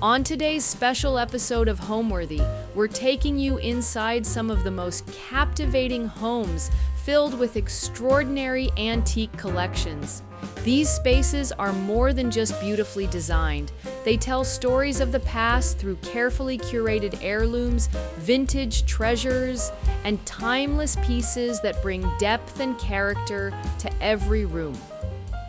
On today's special episode of Homeworthy, we're taking you inside some of the most captivating homes filled with extraordinary antique collections. These spaces are more than just beautifully designed. They tell stories of the past through carefully curated heirlooms, vintage treasures, and timeless pieces that bring depth and character to every room.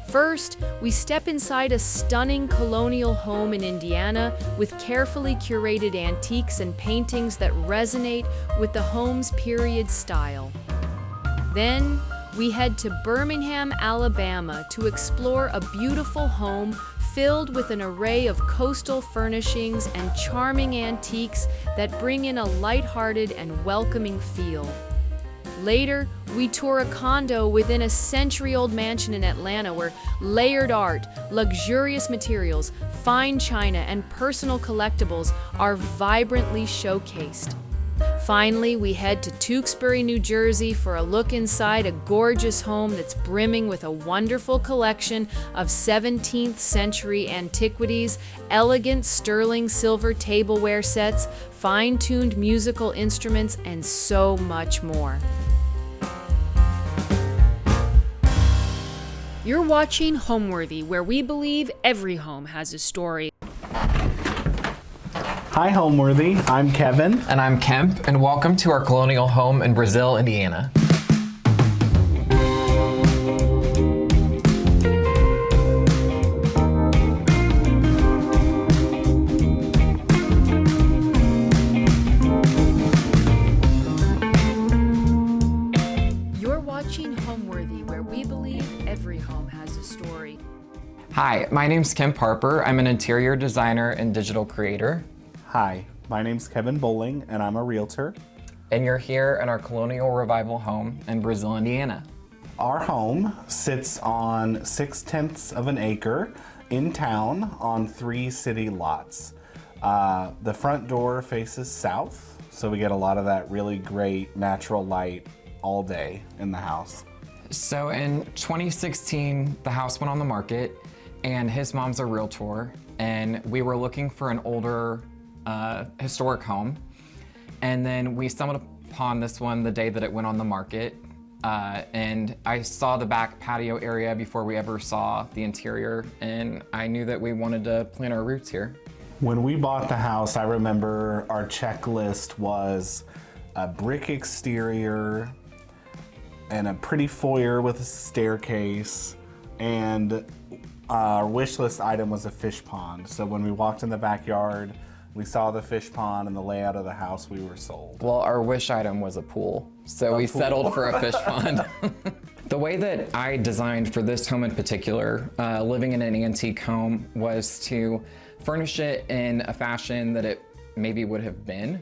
First, we step inside a stunning colonial home in Indiana with carefully curated antiques and paintings that resonate with the home's period style. Then, we head to Birmingham, Alabama to explore a beautiful home filled with an array of coastal furnishings and charming antiques that bring in a lighthearted and welcoming feel. Later, we tour a condo within a century-old mansion in Atlanta where layered art, luxurious materials, fine china, and personal collectibles are vibrantly showcased. Finally, we head to Tewksbury, New Jersey for a look inside a gorgeous home that's brimming with a wonderful collection of 17th century antiquities, elegant sterling silver tableware sets, fine-tuned musical instruments, and so much more. You're watching Homeworthy, where we believe every home has a story. Hi Homeworthy, I'm Kevin. And I'm Kemp, and welcome to our colonial home in Brazil, Indiana. You're watching Homeworthy, where we believe every home has a story. Hi, my name's Kemp Harper. I'm an interior designer and digital creator. Hi, my name's Kevin Bowling, and I'm a realtor. And you're here in our colonial revival home in Brazil, Indiana. Our home sits on 6/10 of an acre in town on 3 city lots. The front door faces south, so we get a lot of that really great natural light all day in the house. So in 2016, the house went on the market, and his mom's a realtor, and we were looking for an older historic home, and then we stumbled upon this one the day that it went on the market, and I saw the back patio area before we ever saw the interior, and I knew that we wanted to plant our roots here. When we bought the house, I remember our checklist was a brick exterior and a pretty foyer with a staircase, and our wish list item was a fish pond. So when we walked in the backyard, we saw the fish pond and the layout of the house, we were sold. Well, our wish item was a pool, so we settled for a fish pond. The way that I designed for this home in particular, living in an antique home, was to furnish it in a fashion that it maybe would have been,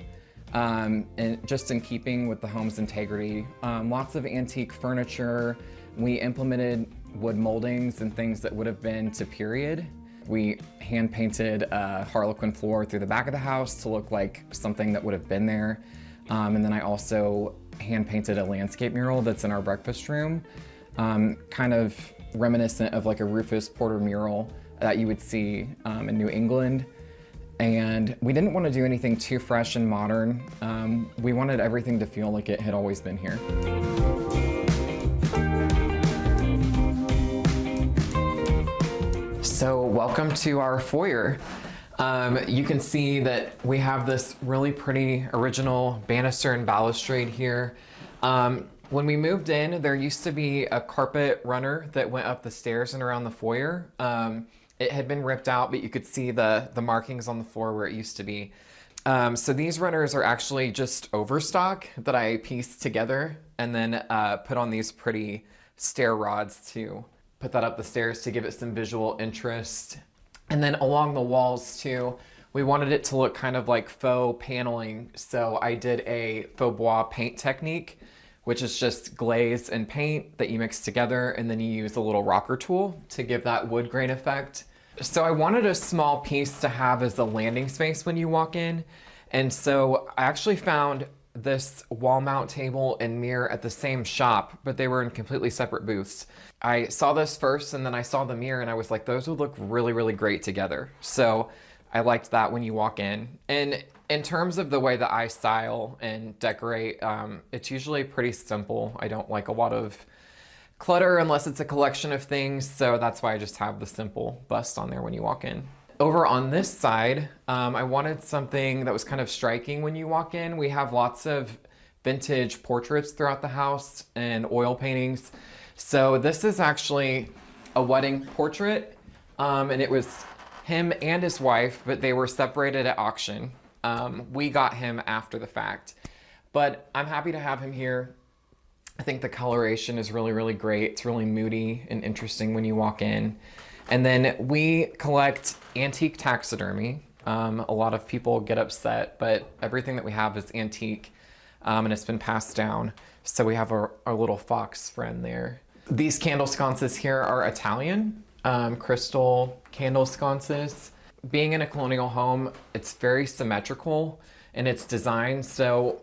and just in keeping with the home's integrity. Lots of antique furniture. We implemented wood moldings and things that would have been to period. We hand painted a Harlequin floor through the back of the house to look like something that would have been there. And then I also hand painted a landscape mural that's in our breakfast room, kind of reminiscent of like a Rufus Porter mural that you would see in New England. And we didn't want to do anything too fresh and modern. We wanted everything to feel like it had always been here. So welcome to our foyer. You can see that we have this really pretty original banister and balustrade here. When we moved in, there used to be a carpet runner that went up the stairs and around the foyer. It had been ripped out, but you could see the markings on the floor where it used to be. So these runners are actually just overstock that I pieced together and then put on these pretty stair rods to put that up the stairs to give it some visual interest. And then along the walls too, we wanted it to look kind of like faux paneling. So I did a faux bois paint technique, which is just glaze and paint that you mix together, and then you use a little rocker tool to give that wood grain effect. So I wanted a small piece to have as a landing space when you walk in. And so I actually found this wall mount table and mirror at the same shop, but they were in completely separate booths. I saw this first and then I saw the mirror and I was like, those would look really, really great together. So I liked that when you walk in. And in terms of the way that I style and decorate, it's usually pretty simple. I don't like a lot of clutter unless it's a collection of things, so that's why I just have the simple bust on there when you walk in. Over on this side, I wanted something that was kind of striking when you walk in. We have lots of vintage portraits throughout the house and oil paintings. So this is actually a wedding portrait, and it was him and his wife, but they were separated at auction. We got him after the fact, but I'm happy to have him here. I think the coloration is really, really great. It's really moody and interesting when you walk in. And then we collect antique taxidermy. A lot of people get upset, but everything that we have is antique, and it's been passed down. So we have our little fox friend there. These candle sconces here are Italian, crystal candle sconces. Being in a colonial home, it's very symmetrical in its design, so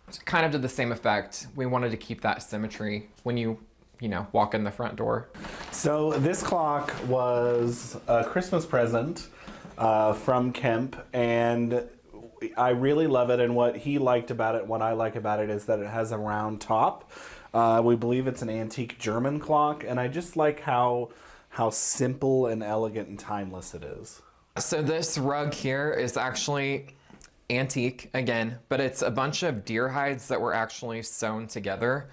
it's kind of did the same effect. We wanted to keep that symmetry when you walk in the front door. So this clock was a Christmas present from Kemp, and I really love it. And what he liked about it, what I like about it, is that it has a round top. We believe it's an antique German clock, and I just like how simple and elegant and timeless it is. So this rug here is actually antique again, but it's a bunch of deer hides that were actually sewn together.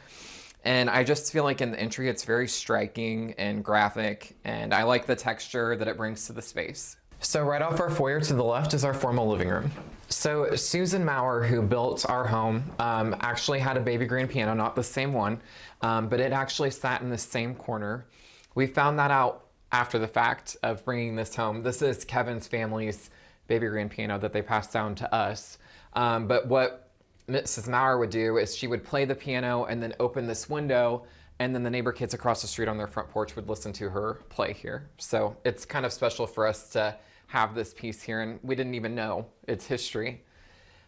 And I just feel like in the entry, it's very striking and graphic, and I like the texture that it brings to the space. So right off our foyer to the left is our formal living room. So Susan Maurer, who built our home, actually had a baby grand piano, not the same one, but it actually sat in the same corner. We found that out after the fact of bringing this home. This is Kevin's family's baby grand piano that they passed down to us. But what Mrs. Maurer would do is she would play the piano and then open this window, and then the neighbor kids across the street on their front porch would listen to her play here. So it's kind of special for us to have this piece here, and we didn't even know its history.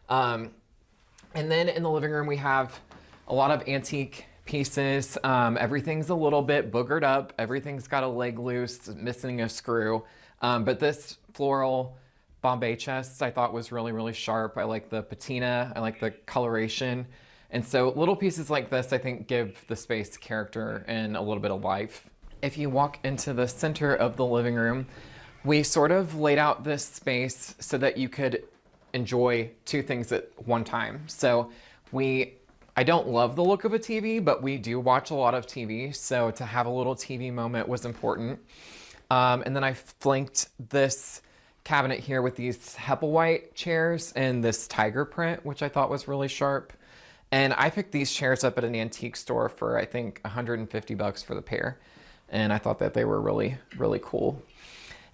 And then in the living room, we have a lot of antique pieces. Everything's a little bit boogered up. Everything's got a leg loose, missing a screw. But this floral Bombay chest I thought was really, really sharp. I like the patina, I like the coloration. And so little pieces like this, I think, give the space character and a little bit of life. If you walk into the center of the living room, we sort of laid out this space so that you could enjoy two things at one time. So I don't love the look of a TV, but we do watch a lot of TV. So to have a little TV moment was important. And then I flanked this cabinet here with these Hepplewhite chairs and this tiger print, which I thought was really sharp. And I picked these chairs up at an antique store for, I think, $150 for the pair. And I thought that they were really, really cool.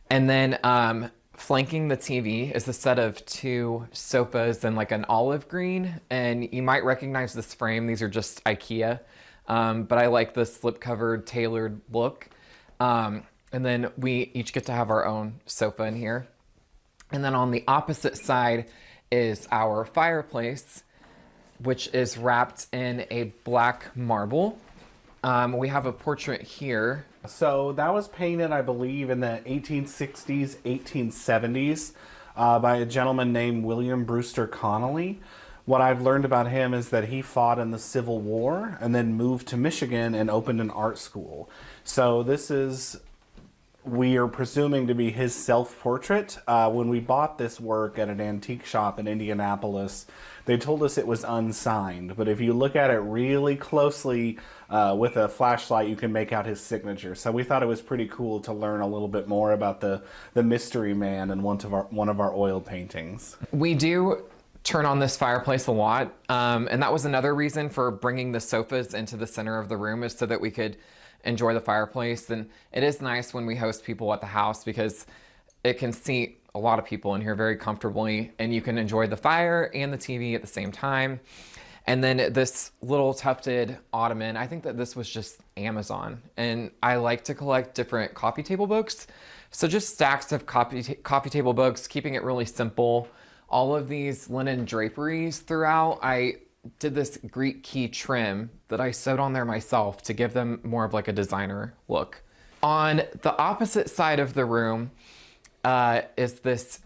And then flanking the TV is a set of two sofas in like an olive green. And you might recognize this frame. These are just IKEA. But I like the slip-covered, tailored look. And then we each get to have our own sofa in here. And then on the opposite side is our fireplace, which is wrapped in a black marble. We have a portrait here. So that was painted, I believe, in the 1860s, 1870s by a gentleman named William Brewster Connolly. What I've learned about him is that he fought in the Civil War and then moved to Michigan and opened an art school. So this is, we are presuming, to be his self-portrait. When we bought this work at an antique shop in Indianapolis, they told us it was unsigned. But if you look at it really closely with a flashlight, you can make out his signature. So we thought it was pretty cool to learn a little bit more about the mystery man in one of our oil paintings. We do turn on this fireplace a lot, and that was another reason for bringing the sofas into the center of the room, is so that we could enjoy the fireplace. And it is nice when we host people at the house because it can seat a lot of people in here very comfortably, and you can enjoy the fire and the TV at the same time. And then this little tufted ottoman, I think that this was just Amazon, and I like to collect different coffee table books. So just stacks of coffee table books, keeping it really simple. All of these linen draperies throughout. I did this Greek key trim that I sewed on there myself to give them more of like a designer look. On the opposite side of the room is this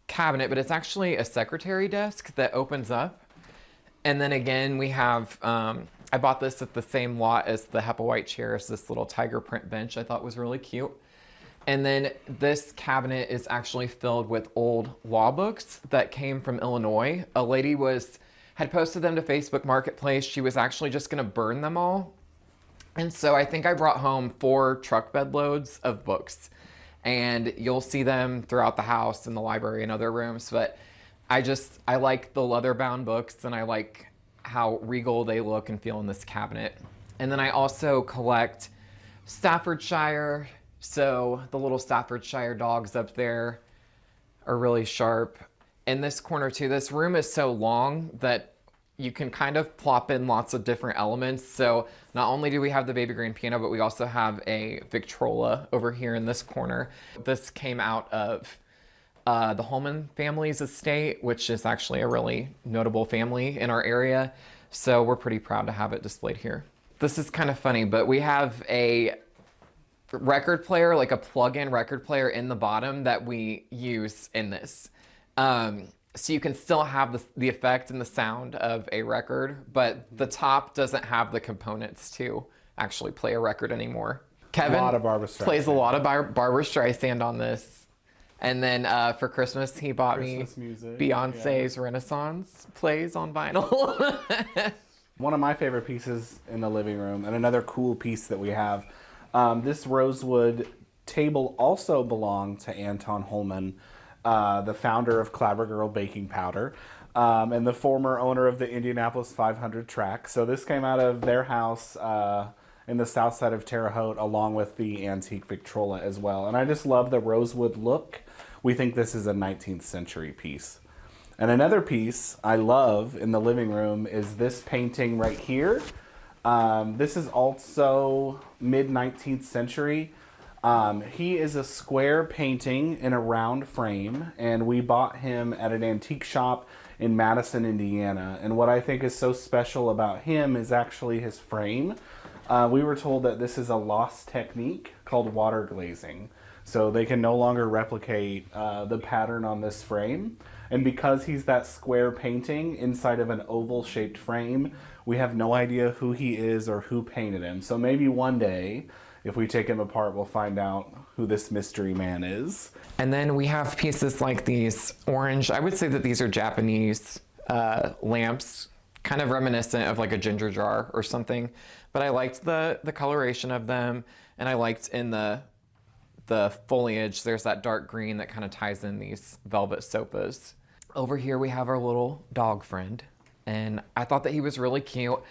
cabinet, but it's actually a secretary desk that opens up. And then again, we have, I bought this at the same lot as the Hepplewhite chairs, this little tiger print bench I thought was really cute. And then this cabinet is actually filled with old law books that came from Illinois. A lady had posted them to Facebook Marketplace. She was actually just gonna burn them all. And so I think I brought home 4 truck bed loads of books. And you'll see them throughout the house in the library and other rooms, but I like the leather bound books, and I like how regal they look and feel in this cabinet. And then I also collect Staffordshire. So the little Staffordshire dogs up there are really sharp. In this corner too, this room is so long that you can kind of plop in lots of different elements. So not only do we have the baby grand piano, but we also have a Victrola over here in this corner. This came out of the Holman family's estate, which is actually a really notable family in our area. So we're pretty proud to have it displayed here. This is kind of funny, but we have a record player, like a plug-in record player in the bottom that we use in this. So you can still have the effect and the sound of a record, but the top doesn't have the components to actually play a record anymore. Kevin plays a lot of Barbra Streisand on this. And then for Christmas, he bought me Beyonce's Renaissance plays on vinyl. One of my favorite pieces in the living room, and another cool piece that we have, this rosewood table also belonged to Anton Holman, the founder of Clabber Girl Baking Powder, and the former owner of the Indianapolis 500 track. So this came out of their house in the south side of Terre Haute, along with the antique Victrola as well. And I just love the rosewood look. We think this is a 19th century piece. And another piece I love in the living room is this painting right here. This is also mid-19th century. He is a square painting in a round frame, and we bought him at an antique shop in Madison, Indiana. And what I think is so special about him is actually his frame. We were told that this is a lost technique called water glazing. So they can no longer replicate the pattern on this frame. And because he's that square painting inside of an oval-shaped frame, we have no idea who he is or who painted him. So maybe one day, if we take him apart, we'll find out who this mystery man is. And then we have pieces like these orange, I would say that these are Japanese lamps, kind of reminiscent of like a ginger jar or something. But I liked the coloration of them, and I liked in the foliage, there's that dark green that kind of ties in these velvet sofas. Over here we have our little dog friend, and I thought that he was really cute.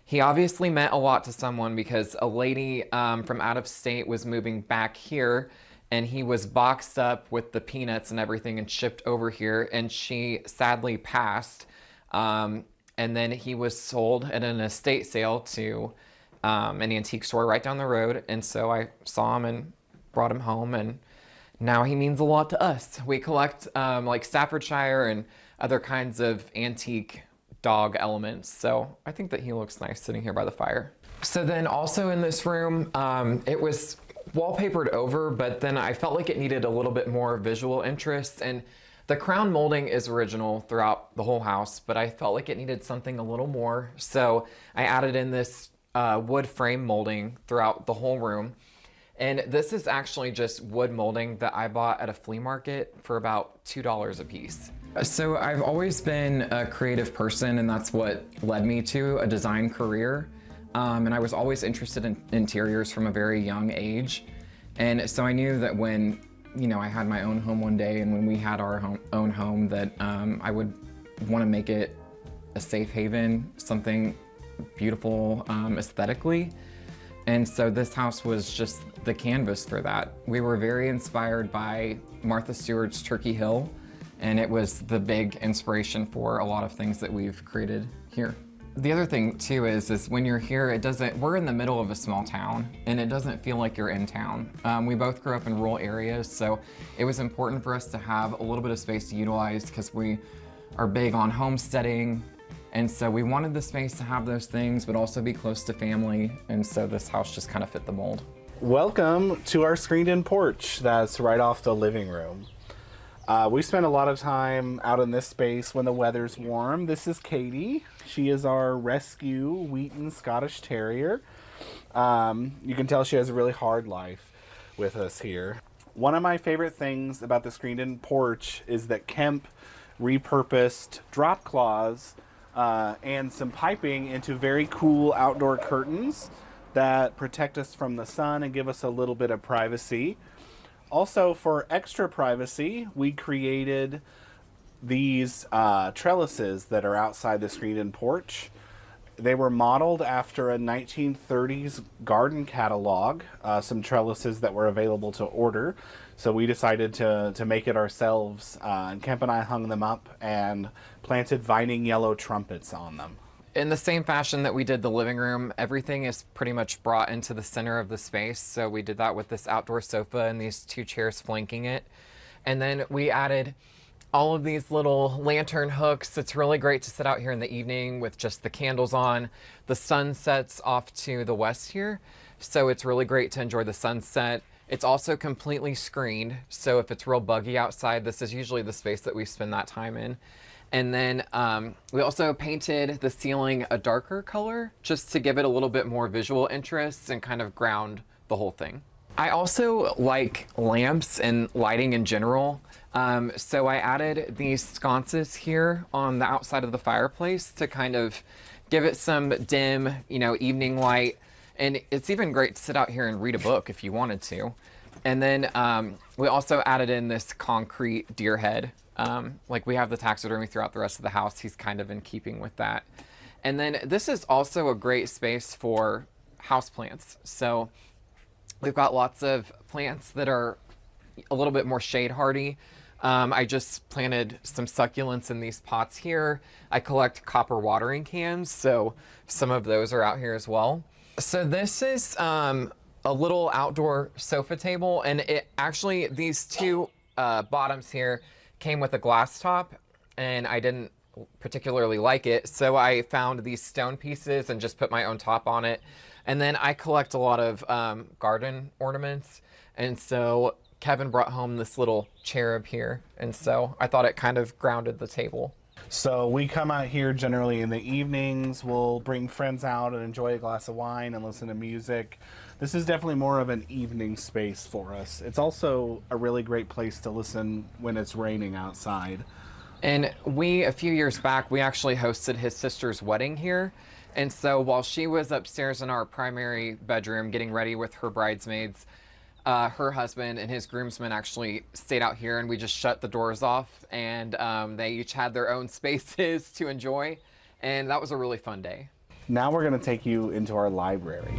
He obviously meant a lot to someone because a lady from out of state was moving back here, and he was boxed up with the peanuts and everything and shipped over here, and she sadly passed. And then he was sold at an estate sale to an antique store right down the road. And so I saw him and brought him home, and now he means a lot to us. We collect like Staffordshire and other kinds of antique dog elements. So I think that he looks nice sitting here by the fire. So then also in this room, it was wallpapered over, but then I felt like it needed a little bit more visual interest. And the crown molding is original throughout the whole house, but I felt like it needed something a little more. So I added in this wood frame molding throughout the whole room. And this is actually just wood molding that I bought at a flea market for about $2 a piece. So I've always been a creative person, and that's what led me to a design career. And I was always interested in interiors from a very young age. And so I knew that when, you know, I had my own home one day, and when we had our own home, that I would want to make it a safe haven, something beautiful aesthetically. And so this house was just the canvas for that. We were very inspired by Martha Stewart's Turkey Hill, and it was the big inspiration for a lot of things that we've created here. The other thing too is when you're here, we're in the middle of a small town, and it doesn't feel like you're in town. We both grew up in rural areas, so it was important for us to have a little bit of space to utilize because we are big on homesteading. And so we wanted the space to have those things, but also be close to family. And so this house just kind of fit the mold. Welcome to our screened-in porch that's right off the living room. We spend a lot of time out in this space when the weather's warm. This is Katie. She is our rescue Wheaton Scottish Terrier. You can tell she has a really hard life with us here. One of my favorite things about the screened-in porch is that Kemp repurposed drop cloths and some piping into very cool outdoor curtains that protect us from the sun and give us a little bit of privacy. Also, for extra privacy, we created these trellises that are outside the screened-in porch. They were modeled after a 1930s garden catalog, some trellises that were available to order. So we decided to make it ourselves, and Kemp and I hung them up and planted vining yellow trumpets on them. In the same fashion that we did the living room, everything is pretty much brought into the center of the space. So we did that with this outdoor sofa and these two chairs flanking it. And then we added all of these little lantern hooks. It's really great to sit out here in the evening with just the candles on. The sun sets off to the west here, so it's really great to enjoy the sunset. It's also completely screened, so if it's real buggy outside, this is usually the space that we spend that time in. And then we also painted the ceiling a darker color just to give it a little bit more visual interest and kind of ground the whole thing. I also like lamps and lighting in general. So I added these sconces here on the outside of the fireplace to kind of give it some dim, evening light. And it's even great to sit out here and read a book if you wanted to. And then we also added in this concrete deer head. Like we have the taxidermy throughout the rest of the house. He's kind of in keeping with that. And then this is also a great space for houseplants. So we've got lots of plants that are a little bit more shade hardy. I just planted some succulents in these pots here. I collect copper watering cans, so some of those are out here as well. So this is a little outdoor sofa table, and it actually, these two bottoms here came with a glass top, and I didn't particularly like it, so I found these stone pieces and just put my own top on it. And then I collect a lot of garden ornaments, and so Kevin brought home this little cherub here, and so I thought it kind of grounded the table. So we come out here generally in the evenings. We'll bring friends out and enjoy a glass of wine and listen to music. This is definitely more of an evening space for us. It's also a really great place to listen when it's raining outside. And a few years back, we actually hosted his sister's wedding here. And so while she was upstairs in our primary bedroom getting ready with her bridesmaids, her husband and his groomsmen actually stayed out here, and we just shut the doors off, and they each had their own spaces to enjoy, and that was a really fun day. Now we're going to take you into our library.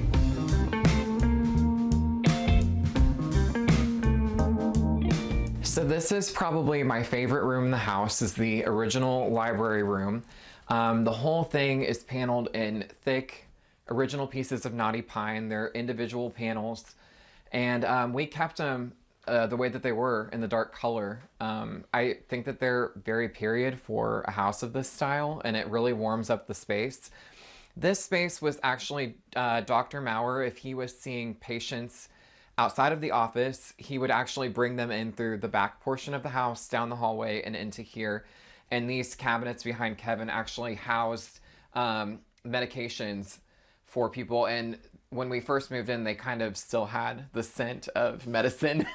So this is probably my favorite room in the house, is the original library room. The whole thing is paneled in thick original pieces of knotty pine. They're individual panels. And we kept them the way that they were in the dark color. I think that they're very period for a house of this style, and it really warms up the space. This space was actually Dr. Maurer. If he was seeing patients outside of the office, he would actually bring them in through the back portion of the house, down the hallway, and into here. And these cabinets behind Kevin actually housed medications for people. And when we first moved in, they kind of still had the scent of medicine,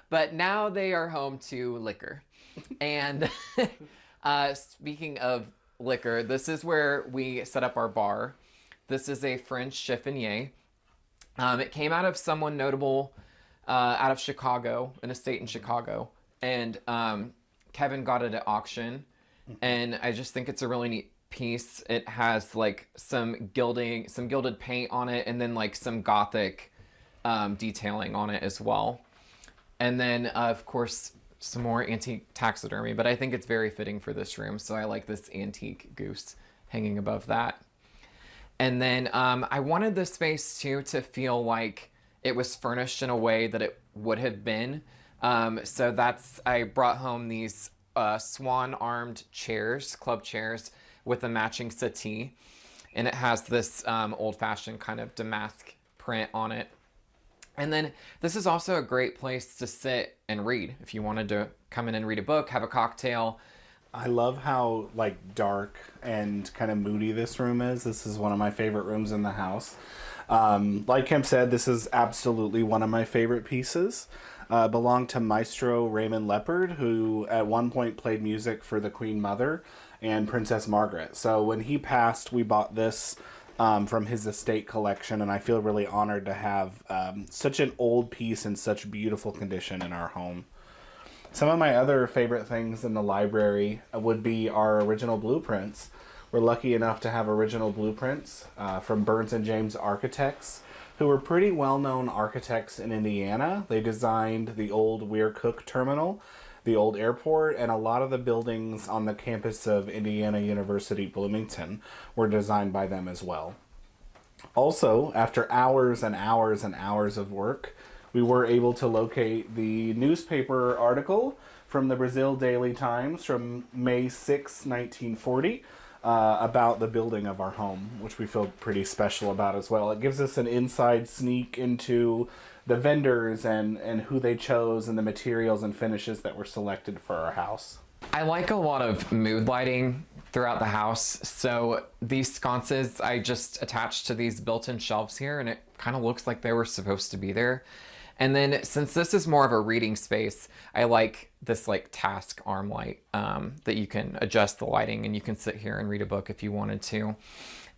but now they are home to liquor. And speaking of liquor, this is where we set up our bar. This is a French chiffonier. It came out of someone notable out of Chicago, an estate in Chicago. And Kevin got it at auction. And I just think it's a really neat piece. It has like some gilding, some gilded paint on it, and then like some Gothic detailing on it as well. And then of course some more antique taxidermy, but I think it's very fitting for this room, so I like this antique goose hanging above that. And then I wanted this space too to feel like it was furnished in a way that it would have been. So I brought home these swan-armed chairs, club chairs, with a matching settee, and it has this old-fashioned kind of damask print on it. And then this is also a great place to sit and read. If you wanted to come in and read a book, have a cocktail. I love how like dark and kind of moody this room is. This is one of my favorite rooms in the house. Like Kim said, this is absolutely one of my favorite pieces. Belonged to Maestro Raymond Leopard, who at one point played music for the Queen Mother and Princess Margaret. So when he passed, we bought this from his estate collection, and I feel really honored to have such an old piece in such beautiful condition in our home. Some of my other favorite things in the library would be our original blueprints. We're lucky enough to have original blueprints from Burns and James Architects, who were pretty well-known architects in Indiana. They designed the old Weir Cook Terminal, the old airport, and a lot of the buildings on the campus of Indiana University Bloomington were designed by them as well. Also, after hours and hours and hours of work, we were able to locate the newspaper article from the Brazil Daily Times from May 6, 1940, about the building of our home, which we feel pretty special about as well. It gives us an inside sneak into the vendors and who they chose and the materials and finishes that were selected for our house. I like a lot of mood lighting throughout the house. So these sconces I just attached to these built-in shelves here, and it kind of looks like they were supposed to be there. And then since this is more of a reading space, I like this like task arm light that you can adjust the lighting, and you can sit here and read a book if you wanted to.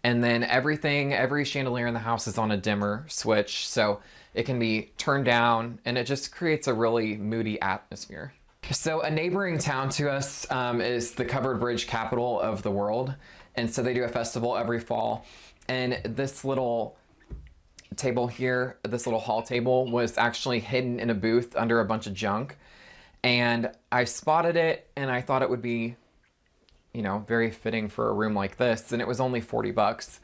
And then every chandelier in the house is on a dimmer switch, so it can be turned down, and it just creates a really moody atmosphere. So a neighboring town to us is the covered bridge capital of the world. And so they do a festival every fall. And this little table here, this little hall table, was actually hidden in a booth under a bunch of junk. And I spotted it, and I thought it would be, you know, very fitting for a room like this. And it was only $40.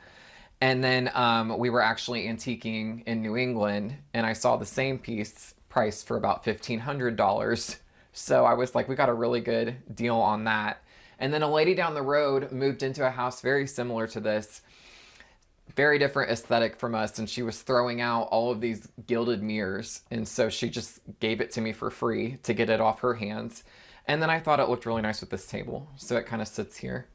And then we were actually antiquing in New England, and I saw the same piece priced for about $1,500. So I was like, we got a really good deal on that. And then a lady down the road moved into a house very similar to this, very different aesthetic from us, and she was throwing out all of these gilded mirrors. And so she just gave it to me for free to get it off her hands. And then I thought it looked really nice with this table, so it kind of sits here.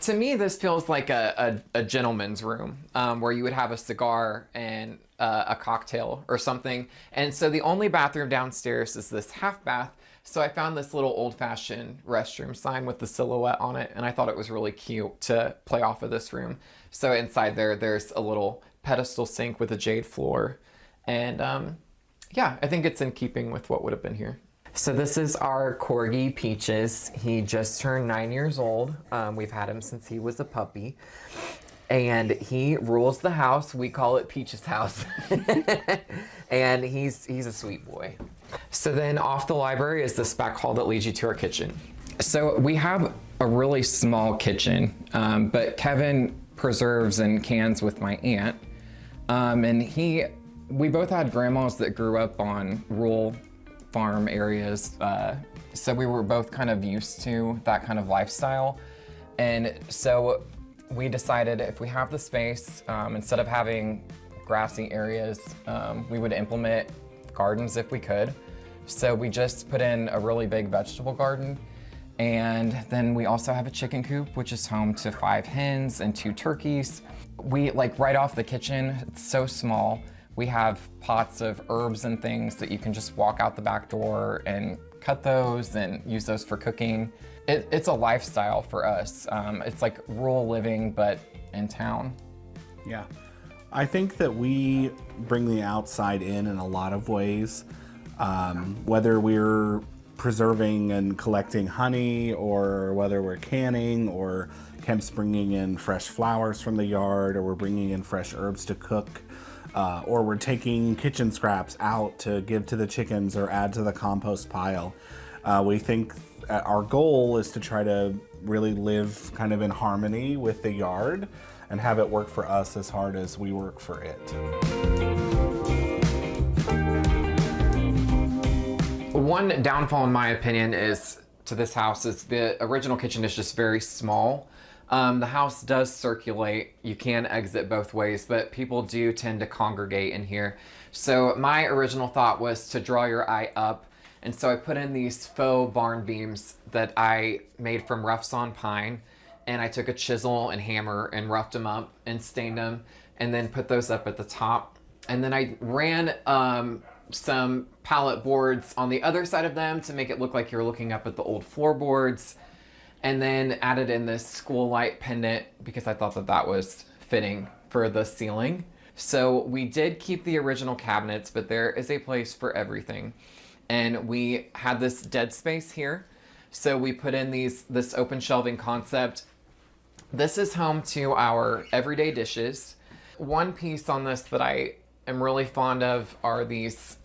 To me, this feels like a gentleman's room where you would have a cigar and a cocktail or something. And so the only bathroom downstairs is this half bath. So I found this little old-fashioned restroom sign with the silhouette on it, and I thought it was really cute to play off of this room. So inside there's a little pedestal sink with a jade floor. And yeah, I think it's in keeping with what would have been here. So this is our corgi, Peaches. He just turned 9 years old. We've had him since he was a puppy. And he rules the house. We call it Peach's house. And he's a sweet boy. So then off the library is this back hall that leads you to our kitchen. So we have a really small kitchen, but Kevin preserves and cans with my aunt. And we both had grandmas that grew up on rural farm areas. So we were both kind of used to that kind of lifestyle. And so we decided if we have the space, instead of having grassy areas, we would implement gardens if we could. So we just put in a really big vegetable garden. And then we also have a chicken coop, which is home to 5 hens and 2 turkeys. We, like right off the kitchen, it's so small. We have pots of herbs and things that you can just walk out the back door and cut those and use those for cooking. It's a lifestyle for us. It's like rural living, but in town. Yeah. I think that we bring the outside in a lot of ways. Whether we're preserving and collecting honey, or whether we're canning, or Kemp's bringing in fresh flowers from the yard, or we're bringing in fresh herbs to cook, or we're taking kitchen scraps out to give to the chickens or add to the compost pile. We think our goal is to try to really live kind of in harmony with the yard and have it work for us as hard as we work for it. One downfall, in my opinion, is to this house is the original kitchen is just very small. The house does circulate. You can exit both ways, but people do tend to congregate in here. So my original thought was to draw your eye up. And so I put in these faux barn beams that I made from rough sawn pine. And I took a chisel and hammer and roughed them up and stained them and then put those up at the top. And then I ran some pallet boards on the other side of them to make it look like you're looking up at the old floorboards. And then added in this school light pendant because I thought that that was fitting for the ceiling. So we did keep the original cabinets, but there is a place for everything. And we had this dead space here. So we put in this open shelving concept. This is home to our everyday dishes. One piece on this that I am really fond of are these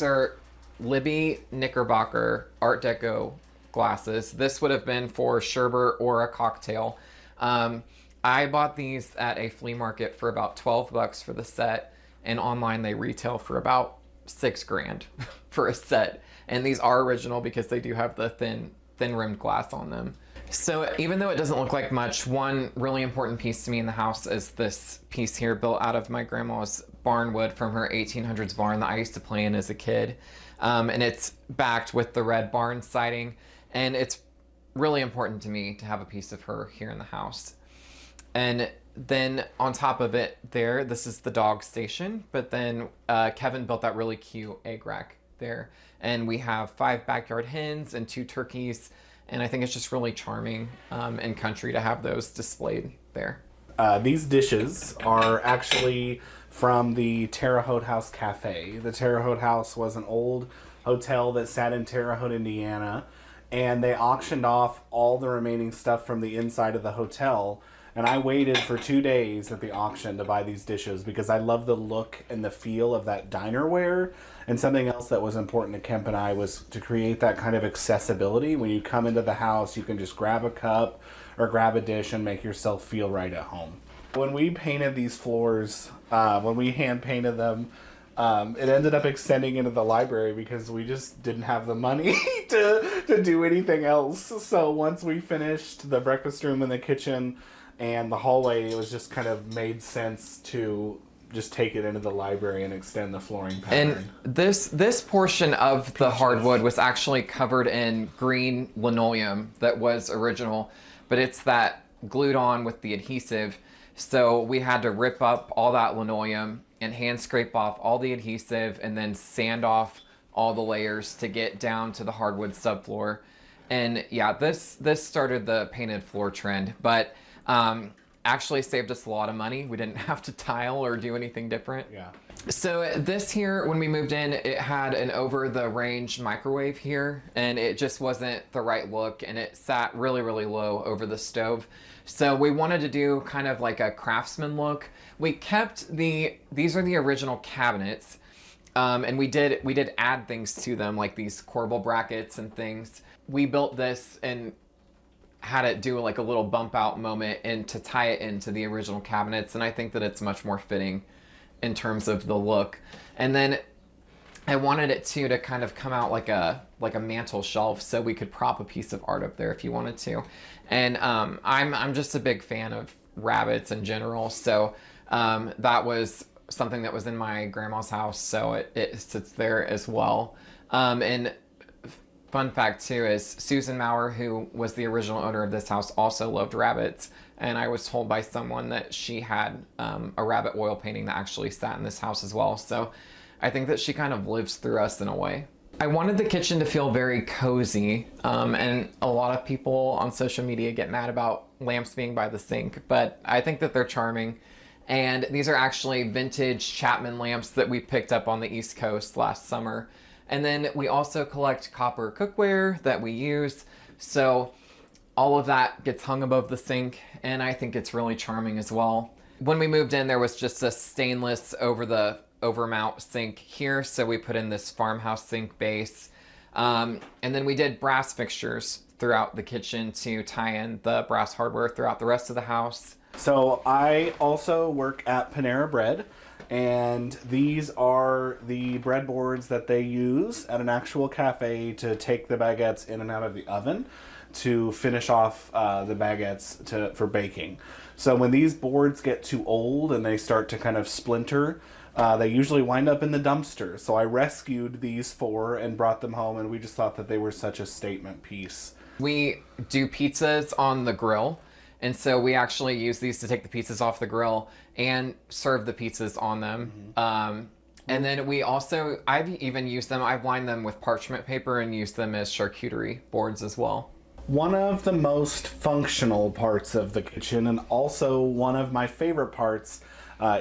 are Libby Knickerbocker Art Deco glasses. This would have been for sherbet or a cocktail. I bought these at a flea market for about $12 for the set, and online they retail for about $6,000 for a set. And these are original because they do have the thin rimmed glass on them. So even though it doesn't look like much, one really important piece to me in the house is this piece here built out of my grandma's barn wood from her 1800s barn that I used to play in as a kid. And it's backed with the red barn siding. And it's really important to me to have a piece of her here in the house. And then on top of it there, this is the dog station. But then Kevin built that really cute egg rack there. And we have 5 backyard hens and 2 turkeys. And I think it's just really charming and country to have those displayed there. These dishes are actually from the Terre Haute House Cafe. The Terre Haute House was an old hotel that sat in Terre Haute, Indiana. And they auctioned off all the remaining stuff from the inside of the hotel. And I waited for 2 days at the auction to buy these dishes because I love the look and the feel of that dinerware. And something else that was important to Kemp and I was to create that kind of accessibility. When you come into the house, you can just grab a cup or grab a dish and make yourself feel right at home. When we painted these floors, when we hand painted them, it ended up extending into the library because we just didn't have the money to do anything else. So once we finished the breakfast room and the kitchen and the hallway, it was just kind of made sense to just take it into the library and extend the flooring pattern. And this portion of the hardwood was actually covered in green linoleum that was original, but it's that glued on with the adhesive. So we had to rip up all that linoleum and hand scrape off all the adhesive and then sand off all the layers to get down to the hardwood subfloor. And yeah, this started the painted floor trend, but actually saved us a lot of money. We didn't have to tile or do anything different. Yeah. So this here, when we moved in, it had an over-the-range microwave here, and it just wasn't the right look, and it sat really, really low over the stove. So we wanted to do kind of like a craftsman look. We kept these are the original cabinets, and we did add things to them, like these corbel brackets and things. We built this and had it do like a little bump out moment and to tie it into the original cabinets, and I think that it's much more fitting in terms of the look. And then I wanted it to kind of come out like a mantle shelf, so we could prop a piece of art up there if you wanted to. And I'm just a big fan of rabbits in general, so that was something that was in my grandma's house, so it sits there as well. And fun fact too is Susan Maurer, who was the original owner of this house, also loved rabbits. And I was told by someone that she had a rabbit oil painting that actually sat in this house as well. So I think that she kind of lives through us in a way. I wanted the kitchen to feel very cozy. And a lot of people on social media get mad about lamps being by the sink, but I think that they're charming. And these are actually vintage Chapman lamps that we picked up on the East Coast last summer. And then we also collect copper cookware that we use. So all of that gets hung above the sink, and I think it's really charming as well. When we moved in, there was just a stainless overmount sink here, so we put in this farmhouse sink base. And then we did brass fixtures throughout the kitchen to tie in the brass hardware throughout the rest of the house. So I also work at Panera Bread, and these are the breadboards that they use at an actual cafe to take the baguettes in and out of the oven. to finish off the baguettes for baking. So when these boards get too old and they start to kind of splinter, they usually wind up in the dumpster. So I rescued these 4 and brought them home, and we just thought that they were such a statement piece. We do pizzas on the grill, and so we actually use these to take the pizzas off the grill and serve the pizzas on them. And then I've even used them, I've lined them with parchment paper and used them as charcuterie boards as well. One of the most functional parts of the kitchen, and also one of my favorite parts,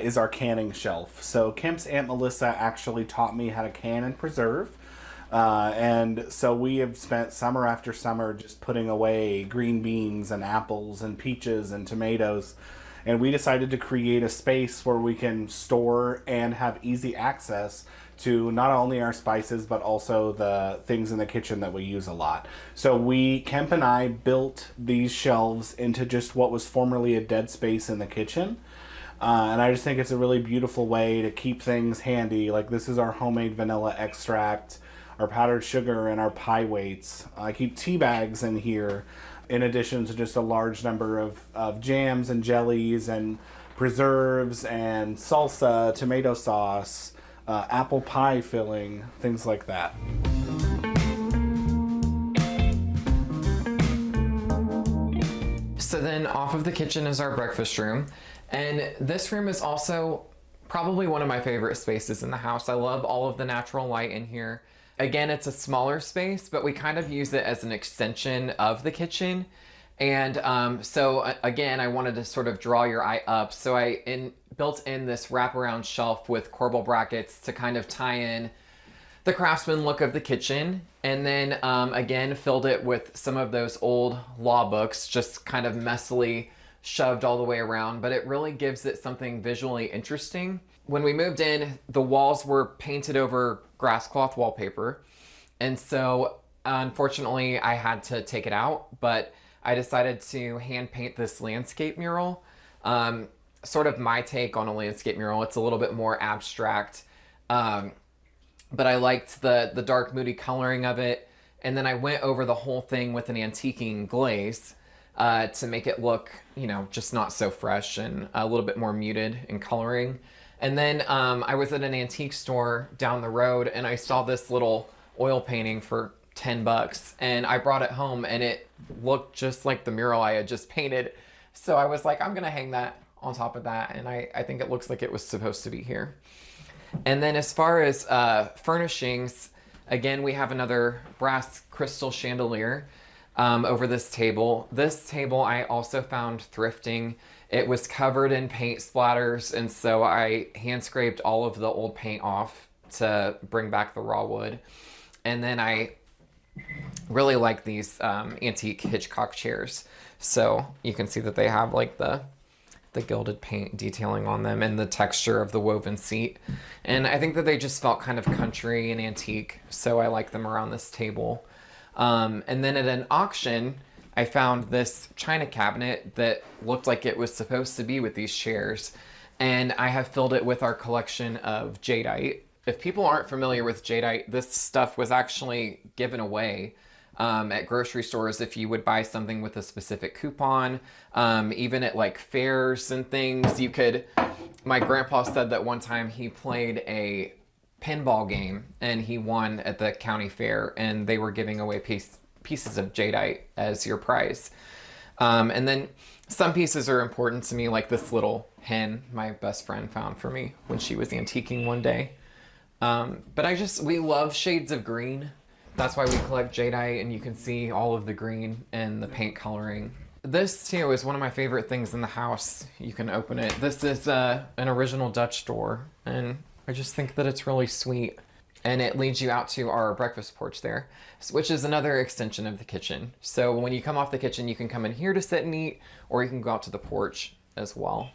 is our canning shelf. So Kemp's Aunt Melissa actually taught me how to can and preserve. And so we have spent summer after summer just putting away green beans and apples and peaches and tomatoes. And we decided to create a space where we can store and have easy access to not only our spices, but also the things in the kitchen that we use a lot. So Kemp and I built these shelves into just what was formerly a dead space in the kitchen. And I just think it's a really beautiful way to keep things handy. Like, this is our homemade vanilla extract, our powdered sugar, and our pie weights. I keep tea bags in here, in addition to just a large number of jams and jellies and preserves and salsa, tomato sauce, apple pie filling, things like that. So then off of the kitchen is our breakfast room. And this room is also probably one of my favorite spaces in the house. I love all of the natural light in here. Again, it's a smaller space, but we kind of use it as an extension of the kitchen. And so again, I wanted to sort of draw your eye up. So I built in this wraparound shelf with corbel brackets to kind of tie in the craftsman look of the kitchen. And then again, filled it with some of those old law books, just kind of messily shoved all the way around, but it really gives it something visually interesting. When we moved in, the walls were painted over grass cloth wallpaper. And so unfortunately I had to take it out, but I decided to hand paint this landscape mural. Sort of my take on a landscape mural. It's a little bit more abstract, but I liked the dark moody coloring of it. And then I went over the whole thing with an antiquing glaze to make it look, just not so fresh and a little bit more muted in coloring. And then I was at an antique store down the road and I saw this little oil painting for $10, and I brought it home and it looked just like the mural I had just painted. So I was like, I'm gonna hang that on top of that, and I think it looks like it was supposed to be here. And then as far as furnishings, again, we have another brass crystal chandelier over this table. This table I also found thrifting. It was covered in paint splatters, and so I hand scraped all of the old paint off to bring back the raw wood. And then I really like these antique Hitchcock chairs. So you can see that they have like the gilded paint detailing on them and the texture of the woven seat. And I think that they just felt kind of country and antique, so I like them around this table. And then at an auction, I found this china cabinet that looked like it was supposed to be with these chairs. And I have filled it with our collection of jadeite. If people aren't familiar with jadeite, this stuff was actually given away at grocery stores if you would buy something with a specific coupon. Even at like fairs and things, you could... My grandpa said that one time he played a pinball game and he won at the county fair, and they were giving away pieces of jadeite as your prize. And then some pieces are important to me, like this little hen my best friend found for me when she was antiquing one day. But we love shades of green. That's why we collect jadeite, and you can see all of the green and the paint coloring. This too is one of my favorite things in the house. You can open it. This is an original Dutch door, and I just think that it's really sweet. And it leads you out to our breakfast porch there, which is another extension of the kitchen. So when you come off the kitchen, you can come in here to sit and eat, or you can go out to the porch as well.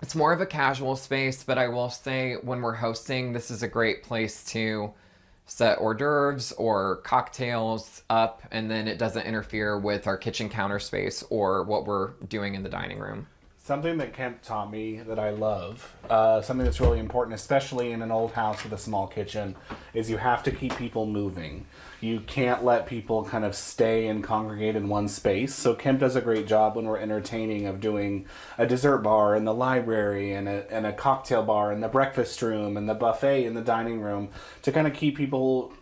It's more of a casual space, but I will say when we're hosting, this is a great place to set hors d'oeuvres or cocktails up, and then it doesn't interfere with our kitchen counter space or what we're doing in the dining room. Something that Kemp taught me that I love, something that's really important, especially in an old house with a small kitchen, is you have to keep people moving. You can't let people kind of stay and congregate in one space. So Kemp does a great job when we're entertaining of doing a dessert bar in the library and a cocktail bar in the breakfast room and the buffet in the dining room to kind of keep people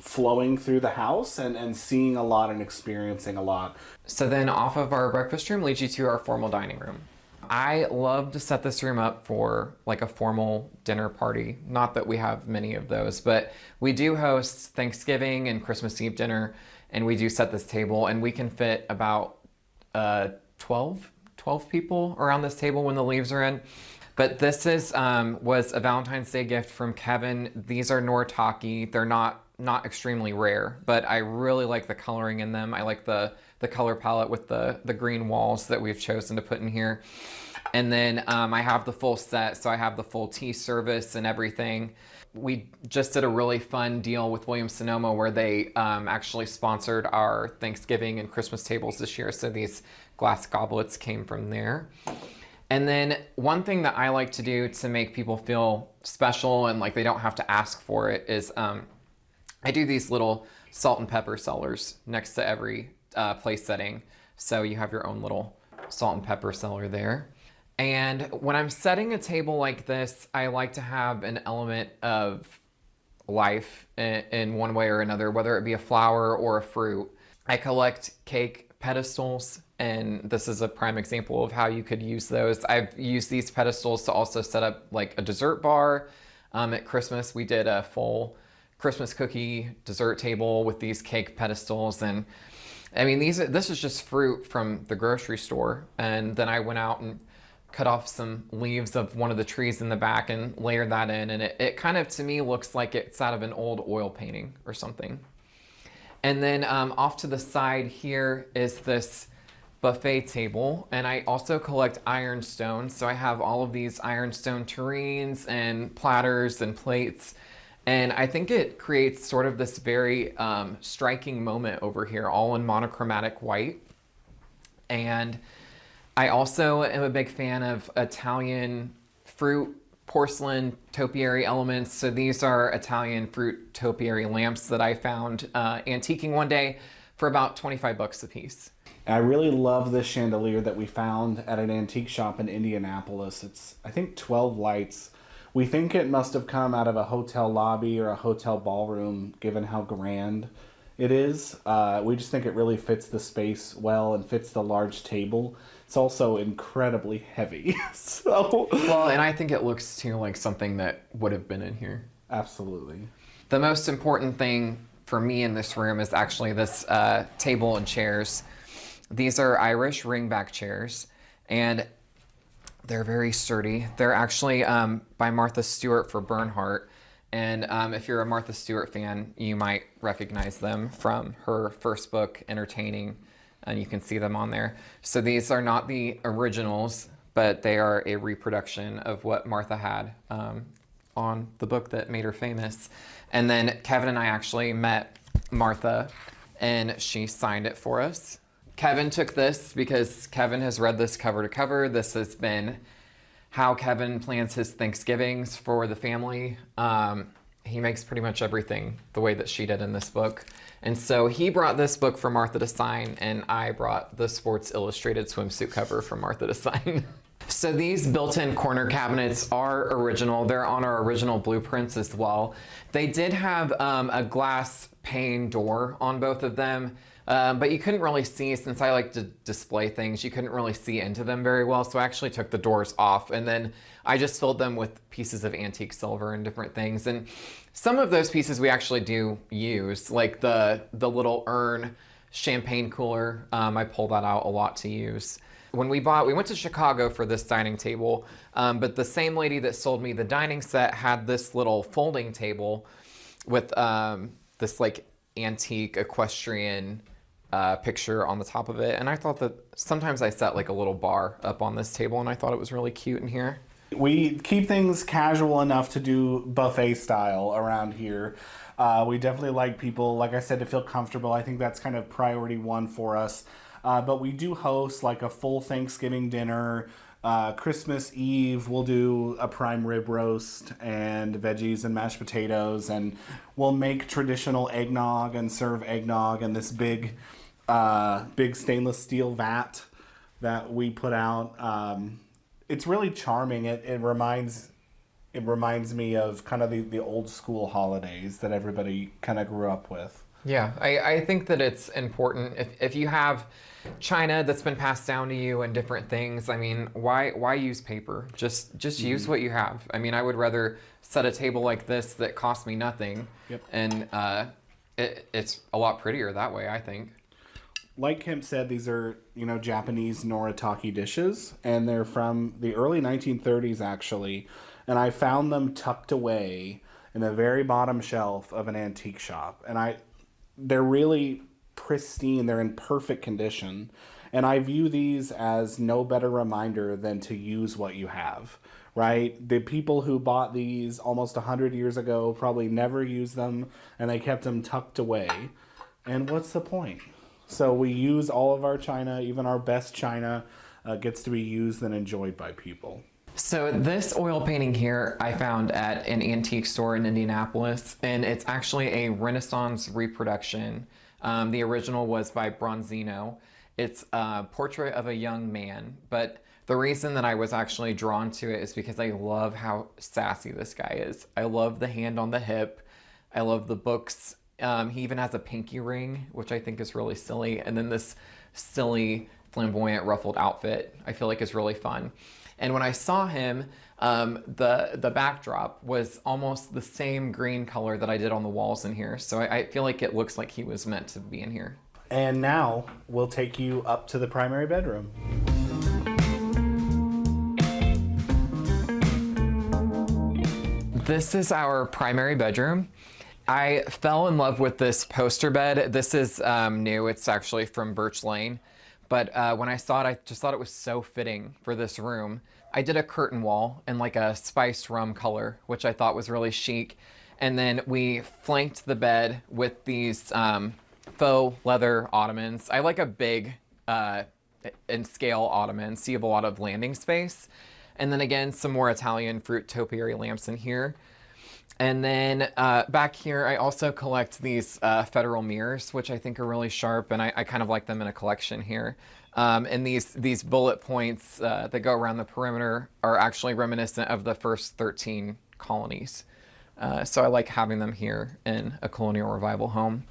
flowing through the house and seeing a lot and experiencing a lot. So then off of our breakfast room leads you to our formal dining room. I love to set this room up for like a formal dinner party. Not that we have many of those, but we do host Thanksgiving and Christmas Eve dinner, and we do set this table, and we can fit about 12 people around this table when the leaves are in. But this is was a Valentine's Day gift from Kevin. These are Noritake. They're not extremely rare, but I really like the coloring in them. I like the color palette with the green walls that we've chosen to put in here. And then I have the full set, so I have the full tea service and everything. We just did a really fun deal with Williams-Sonoma where they actually sponsored our Thanksgiving and Christmas tables this year, so these glass goblets came from there. And then one thing that I like to do to make people feel special and like they don't have to ask for it is I do these little salt and pepper cellars next to every place setting. So you have your own little salt and pepper cellar there. And when I'm setting a table like this, I like to have an element of life in one way or another, whether it be a flower or a fruit. I collect cake pedestals, and this is a prime example of how you could use those. I've used these pedestals to also set up like a dessert bar. At Christmas, we did a full Christmas cookie dessert table with these cake pedestals, and I mean this is just fruit from the grocery store, and then I went out and cut off some leaves of one of the trees in the back and layered that in, and it kind of to me looks like it's out of an old oil painting or something. And then off to the side here is this buffet table, and I also collect ironstones, so I have all of these ironstone tureens and platters and plates. And I think it creates sort of this very striking moment over here, all in monochromatic white. And I also am a big fan of Italian fruit porcelain topiary elements. So these are Italian fruit topiary lamps that I found antiquing one day for about 25 bucks a piece. I really love this chandelier that we found at an antique shop in Indianapolis. It's, I think, 12 lights. We think it must have come out of a hotel lobby or a hotel ballroom, given how grand it is. We just think it really fits the space well and fits the large table. It's also incredibly heavy. Well, and I think it looks too like something that would have been in here. Absolutely. The most important thing for me in this room is actually this table and chairs. These are Irish ringback chairs, and they're very sturdy. They're actually by Martha Stewart for Bernhardt. And if you're a Martha Stewart fan, you might recognize them from her first book, Entertaining, and you can see them on there. So these are not the originals, but they are a reproduction of what Martha had on the book that made her famous. And then Kevin and I actually met Martha, and she signed it for us. Kevin took this because Kevin has read this cover to cover. This has been how Kevin plans his Thanksgivings for the family. He makes pretty much everything the way that she did in this book. And so he brought this book for Martha to sign, and I brought the Sports Illustrated swimsuit cover for Martha to sign. So these built-in corner cabinets are original. They're on our original blueprints as well. They did have a glass pane door on both of them. But you couldn't really see, since I like to display things, you couldn't really see into them very well. So I actually took the doors off, and then I just filled them with pieces of antique silver and different things. And some of those pieces we actually do use, like the little urn champagne cooler. I pull that out a lot to use. When we went to Chicago for this dining table, but the same lady that sold me the dining set had this little folding table with this like antique equestrian picture on the top of it, and I thought that sometimes I set like a little bar up on this table, and I thought it was really cute in here. We keep things casual enough to do buffet style around here. We definitely like people, like I said, to feel comfortable. I think that's kind of priority one for us. But we do host like a full Thanksgiving dinner, Christmas Eve, we'll do a prime rib roast and veggies and mashed potatoes, and we'll make traditional eggnog and serve eggnog in this big stainless steel vat that we put out. It's really charming. It reminds me of kind of the old school holidays that everybody kind of grew up with. Yeah, I think that it's important if you have china that's been passed down to you and different things. I mean, why use paper? Just use what you have. I mean, I would rather set a table like this that cost me nothing, Yep. and it's a lot prettier that way, I think. Like Kemp said, these are, Japanese noritake dishes, and they're from the early 1930s, actually. And I found them tucked away in the very bottom shelf of an antique shop. And they're really pristine. They're in perfect condition. And I view these as no better reminder than to use what you have, right? The people who bought these almost 100 years ago probably never used them, and they kept them tucked away. And what's the point? So we use all of our china, even our best china gets to be used and enjoyed by people. So this oil painting here I found at an antique store in Indianapolis, and it's actually a Renaissance reproduction. The original was by Bronzino. It's a portrait of a young man, but the reason that I was actually drawn to it is because I love how sassy this guy is. I love the hand on the hip. I love the books. He even has a pinky ring, which I think is really silly. And then this silly, flamboyant, ruffled outfit I feel like is really fun. And when I saw him, the backdrop was almost the same green color that I did on the walls in here. So I feel like it looks like he was meant to be in here. And now we'll take you up to the primary bedroom. This is our primary bedroom. I fell in love with this poster bed. This is new. It's actually from Birch Lane. But when I saw it, I just thought it was so fitting for this room. I did a curtain wall in like a spiced rum color, which I thought was really chic. And then we flanked the bed with these faux leather ottomans. I like a big in scale ottoman, so you have a lot of landing space. And then again, some more Italian fruit topiary lamps in here. And then back here, I also collect these federal mirrors, which I think are really sharp, and I kind of like them in a collection here. And these bullet points that go around the perimeter are actually reminiscent of the first 13 colonies. So I like having them here in a colonial revival home.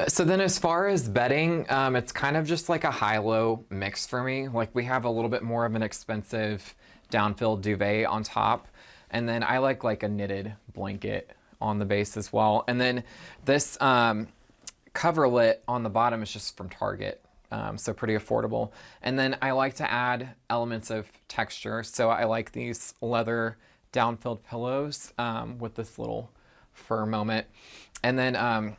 So then as far as bedding, it's kind of just like a high-low mix for me. Like we have a little bit more of an expensive down-filled duvet on top. And then I like a knitted blanket on the base as well. And then this coverlet on the bottom is just from Target, so pretty affordable. And then I like to add elements of texture. So I like these leather down-filled pillows with this little fur moment. And then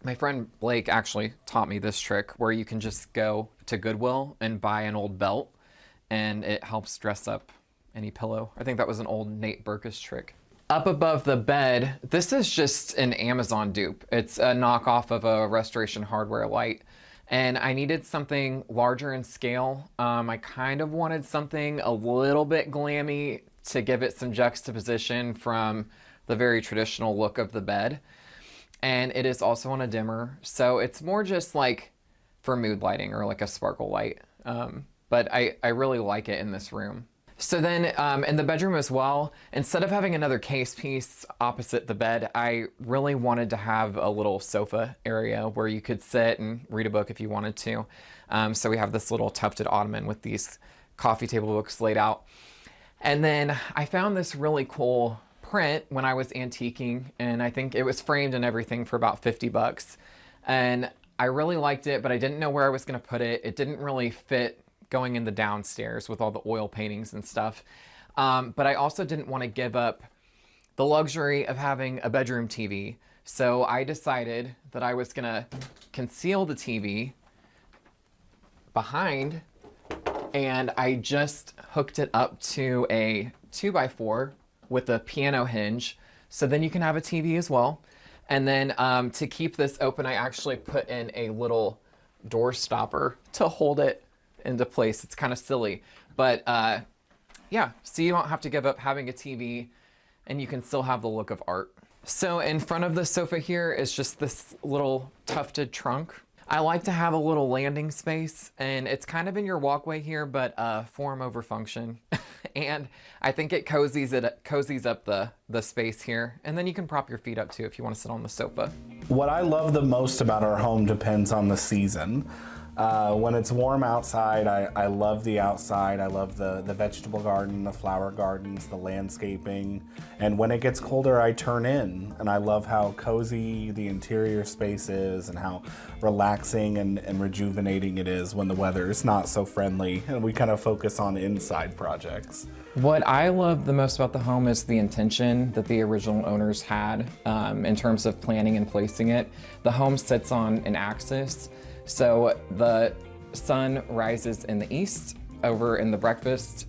my friend Blake actually taught me this trick where you can just go to Goodwill and buy an old belt, and it helps dress up any pillow. I think that was an old Nate Berkus trick. Up above the bed, this is just an Amazon dupe. It's a knockoff of a Restoration Hardware light. And I needed something larger in scale. I kind of wanted something a little bit glammy to give it some juxtaposition from the very traditional look of the bed. And it is also on a dimmer. So it's more just like for mood lighting or like a sparkle light. But I really like it in this room. So then in the bedroom as well, instead of having another case piece opposite the bed, I really wanted to have a little sofa area where you could sit and read a book if you wanted to. So we have this little tufted ottoman with these coffee table books laid out. And then I found this really cool print when I was antiquing, and I think it was framed and everything for about 50 bucks. And I really liked it, but I didn't know where I was going to put it. It didn't really fit going in the downstairs with all the oil paintings and stuff. But I also didn't want to give up the luxury of having a bedroom TV. So I decided that I was gonna conceal the TV behind, and I just hooked it up to a 2x4 with a piano hinge. So then you can have a TV as well. And then to keep this open, I actually put in a little door stopper to hold it into place. It's kind of silly, but Yeah, so you don't have to give up having a TV and you can still have the look of art. So in front of the sofa here is just this little tufted trunk. I like to have a little landing space, and it's kind of in your walkway here, but form over function. And I think it cozies up the space here. And then you can prop your feet up too if you want to sit on the sofa. What I love the most about our home depends on the season. When it's warm outside, I love the outside. I love the vegetable garden, the flower gardens, the landscaping. And when it gets colder, I turn in. And I love how cozy the interior space is and how relaxing and rejuvenating it is when the weather is not so friendly. And we kind of focus on inside projects. What I love the most about the home is the intention that the original owners had in terms of planning and placing it. The home sits on an axis. So the sun rises in the east over in the breakfast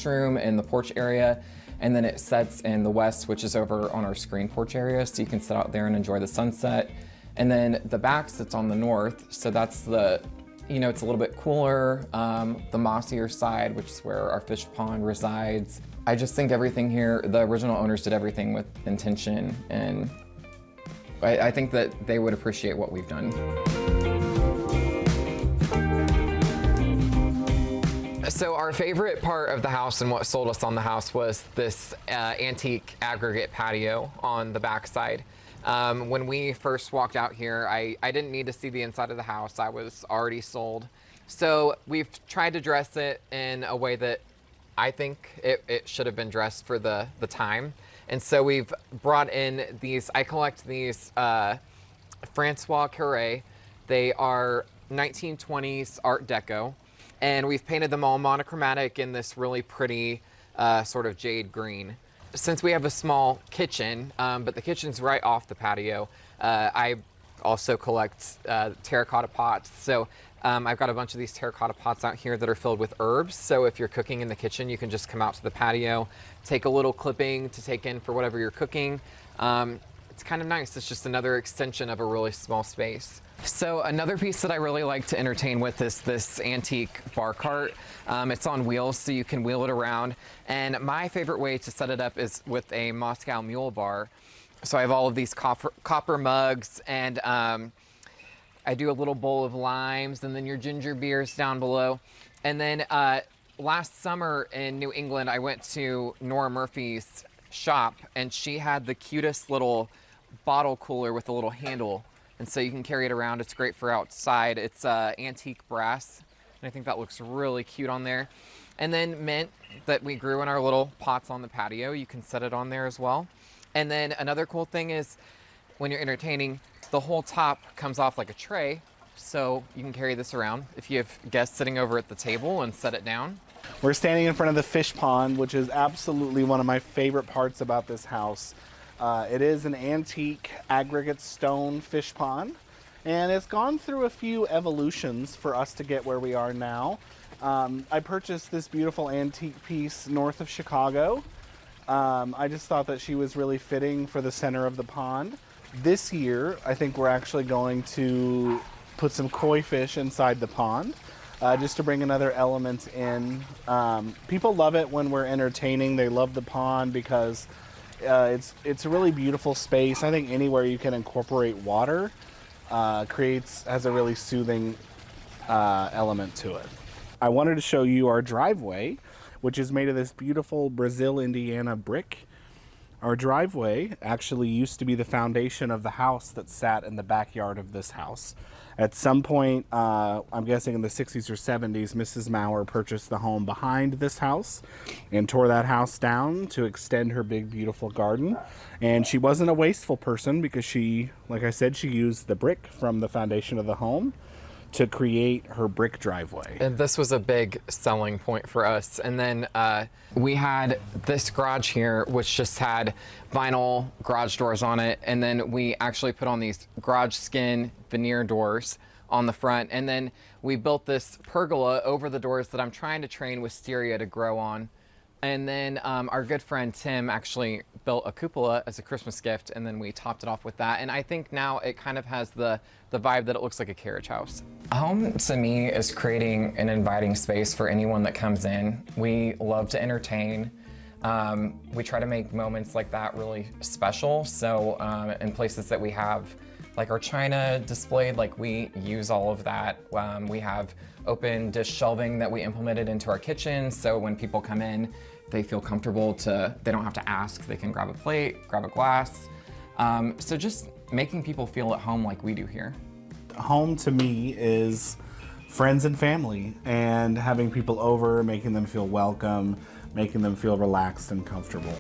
room in the porch area, and then it sets in the west, which is over on our screen porch area, so you can sit out there and enjoy the sunset. And then the back sits on the north, so that's the, it's a little bit cooler, the mossier side, which is where our fish pond resides. I just think everything here, the original owners did everything with intention, and I think that they would appreciate what we've done. So our favorite part of the house and what sold us on the house was this antique aggregate patio on the backside. When we first walked out here, I didn't need to see the inside of the house. I was already sold. So we've tried to dress it in a way that I think it should have been dressed for the time. And so we've brought in these, I collect these Francois Curé. They are 1920s Art Deco, and we've painted them all monochromatic in this really pretty sort of jade green. Since we have a small kitchen, but the kitchen's right off the patio, I also collect terracotta pots. So I've got a bunch of these terracotta pots out here that are filled with herbs. So if you're cooking in the kitchen, you can just come out to the patio, take a little clipping to take in for whatever you're cooking. It's kind of nice. It's just another extension of a really small space. So another piece that I really like to entertain with is this antique bar cart. It's on wheels, so you can wheel it around. And my favorite way to set it up is with a Moscow Mule bar. So I have all of these copper mugs, and I do a little bowl of limes, and then your ginger beers down below. And then last summer in New England, I went to Nora Murphy's shop, and she had the cutest little bottle cooler with a little handle. And so you can carry it around. It's great for outside. It's antique brass, and I think that looks really cute on there. And then mint that we grew in our little pots on the patio. You can set it on there as well. And then another cool thing is when you're entertaining, the whole top comes off like a tray, so you can carry this around if you have guests sitting over at the table and set it down. We're standing in front of the fish pond, which is absolutely one of my favorite parts about this house. It is an antique aggregate stone fish pond, and it's gone through a few evolutions for us to get where we are now. I purchased this beautiful antique piece north of Chicago. I just thought that she was really fitting for the center of the pond. This year, I think we're actually going to put some koi fish inside the pond, just to bring another element in. People love it when we're entertaining. They love the pond because it's a really beautiful space. I think anywhere you can incorporate water has a really soothing element to it. I wanted to show you our driveway, which is made of this beautiful Brazil, Indiana brick. Our driveway actually used to be the foundation of the house that sat in the backyard of this house. At some point, I'm guessing in the 60s or 70s, Mrs. Maurer purchased the home behind this house and tore that house down to extend her big, beautiful garden. And she wasn't a wasteful person because she, like I said, she used the brick from the foundation of the home to create her brick driveway. And this was a big selling point for us. And then we had this garage here, which just had vinyl garage doors on it. And then we actually put on these garage skin veneer doors on the front. And then we built this pergola over the doors that I'm trying to train wisteria to grow on. And then our good friend Tim actually built a cupola as a Christmas gift, and then we topped it off with that. And I think now it kind of has the vibe that it looks like a carriage house. Home to me is creating an inviting space for anyone that comes in. We love to entertain. We try to make moments like that really special. So in places that we have like our china displayed, like we use all of that. We have open dish shelving that we implemented into our kitchen. So when people come in, they feel comfortable they don't have to ask, they can grab a plate, grab a glass. So just making people feel at home like we do here. Home to me is friends and family, and having people over, making them feel welcome, making them feel relaxed and comfortable.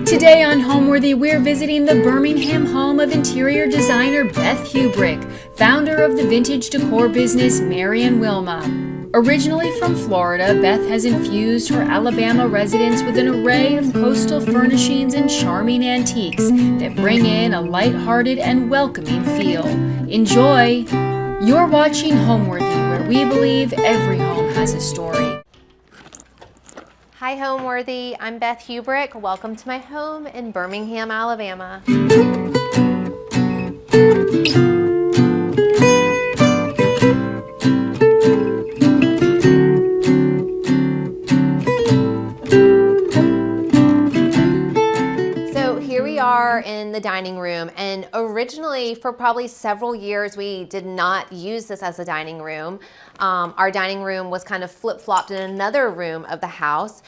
Today on Homeworthy, we're visiting the Birmingham home of interior designer Beth Hubrick, founder of the vintage decor business Mary and Wilma. Originally from Florida, Beth has infused her Alabama residence with an array of coastal furnishings and charming antiques that bring in a lighthearted and welcoming feel. Enjoy! You're watching Homeworthy, where we believe every home has a story. Hi Homeworthy, I'm Beth Hubrick. Welcome to my home in Birmingham, Alabama. So here we are in the dining room, and originally for probably several years we did not use this as a dining room. Our dining room was kind of flip-flopped in another room of the house,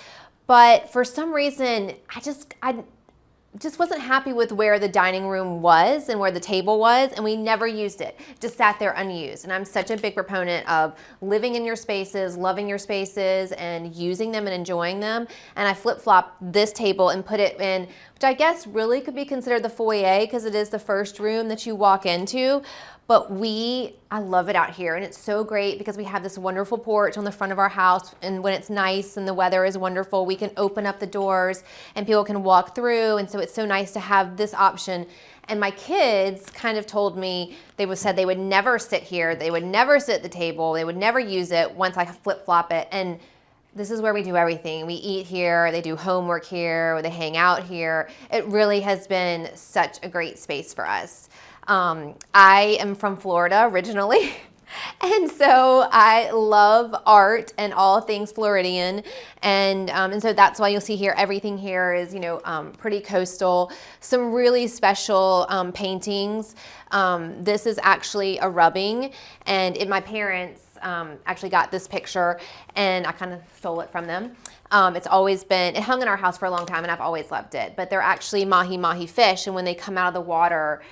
but for some reason I just wasn't happy with where the dining room was and where the table was, and we never used it. Just sat there unused. And I'm such a big proponent of living in your spaces, loving your spaces, and using them and enjoying them. And I flip-flopped this table and put it in, which I guess really could be considered the foyer because it is the first room that you walk into. But I love it out here, and it's so great because we have this wonderful porch on the front of our house, and when it's nice and the weather is wonderful, we can open up the doors and people can walk through, and so it's so nice to have this option. And my kids kind of told me, said they would never sit here, they would never sit at the table, they would never use it once I flip-flop it. And this is where we do everything. We eat here, they do homework here, they hang out here. It really has been such a great space for us. I am from Florida originally, and so I love art and all things Floridian, and so that's why you'll see here, everything here is, pretty coastal. Some really special paintings. This is actually a rubbing, and my parents actually got this picture, and I kind of stole it from them. It hung in our house for a long time, and I've always loved it, but they're actually mahi-mahi fish, and when they come out of the water,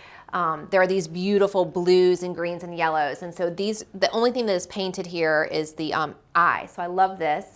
there are these beautiful blues and greens and yellows. And so the only thing that is painted here is the eye. So I love this.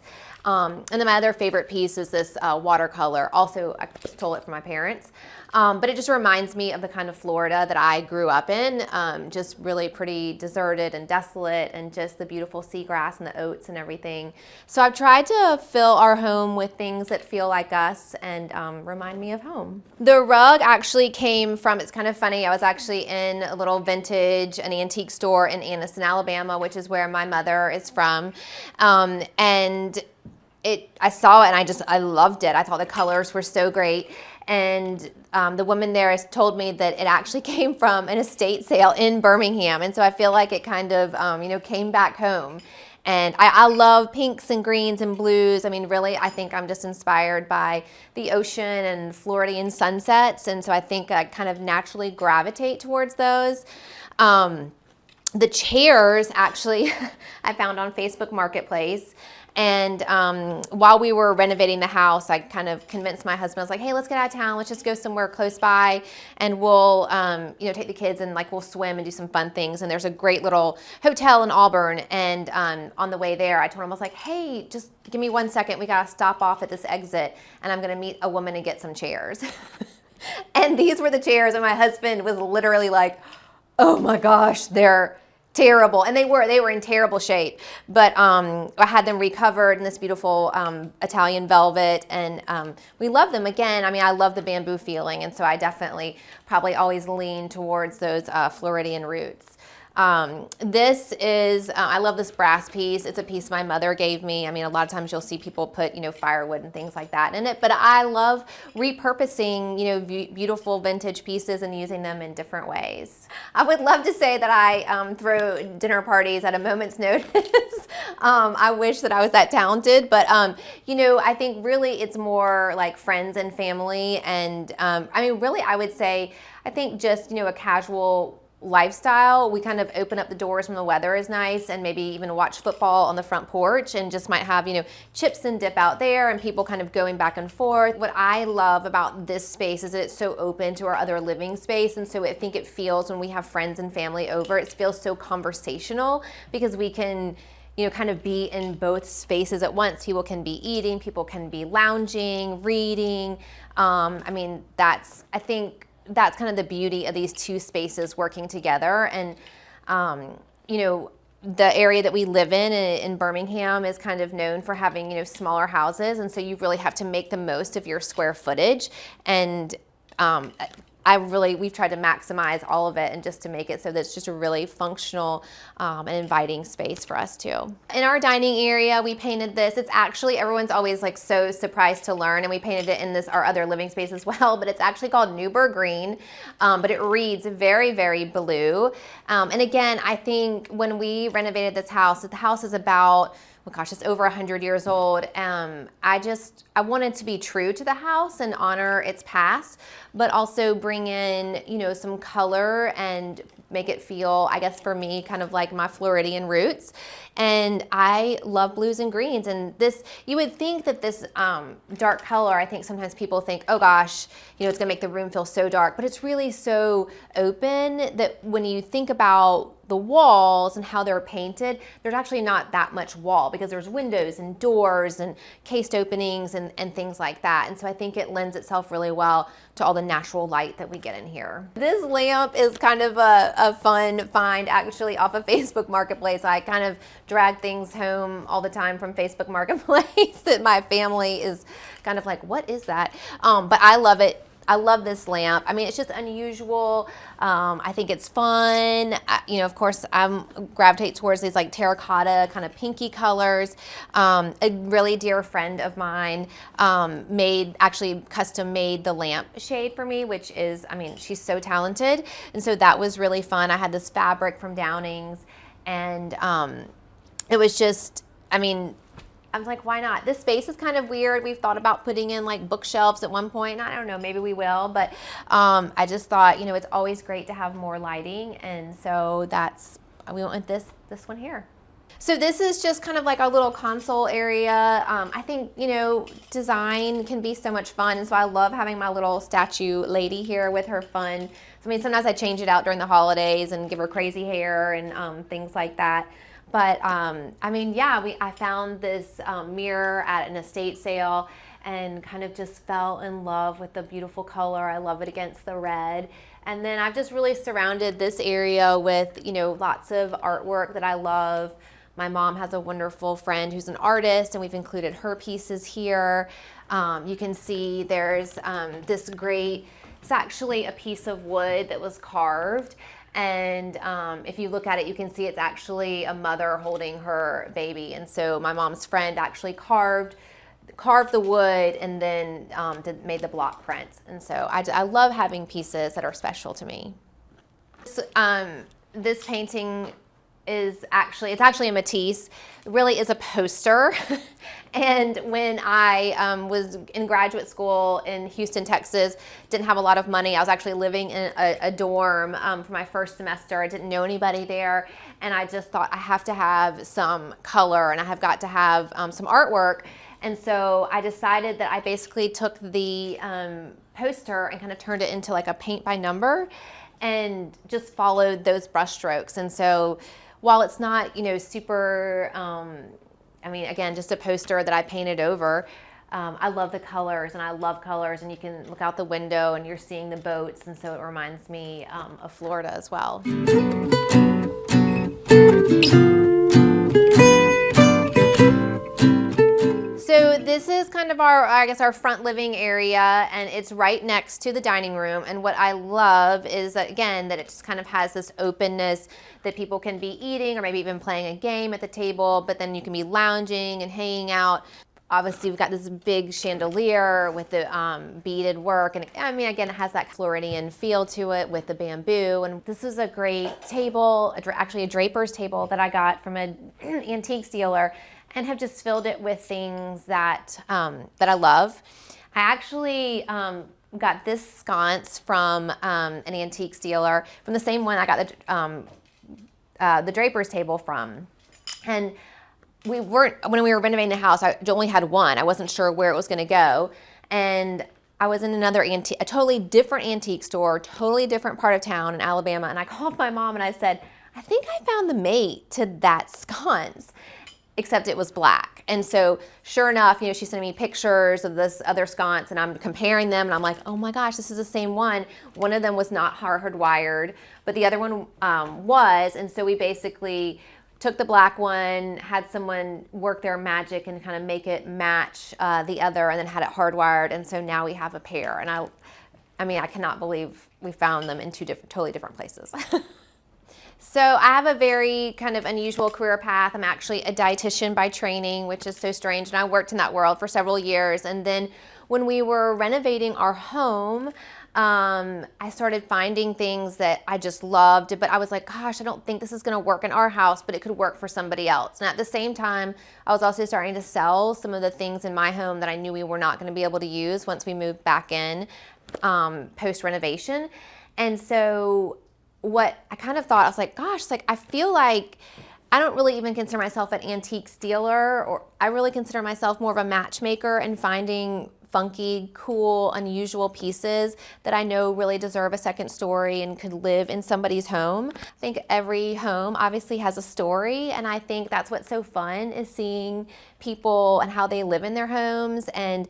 And then my other favorite piece is this watercolor. Also, I stole it from my parents. But it just reminds me of the kind of Florida that I grew up in. Just really pretty deserted and desolate, and just the beautiful seagrass and the oats and everything. So I've tried to fill our home with things that feel like us and remind me of home. The rug actually came from, it's kind of funny, I was actually in a little vintage, an antique store in Anniston, Alabama, which is where my mother is from. And I saw it and I loved it. I thought the colors were so great. And the woman there has told me that it actually came from an estate sale in Birmingham. And so I feel like it kind of, came back home. And I love pinks and greens and blues. I mean, really, I think I'm just inspired by the ocean and Floridian sunsets. And so I think I kind of naturally gravitate towards those. The chairs, actually, I found on Facebook Marketplace. And while we were renovating the house, I kind of convinced my husband. I was like, hey, let's get out of town. Let's just go somewhere close by, and we'll take the kids, and we'll swim and do some fun things. And there's a great little hotel in Auburn. And on the way there, I told him, I was like, hey, just give me 1 second. We got to stop off at this exit, and I'm going to meet a woman and get some chairs. And these were the chairs, and my husband was literally like, oh my gosh, they're terrible. And they were in terrible shape, but I had them recovered in this beautiful Italian velvet, and we love them. Again, I mean, I love the bamboo feeling, and so I definitely probably always lean towards those Floridian roots. This is, I love this brass piece. It's a piece my mother gave me. I mean, a lot of times you'll see people put, firewood and things like that in it, but I love repurposing, beautiful vintage pieces and using them in different ways. I would love to say that I throw dinner parties at a moment's notice. I wish that I was that talented, but I think really it's more like friends and family. And really, I would say, I think just, a casual lifestyle. We kind of open up the doors when the weather is nice and maybe even watch football on the front porch and just might have, chips and dip out there and people kind of going back and forth. What I love about this space is that it's so open to our other living space. And so I think it feels, when we have friends and family over, it feels so conversational because we can kind of be in both spaces at once. People can be eating, people can be lounging, reading. I think that's kind of the beauty of these two spaces working together. And, the area that we live in Birmingham is kind of known for having, smaller houses. And so you really have to make the most of your square footage. And, we've tried to maximize all of it and just to make it so that it's just a really functional and inviting space for us too. In our dining area, we painted this. It's actually, everyone's always like so surprised to learn, and we painted it in our other living space as well, but it's actually called Newburgh Green, but it reads very, very blue. And again, I think when we renovated this house, the house is about, oh gosh, it's over 100 years old. I wanted to be true to the house and honor its past, but also bring in, some color and make it feel, I guess for me, kind of like my Floridian roots. And I love blues and greens. And this, you would think that this dark color, I think sometimes people think, oh gosh, it's gonna make the room feel so dark, but it's really so open that when you think about the walls and how they're painted, there's actually not that much wall because there's windows and doors and cased openings and things like that. And so I think it lends itself really well to all the natural light that we get in here. This lamp is kind of a fun find actually off of Facebook Marketplace. I kind of drag things home all the time from Facebook Marketplace that my family is kind of like, what is that? But I love it. I love this lamp. I mean, it's just unusual. I think it's fun. Of course, I gravitate towards these like terracotta kind of pinky colors. A really dear friend of mine custom made the lamp shade for me, which is, she's so talented. And so that was really fun. I had this fabric from Downing's, and it was just, I was like, why not? This space is kind of weird. We've thought about putting in like bookshelves at one point. I don't know, maybe we will, but I just thought, it's always great to have more lighting. And so we went with this one here. So this is just kind of like our little console area. I think, design can be so much fun. And so I love having my little statue lady here with her fun. So, sometimes I change it out during the holidays and give her crazy hair and things like that. But I found this mirror at an estate sale and kind of just fell in love with the beautiful color. I love it against the red. And then I've just really surrounded this area with, lots of artwork that I love. My mom has a wonderful friend who's an artist, and we've included her pieces here. You can see there's this great, it's actually a piece of wood that was carved. And if you look at it, you can see it's actually a mother holding her baby. And so my mom's friend actually carved the wood and then made the block print. And so I love having pieces that are special to me. This painting is actually a Matisse. It really is a poster. And when I was in graduate school in Houston, Texas, didn't have a lot of money. I was actually living in a dorm for my first semester. I didn't know anybody there. And I just thought I have to have some color and I have got to have some artwork. And so I decided that I basically took the poster and kind of turned it into like a paint by number and just followed those brush strokes. And so while it's not, super, again, just a poster that I painted over, I love the colors, and I love colors, and you can look out the window and you're seeing the boats, and so it reminds me of Florida as well. So this is kind of our, I guess, our front living area, and it's right next to the dining room. And what I love is that, again, that it just kind of has this openness that people can be eating or maybe even playing a game at the table, but then you can be lounging and hanging out. Obviously, we've got this big chandelier with the beaded work. And I mean, again, it has that Floridian feel to it with the bamboo. And this is a great table, actually a draper's table that I got from an antiques dealer, and have just filled it with things that, that I love. I actually got this sconce from an antiques dealer, from the same one I got the draper's table from. And when we were renovating the house, I only had one. I wasn't sure where it was gonna go. And I was in another a totally different antique store, totally different part of town in Alabama. And I called my mom and I said, I think I found the mate to that sconce, except it was black. And so sure enough, you know, she sent me pictures of this other sconce, and I'm comparing them, and I'm like, oh my gosh, this is the same one. One of them was not hardwired, but the other one was. And so we basically took the black one, had someone work their magic and kind of make it match the other, and then had it hardwired. And so now we have a pair. And I mean, I cannot believe we found them in two totally different places. So I have a very kind of unusual career path. I'm actually a dietitian by training, which is so strange. And I worked in that world for several years. And then when we were renovating our home, I started finding things that I just loved, but I was like, gosh, I don't think this is going to work in our house, but it could work for somebody else. And at the same time, I was also starting to sell some of the things in my home that I knew we were not going to be able to use once we moved back in post renovation. And so what I kind of thought, I was like, gosh, like I feel like I don't really even consider myself an antiques dealer, or I really consider myself more of a matchmaker and finding funky, cool, unusual pieces that I know really deserve a second story and could live in somebody's home. I think every home obviously has a story, and I think that's what's so fun, is seeing people and how they live in their homes. And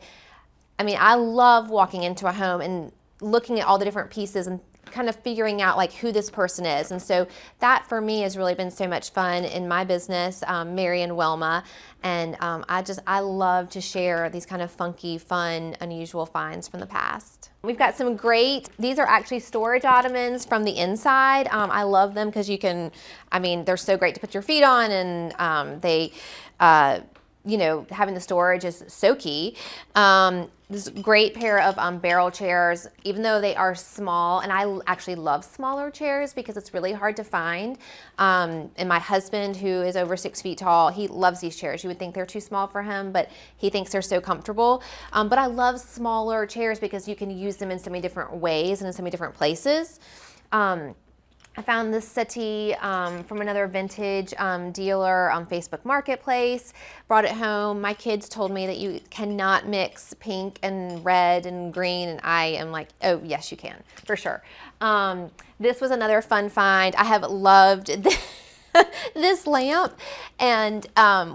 I mean, I love walking into a home and looking at all the different pieces and kind of figuring out like who this person is. And so that for me has really been so much fun in my business, Mary and Wilma. And I love to share these kind of funky, fun, unusual finds from the past. We've got some great, these are actually storage ottomans from the inside. I love them because you can, I mean, they're so great to put your feet on, and you know, having the storage is so key. This great pair of barrel chairs, even though they are small, and I actually love smaller chairs because it's really hard to find. And my husband, who is over 6 feet tall, he loves these chairs. You would think they're too small for him, but he thinks they're so comfortable. But I love smaller chairs because you can use them in so many different ways and in so many different places. I found this settee from another vintage dealer on Facebook Marketplace, brought it home. My kids told me that you cannot mix pink and red and green, and I am like, oh yes you can, for sure. This was another fun find. I have loved this lamp, and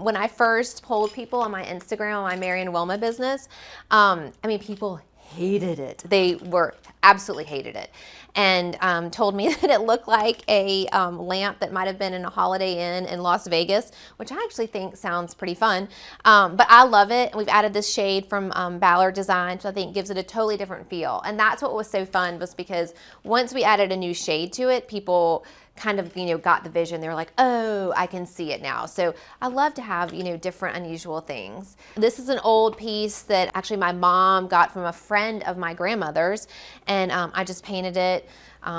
when I first polled people on my Instagram, on my Mary and Wilma business, I mean, people hated it. They were absolutely hated it, and told me that it looked like a lamp that might have been in a Holiday Inn in Las Vegas, which I actually think sounds pretty fun. But I love it. We've added this shade from Ballard Design, so I think gives it a totally different feel. And that's what was so fun, was because once we added a new shade to it, people kind of, you know, got the vision. They were like, oh, I can see it now. So I love to have, you know, different unusual things. This is an old piece that actually my mom got from a friend of my grandmother's, and I just painted it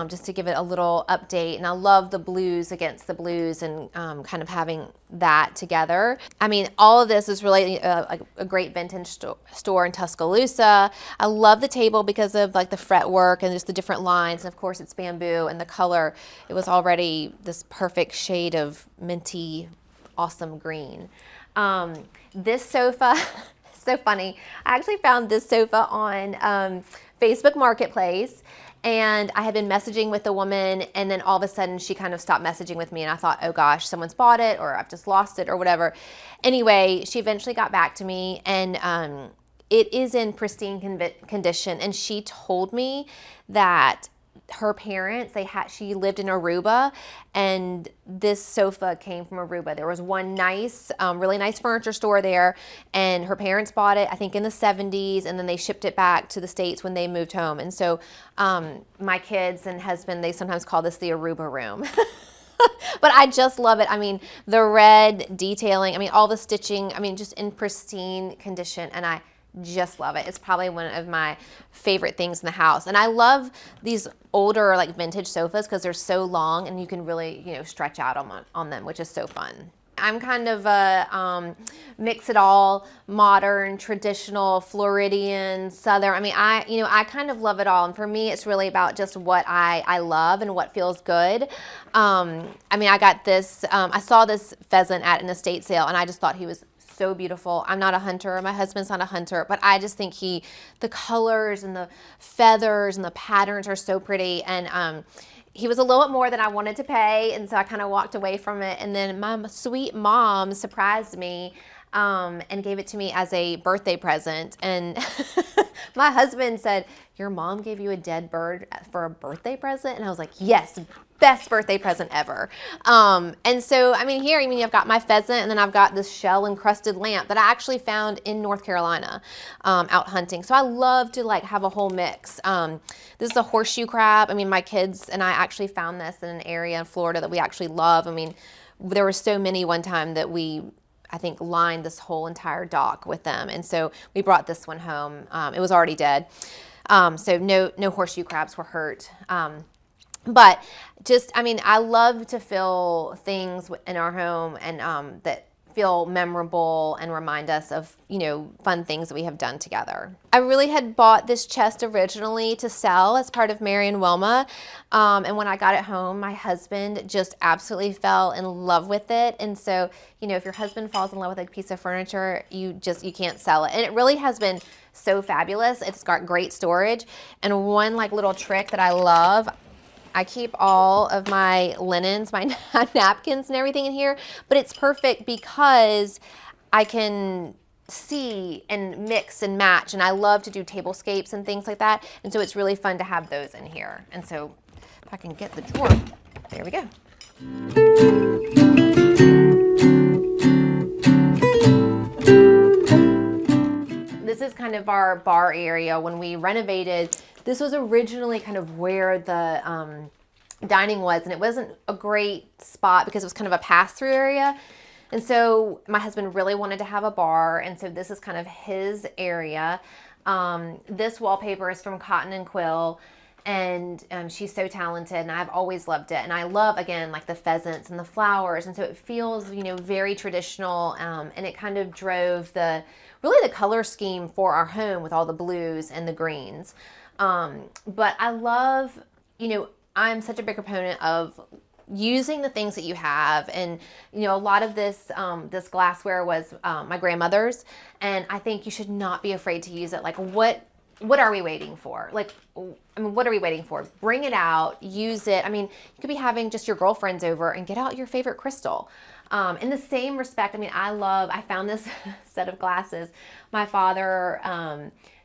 just to give it a little update. And I love the blues against the blues, and kind of having that together. I mean, all of this is really a great vintage store in Tuscaloosa. I love the table because of like the fretwork and just the different lines. And of course it's bamboo, and the color, it was already this perfect shade of minty, awesome green. This sofa, so funny. I actually found this sofa on Facebook Marketplace, and I had been messaging with a woman, and then all of a sudden she kind of stopped messaging with me, and I thought, oh gosh, someone's bought it, or I've just lost it, or whatever. Anyway, she eventually got back to me, and it is in pristine condition, and she told me that her parents, she lived in Aruba, and this sofa came from Aruba. There was one nice, really nice furniture store there, and her parents bought it, I think in the 70s, and then they shipped it back to the States when they moved home. And so my kids and husband, they sometimes call this the Aruba room. But I just love it. I mean, the red detailing, I mean, all the stitching, I mean, just in pristine condition, and I just love it. It's probably one of my favorite things in the house. And I love these older like vintage sofas because they're so long and you can really, you know, stretch out on them, which is so fun. I'm kind of a mix it all, modern, traditional, Floridian, Southern. I mean, I kind of love it all. And for me, it's really about just what I love and what feels good. I mean, I got this, I saw this pheasant at an estate sale and I just thought he was so beautiful. I'm not a hunter. My husband's not a hunter, but I just think the colors and the feathers and the patterns are so pretty. And he was a little bit more than I wanted to pay, and so I kind of walked away from it. And then my sweet mom surprised me and gave it to me as a birthday present. And my husband said, "Your mom gave you a dead bird for a birthday present?" And I was like, "Yes, best birthday present ever." And so, I mean, here, I've got my pheasant, and then I've got this shell encrusted lamp that I actually found in North Carolina out hunting. So I love to like have a whole mix. This is a horseshoe crab. I mean, my kids and I actually found this in an area in Florida that we actually love. I mean, there were so many one time that I think lined this whole entire dock with them. And so we brought this one home. It was already dead. So no horseshoe crabs were hurt. But just, I mean, I love to fill things in our home and that feel memorable and remind us of, you know, fun things that we have done together. I really had bought this chest originally to sell as part of Mary and Wilma. And when I got it home, my husband just absolutely fell in love with it. And so, you know, if your husband falls in love with a piece of furniture, you can't sell it. And it really has been so fabulous. It's got great storage. And one like little trick that I love, I keep all of my linens, my napkins and everything in here, but it's perfect because I can see and mix and match, and I love to do tablescapes and things like that, and so it's really fun to have those in here. And so if I can get the drawer, there we go. This is kind of our bar area. When we renovated, this was originally kind of where the dining was, and it wasn't a great spot because it was kind of a pass-through area. And so my husband really wanted to have a bar, and so this is kind of his area. This wallpaper is from Cotton and Quill, and she's so talented, and I've always loved it. And I love, again, like the pheasants and the flowers, and so it feels, you know, very traditional, and it kind of drove really the color scheme for our home with all the blues and the greens. But I love, you know, I'm such a big proponent of using the things that you have. And, you know, a lot of this glassware was my grandmother's, and I think you should not be afraid to use it. Like, what are we waiting for? Like, I mean, what are we waiting for? Bring it out, use it. I mean, you could be having just your girlfriends over and get out your favorite crystal. In the same respect, I mean, I found this set of glasses. My father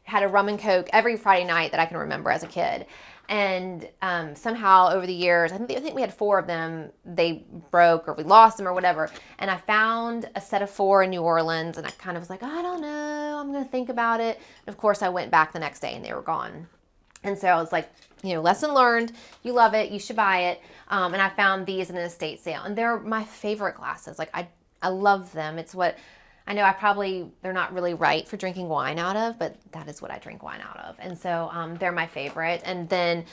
had a rum and coke every Friday night that I can remember as a kid. And somehow over the years, I think we had 4 of them, they broke or we lost them or whatever. And I found a set of 4 in New Orleans, and I kind of was like, I don't know, I'm going to think about it. And of course, I went back the next day and they were gone. And so I was like, you know, lesson learned, you love it, you should buy it. And I found these in an estate sale, and they're my favorite glasses. Like, I love them. It's what I know they're not really right for drinking wine out of, but that is what I drink wine out of. And so they're my favorite. And then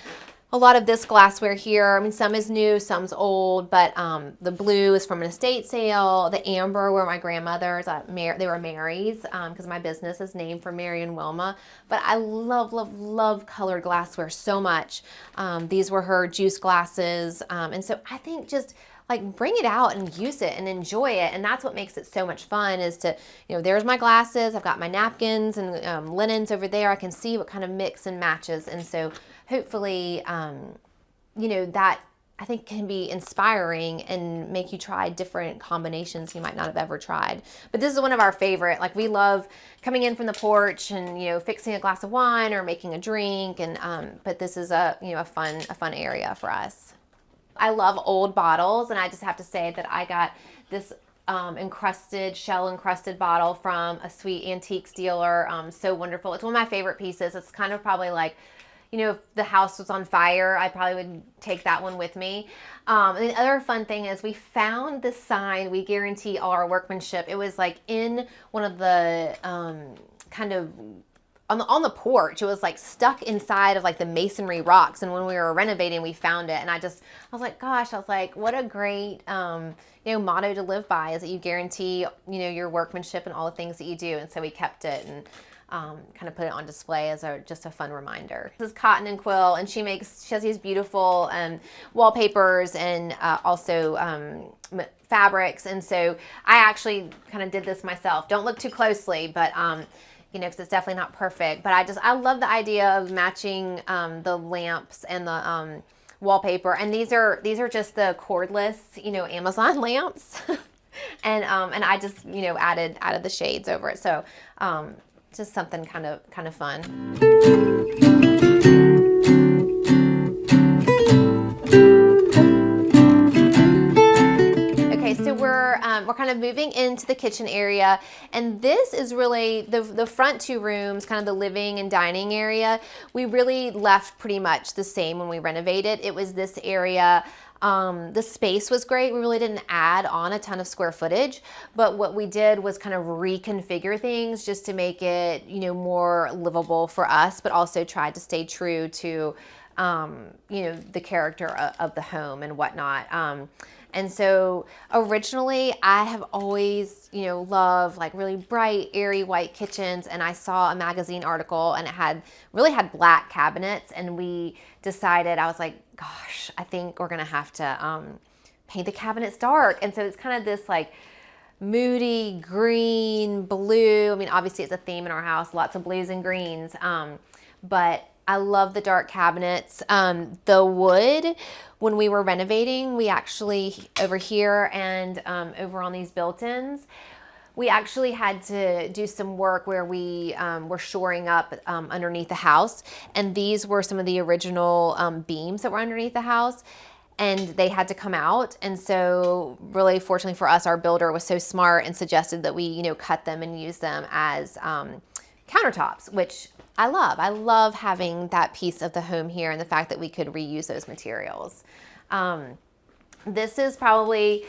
a lot of this glassware here, I mean, some is new, some's old, but the blue is from an estate sale. The amber were my grandmother's. They were Mary's because my business is named for Mary and Wilma. But I love, love, love colored glassware so much. These were her juice glasses. And so I think just like bring it out and use it and enjoy it. And that's what makes it so much fun is to, you know, there's my glasses, I've got my napkins and linens over there. I can see what kind of mix and matches. And so hopefully, you know, that I think can be inspiring and make you try different combinations you might not have ever tried. But this is one of our favorite. Like, we love coming in from the porch and, you know, fixing a glass of wine or making a drink. And but this is a, you know, a fun area for us. I love old bottles, and I just have to say that I got this shell encrusted bottle from a sweet antiques dealer. So wonderful. It's one of my favorite pieces. It's kind of probably like, you know, if the house was on fire, I probably would take that one with me. And the other fun thing is we found this sign, "We guarantee all our workmanship." It was like in one of the kind of on the porch. It was like stuck inside of like the masonry rocks. And when we were renovating, we found it. And I was like, gosh, I was like, what a great, you know, motto to live by, is that you guarantee, you know, your workmanship and all the things that you do. And so we kept it and kind of put it on display as just a fun reminder. This is Cotton and Quill, and she has these beautiful wallpapers and also fabrics. And so I actually kind of did this myself. Don't look too closely, but you know, because it's definitely not perfect. But I love the idea of matching the lamps and the wallpaper. And these are just the cordless, you know, Amazon lamps. and I just, you know, added the shades over it. So just something kind of fun. Okay, so we're kind of moving into the kitchen area, and this is really the front two rooms, kind of the living and dining area. We really left pretty much the same when we renovated. It was this area. The space was great. We really didn't add on a ton of square footage, but what we did was kind of reconfigure things just to make it, you know, more livable for us, but also tried to stay true to, you know, the character of the home and whatnot. And so originally I have always, you know, loved like really bright, airy white kitchens. And I saw a magazine article and it really had black cabinets, and we decided, I was like, gosh, I think we're gonna have to paint the cabinets dark. And so it's kind of this like moody green, blue. I mean, obviously it's a theme in our house, lots of blues and greens. But I love the dark cabinets. The wood, when we were renovating, we actually, over here and over on these built-ins, we actually had to do some work where we were shoring up underneath the house. And these were some of the original beams that were underneath the house, and they had to come out. And so really, fortunately for us, our builder was so smart and suggested that we, you know, cut them and use them as countertops, which I love. I love having that piece of the home here and the fact that we could reuse those materials. This is probably,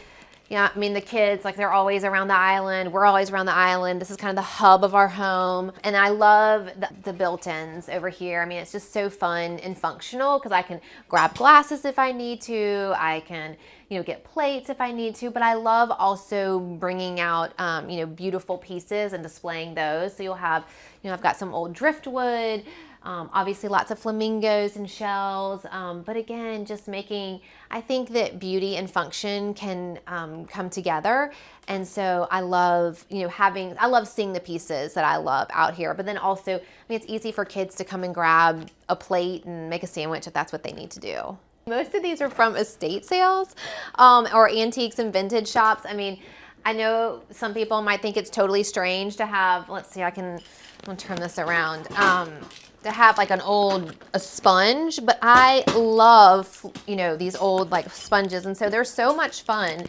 yeah, I mean, the kids, like, they're always around the island. We're always around the island. This is kind of the hub of our home. And I love the built-ins over here. I mean, it's just so fun and functional because I can grab glasses if I need to. I can, you know, get plates if I need to. But I love also bringing out, you know, beautiful pieces and displaying those. So you'll have, you know, I've got some old driftwood, obviously lots of flamingos and shells, but again, just making, I think that beauty and function can come together. And so I love, you know, I love seeing the pieces that I love out here, but then also, I mean, it's easy for kids to come and grab a plate and make a sandwich if that's what they need to do. Most of these are from estate sales or antiques and vintage shops. I mean, I know some people might think it's totally strange to have, let's see, I'm gonna turn this around, to have like a sponge, but I love, you know, these old like sponges, and so they're so much fun.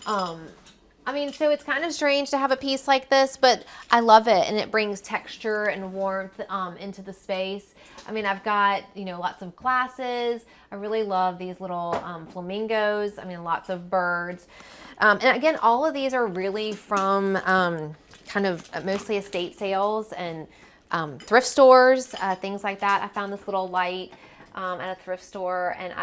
I mean, so it's kind of strange to have a piece like this, but I love it, and it brings texture and warmth into the space. I mean, I've got, you know, lots of glasses. I really love these little flamingos. I mean, lots of birds. And again, all of these are really from kind of mostly estate sales and thrift stores, things like that. I found this little light at a thrift store, and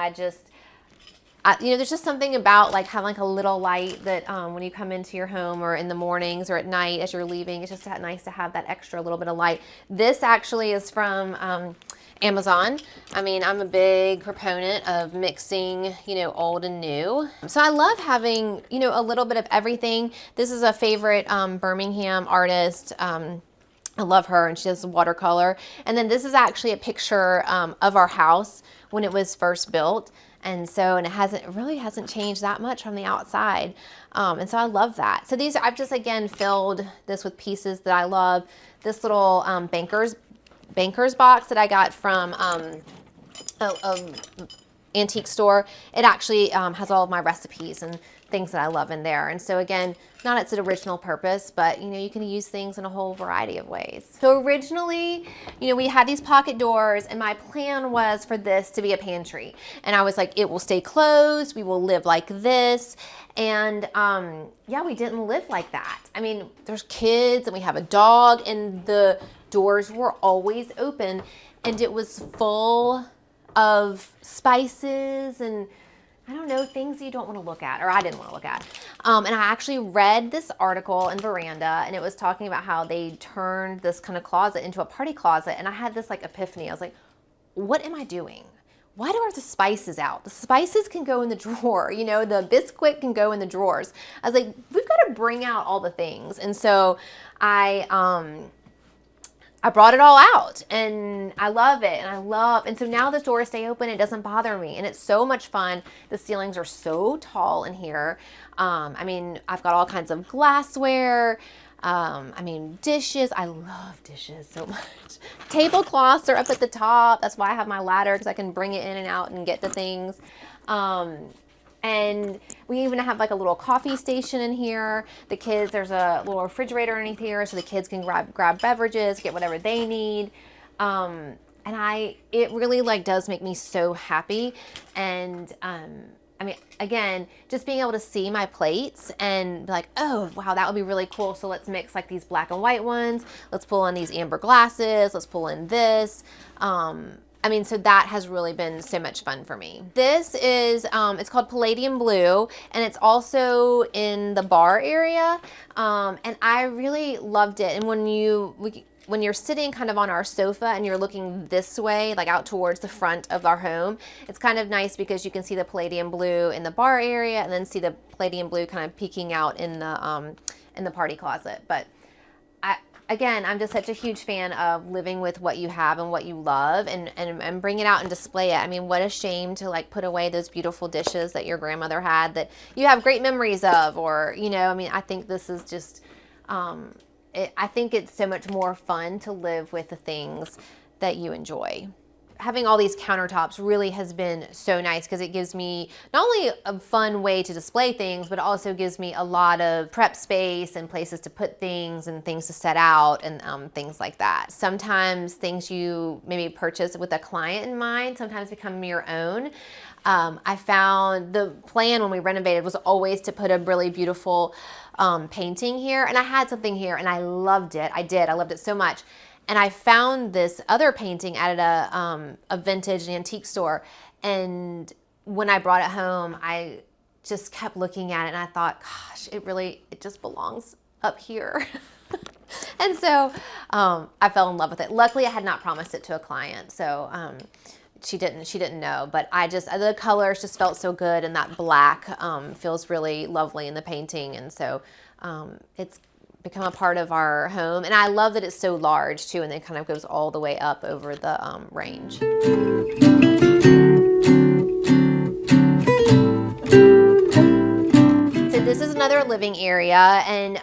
you know, there's just something about like having like a little light that when you come into your home or in the mornings or at night as you're leaving, it's just nice to have that extra little bit of light. This actually is from Amazon. I mean, I'm a big proponent of mixing, you know, old and new. So I love having, you know, a little bit of everything. This is a favorite Birmingham artist. I love her, and she does watercolor. And then this is actually a picture of our house when it was first built. And so, and it really hasn't changed that much from the outside. And so I love that. So these, I've just again filled this with pieces that I love. This little banker's box that I got from a antique store. It actually has all of my recipes and things that I love in there. And so again, not its original purpose, but you know, you can use things in a whole variety of ways. So originally, you know, we had these pocket doors and my plan was for this to be a pantry. And I was like, it will stay closed. We will live like this. And yeah, we didn't live like that. I mean, there's kids and we have a dog and the doors were always open and it was full of spices and I don't know, things you don't want to look at, or I didn't want to look at. And I actually read this article in Veranda, and it was talking about how they turned this kind of closet into a party closet. And I had this like epiphany. I was like, what am I doing? Why do I have the spices out? The spices can go in the drawer, you know, the Bisquick can go in the drawers. I was like, we've got to bring out all the things. And so I brought it all out and I love it and so now the doors stay open. It doesn't bother me and it's so much fun. The ceilings are so tall in here. I mean, I've got all kinds of glassware. I mean, dishes. I love dishes so much. Tablecloths are up at the top. That's why I have my ladder because I can bring it in and out and get to things. And we even have like a little coffee station in here. The kids, there's a little refrigerator underneath here so the kids can grab beverages, get whatever they need. And it really like does make me so happy. And I mean, again, just being able to see my plates and be like, oh, wow, that would be really cool. So let's mix like these black and white ones. Let's pull in these amber glasses. Let's pull in this. I mean, so that has really been so much fun for me. This is, it's called Palladium Blue, and it's also in the bar area, and I really loved it. And when you're sitting kind of on our sofa and you're looking this way, like out towards the front of our home, it's kind of nice because you can see the Palladium Blue in the bar area and then see the Palladium Blue kind of peeking out in the party closet. But again, I'm just such a huge fan of living with what you have and what you love and bring it out and display it. I mean, what a shame to like put away those beautiful dishes that your grandmother had that you have great memories of, or, you know, I mean, I think this is just, I think it's so much more fun to live with the things that you enjoy. Having all these countertops really has been so nice because it gives me not only a fun way to display things, but also gives me a lot of prep space and places to put things and things to set out and things like that. Sometimes things you maybe purchase with a client in mind sometimes become your own. I found the plan when we renovated was always to put a really beautiful painting here, and I had something here and I loved it. I loved it so much. And I found this other painting at a vintage and antique store. And when I brought it home, I just kept looking at it and I thought, gosh, it just belongs up here. And so I fell in love with it. Luckily, I had not promised it to a client. So she didn't know, but the colors just felt so good. And that black feels really lovely in the painting. And so it's become a part of our home. And I love that it's so large too, and it kind of goes all the way up over the range. So this is another living area, and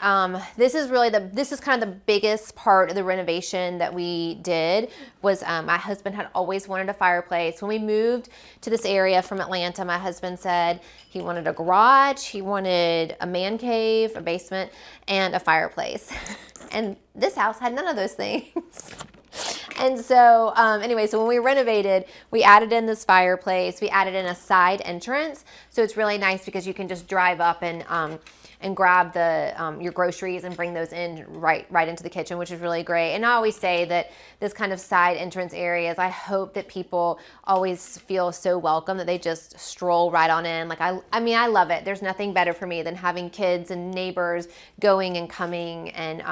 this is kind of the biggest part of the renovation that we did. Was my husband had always wanted a fireplace. When we moved to this area from Atlanta, my husband said he wanted a garage, he wanted a man cave, a basement, and a fireplace. And this house had none of those things. And so anyway, so when we renovated, we added in this fireplace, we added in a side entrance. So it's really nice because you can just drive up and grab your groceries and bring those in right into the kitchen, which is really great. And I always say that this kind of side entrance areas, I hope that people always feel so welcome that they just stroll right on in. Like I mean, I love it. There's nothing better for me than having kids and neighbors going and coming. And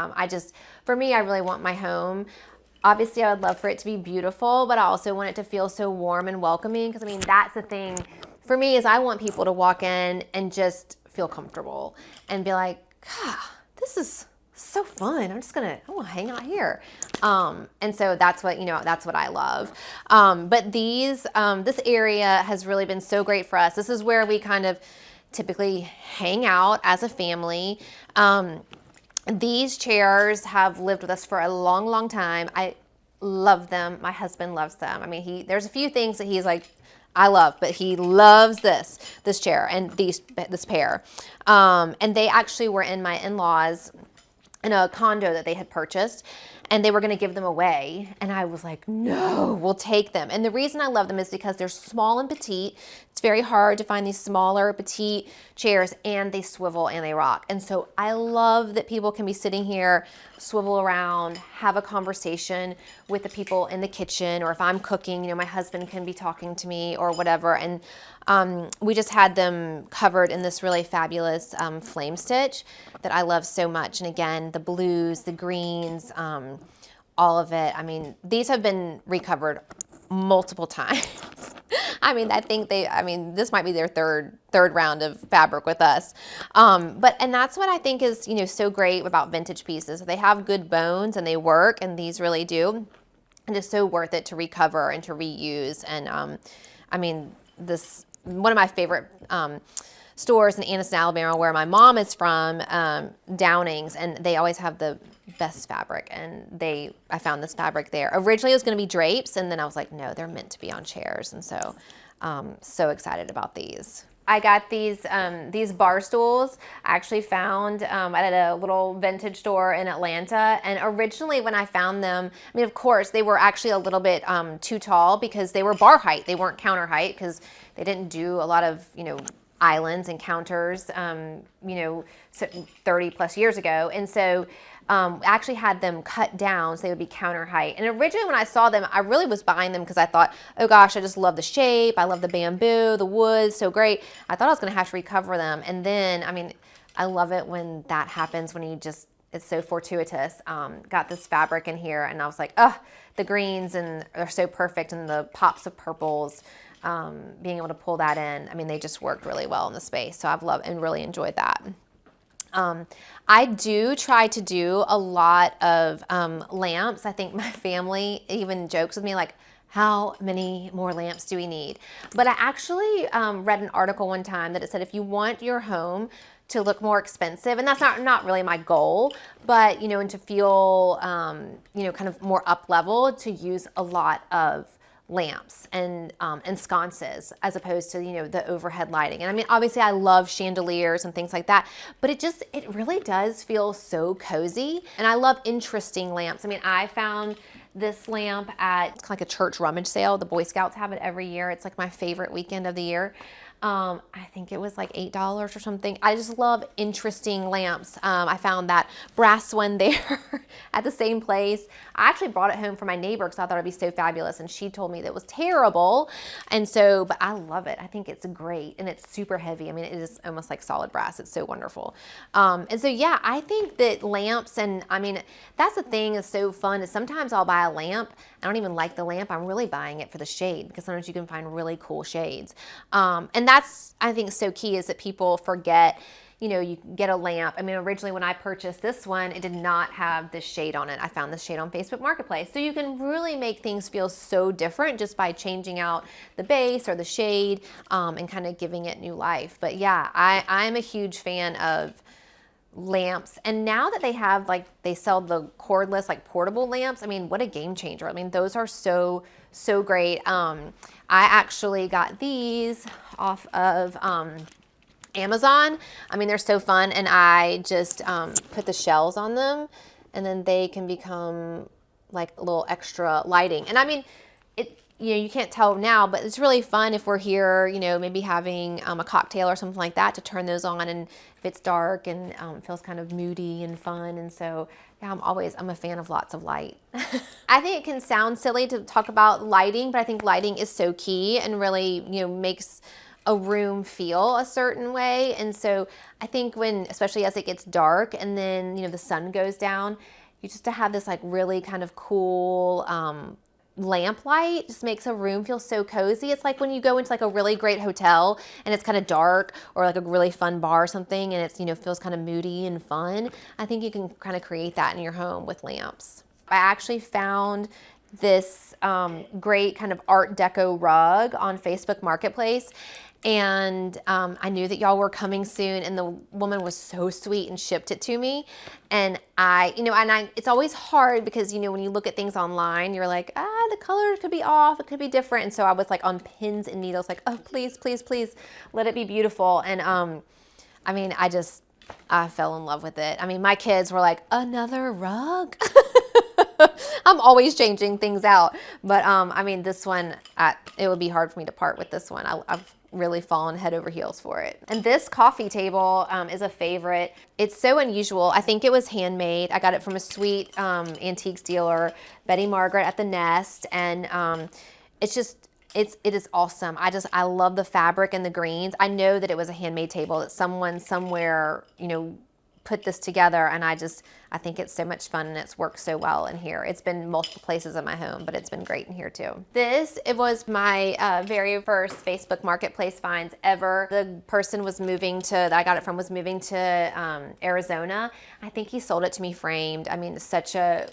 for me, I really want my home. Obviously, I would love for it to be beautiful, but I also want it to feel so warm and welcoming. Because I mean, that's the thing for me is I want people to walk in and just feel comfortable and be like, God, this is so fun. I want to hang out here. And so that's what, that's what I love. But this area has really been so great for us. This is where we kind of typically hang out as a family. These chairs have lived with us for a long, long time. I love them. My husband loves them. I mean, there's a few things that he's like, I love, but he loves this chair and this pair. And they actually were in my in-laws in a condo that they had purchased, and they were going to give them away. And I was like, no, we'll take them. And the reason I love them is because they're small and petite. It's very hard to find these smaller, petite chairs, and they swivel and they rock. And so I love that people can be sitting here, swivel around, have a conversation with the people in the kitchen, or if I'm cooking, my husband can be talking to me or whatever. And we just had them covered in this really fabulous flame stitch that I love so much. And again, the blues, the greens, all of it. I mean, these have been recovered multiple times. I mean, this might be their third round of fabric with us. And that's what I think is, so great about vintage pieces. They have good bones and they work, and these really do. And it's so worth it to recover and to reuse. And one of my favorite stores in Anniston, Alabama, where my mom is from, Downings, and they always have the best fabric, and I found this fabric there. Originally it was going to be drapes, and then I was like, no, they're meant to be on chairs. And so so excited about these. I got these bar stools I actually found at a little vintage store in Atlanta. And originally when I found them, of course, they were actually a little bit too tall because they were bar height. They weren't counter height because they didn't do a lot of, islands and counters, 30 plus years ago. And so I actually had them cut down so they would be counter height. And originally when I saw them, I really was buying them because I thought, oh gosh, I just love the shape. I love the bamboo, the wood, so great. I thought I was going to have to recover them. And then, I love it when that happens, when it's so fortuitous. Got this fabric in here and I was like, the greens are so perfect, and the pops of purples. Being able to pull that in, they just worked really well in the space. So I've loved and really enjoyed that. I do try to do a lot of lamps. I think my family even jokes with me like, how many more lamps do we need? But I actually read an article one time that it said if you want your home to look more expensive, and that's not really my goal, but and to feel kind of more up level, to use a lot of lamps and sconces as opposed to the overhead lighting. And obviously I love chandeliers and things like that, but it really does feel so cozy. And I love interesting lamps. I found this lamp at, it's like a church rummage sale. The Boy Scouts have it every year. It's like my favorite weekend of the year. I think it was like $8 or something. I just love interesting lamps. I found that brass one there at the same place. I actually brought it home for my neighbor because I thought it'd be so fabulous, and she told me that it was terrible. And so, but I love it. I think it's great, and it's super heavy. It is almost like solid brass. It's so wonderful. And so, yeah, I think that lamps, and that's the thing is so fun, is sometimes I'll buy a lamp. I don't even like the lamp. I'm really buying it for the shade, because sometimes you can find really cool shades. And that's, I think, so key, is that people forget, you get a lamp. Originally when I purchased this one, it did not have this shade on it. I found this shade on Facebook Marketplace. So you can really make things feel so different just by changing out the base or the shade and kind of giving it new life. But yeah, I'm a huge fan of lamps. And now that they sell the cordless, portable lamps, what a game changer. Those are so great. I actually got these off of Amazon. They're so fun, and I just put the shells on them, and then they can become like a little extra lighting. And you can't tell now, but it's really fun if we're here, maybe having a cocktail or something like that, to turn those on, and if it's dark and it feels kind of moody and fun. And so, yeah, I'm a fan of lots of light. I think it can sound silly to talk about lighting, but I think lighting is so key and really, makes a room feel a certain way. And so I think especially as it gets dark and then, the sun goes down, you just to have this really kind of cool, lamplight just makes a room feel so cozy. It's like when you go into like a really great hotel and it's kind of dark, or like a really fun bar or something, and it's, you know, feels kind of moody and fun. I think you can kind of create that in your home with lamps. I actually found this great kind of Art Deco rug on Facebook Marketplace. And I knew that y'all were coming soon, and the woman was so sweet and shipped it to me. And it's always hard because, you know, when you look at things online, you're like, the color could be off, it could be different. And so I was like on pins and needles, like, oh, please, please, please let it be beautiful. And I fell in love with it. I mean, my kids were like, another rug? I'm always changing things out. But this one, it would be hard for me to part with this one. I've really fallen head over heels for it. And this coffee table is a favorite. It's so unusual. I think it was handmade. I got it from a sweet antiques dealer, Betty Margaret at the Nest. And it is awesome. I love the fabric and the greens. I know that it was a handmade table, that someone somewhere, you know, put this together, and I think it's so much fun, and it's worked so well in here. It's been multiple places in my home, but it's been great in here too. It was my very first Facebook Marketplace finds ever. The person that I got it from was moving to Arizona. I think he sold it to me framed. I mean, it's such a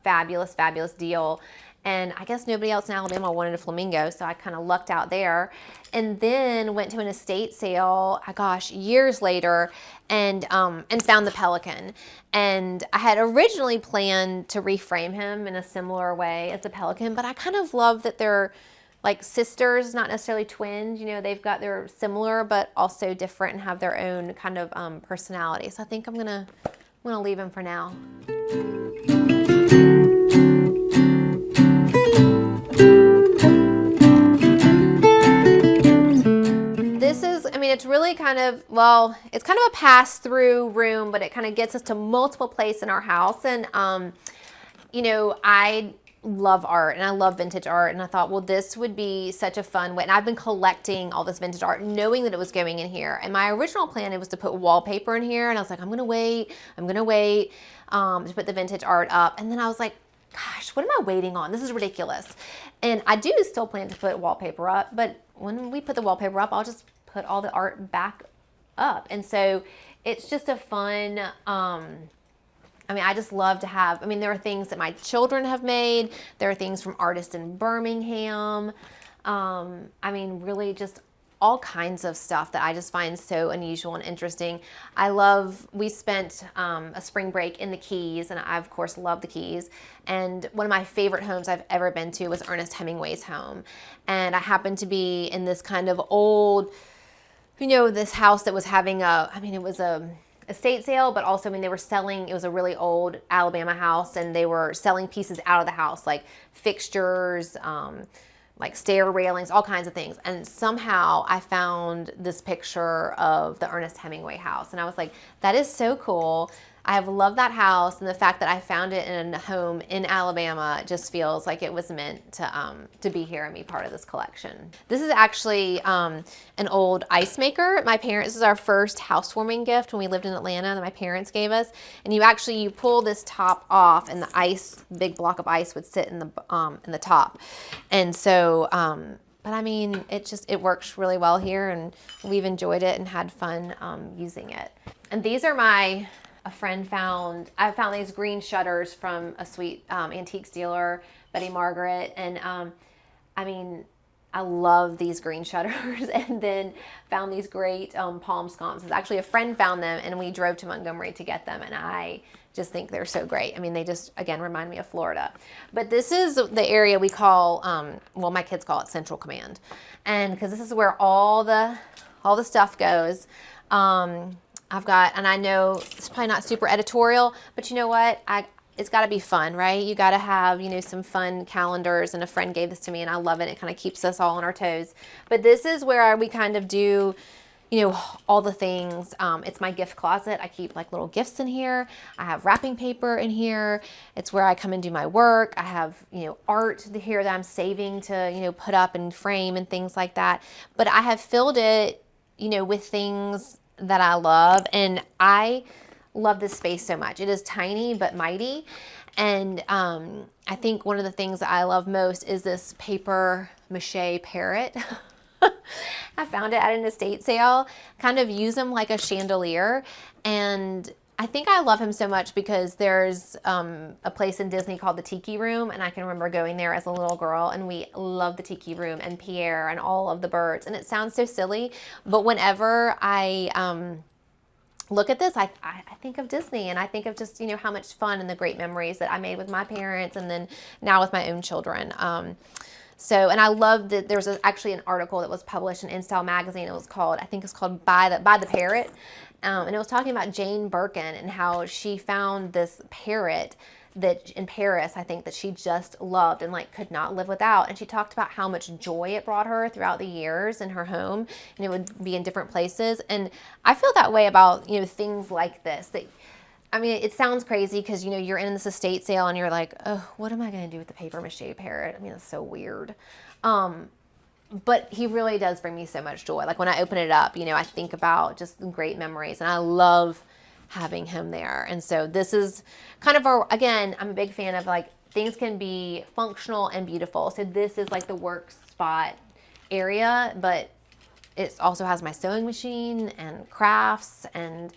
fabulous, fabulous deal. And I guess nobody else in Alabama wanted a flamingo, so I kind of lucked out there. And then went to an estate sale, years later, and found the pelican. And I had originally planned to reframe him in a similar way as the pelican, but I kind of love that they're like sisters, not necessarily twins. You know, they're similar, but also different and have their own kind of personality. So I think I'm gonna leave him for now. It's really it's kind of a pass-through room, but it kind of gets us to multiple places in our house. And, I love art, and I love vintage art. And I thought, well, this would be such a fun way. And I've been collecting all this vintage art, knowing that it was going in here. And my original plan, it was to put wallpaper in here. And I was like, I'm going to wait to put the vintage art up. And then I was like, gosh, what am I waiting on? This is ridiculous. And I do still plan to put wallpaper up, but when we put the wallpaper up, I'll just put all the art back up. And so it's just a fun, I just love to have, there are things that my children have made. There are things from artists in Birmingham. Really just all kinds of stuff that I just find so unusual and interesting. We spent a spring break in the Keys, and I, of course, love the Keys. And one of my favorite homes I've ever been to was Ernest Hemingway's home. And I happened to be in this kind of old, this house that was having it was a estate sale, but also, they were selling, it was a really old Alabama house, and they were selling pieces out of the house, like fixtures, like stair railings, all kinds of things. And somehow I found this picture of the Ernest Hemingway house. And I was like, that is so cool. I have loved that house, and the fact that I found it in a home in Alabama just feels like it was meant to be here and be part of this collection. This is actually an old ice maker. This is our first housewarming gift when we lived in Atlanta that my parents gave us. And you pull this top off, and the big block of ice would sit in the top. And so, it works really well here, and we've enjoyed it and had fun using it. And these are I found these green shutters from a sweet antiques dealer, Betty Margaret. And I love these green shutters. And then found these great palm sconces. Actually, a friend found them, and we drove to Montgomery to get them. And I just think they're so great. They just, again, remind me of Florida. But this is the area we call, my kids call it Central Command. And because this is where all the stuff goes. And I know it's probably not super editorial, but you know what? It's got to be fun, right? You got to have, some fun calendars, and a friend gave this to me, and I love it. It kind of keeps us all on our toes. But this is where we kind of do, all the things. It's my gift closet. I keep like little gifts in here. I have wrapping paper in here. It's where I come and do my work. I have, art here that I'm saving to, put up and frame and things like that. But I have filled it, with things that I love, and I love this space so much. It is tiny but mighty, And I think one of the things that I love most is this paper mache parrot. I found it at an estate sale, kind of use him like a chandelier. And I think I love him so much because there's a place in Disney called the Tiki Room, and I can remember going there as a little girl, and we loved the Tiki Room and Pierre and all of the birds. And it sounds so silly, but whenever I look at this, I think of Disney, and I think of just, how much fun and the great memories that I made with my parents, and then now with my own children. And I love that there was actually an article that was published in InStyle magazine. It was called, I think it's called By the Parrot. And it was talking about Jane Birkin and how she found this parrot that in Paris, I think, that she just loved and could not live without. And she talked about how much joy it brought her throughout the years in her home, and it would be in different places. And I feel that way about, things like this. It sounds crazy because, you're in this estate sale and you're like, oh, what am I going to do with the paper mache parrot? It's so weird. But he really does bring me so much joy. When I open it up, I think about just great memories, and I love having him there. And so this is kind of again, I'm a big fan of things can be functional and beautiful. So this is the work spot area, but it also has my sewing machine and crafts and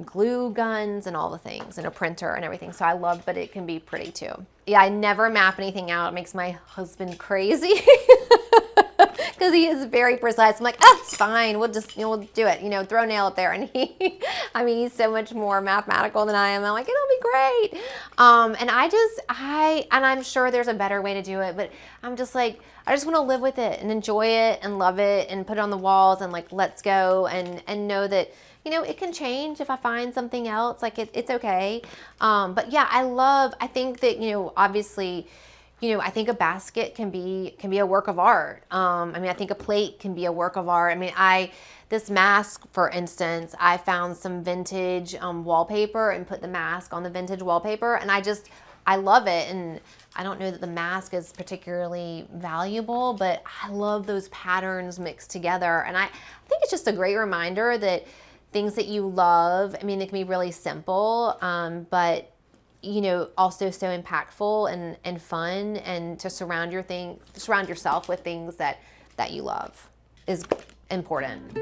glue guns and all the things, and a printer and everything. So I love, but it can be pretty too. Yeah, I never map anything out. It makes my husband crazy. Because he is very precise. I'm like, it's fine. We'll just, we'll do it. Throw a nail up there. And he's so much more mathematical than I am. I'm like, it'll be great. And I'm sure there's a better way to do it, but I'm just I just want to live with it and enjoy it and love it and put it on the walls and let's go and know that, it can change if I find something else. It's okay. But yeah, I think that, obviously, I think a basket can be a work of art. I think a plate can be a work of art. This mask, for instance, I found some vintage wallpaper and put the mask on the vintage wallpaper, and I love it. And I don't know that the mask is particularly valuable, but I love those patterns mixed together. And I think it's just a great reminder that things that you love, they can be really simple, but also so impactful and fun, and to surround yourself with things that you love is important.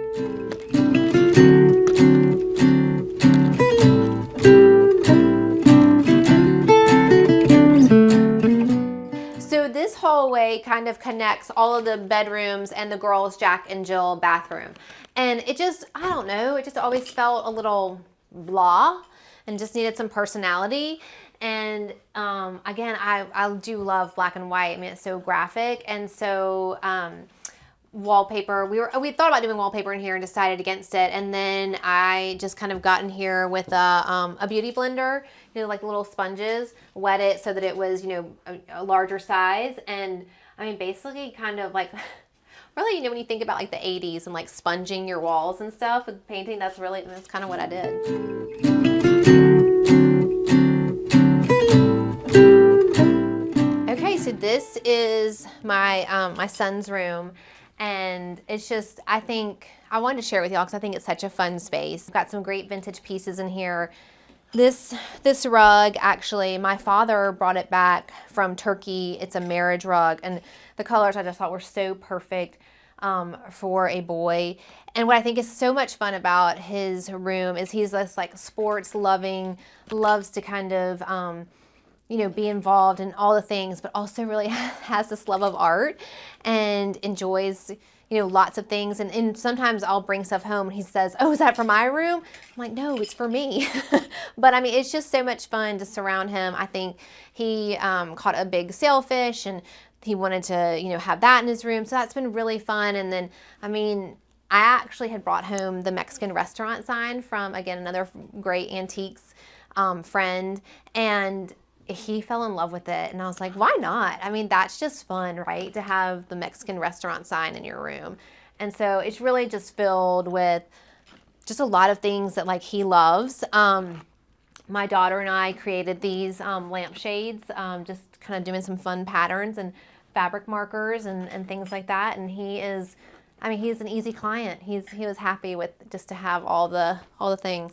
So this hallway kind of connects all of the bedrooms and the girls' Jack and Jill bathroom. And it just, I don't know, it just always felt a little blah and just needed some personality. And again, I do love black and white. It's so graphic. And so wallpaper, we thought about doing wallpaper in here and decided against it. And then I just kind of got in here with a beauty blender, little sponges, wet it so that it was, a larger size. And basically kind of really, when you think about the 80s and sponging your walls and stuff with painting, that's kind of what I did. Okay, so this is my son's room, and it's just, I think I wanted to share it with y'all because I think it's such a fun space. I've got some great vintage pieces in here. This rug, actually, my father brought it back from Turkey. It's a marriage rug, and the colors I just thought were so perfect for a boy. And what I think is so much fun about his room is he's this sports loving, loves to kind of be involved in all the things, but also really has this love of art and enjoys lots of things. And sometimes I'll bring stuff home and he says, oh, is that for my room? I'm like, no, it's for me. But it's just so much fun to surround him. I think he caught a big sailfish and he wanted to, have that in his room. So that's been really fun. And then, I actually had brought home the Mexican restaurant sign from, again, another great antiques friend. And he fell in love with it. And I was like, why not? That's just fun, right? To have the Mexican restaurant sign in your room. And so it's really just filled with just a lot of things that he loves. My daughter and I created these lampshades, just kind of doing some fun patterns and fabric markers and things like that. And he is, he's an easy client. He was happy with just to have all the things.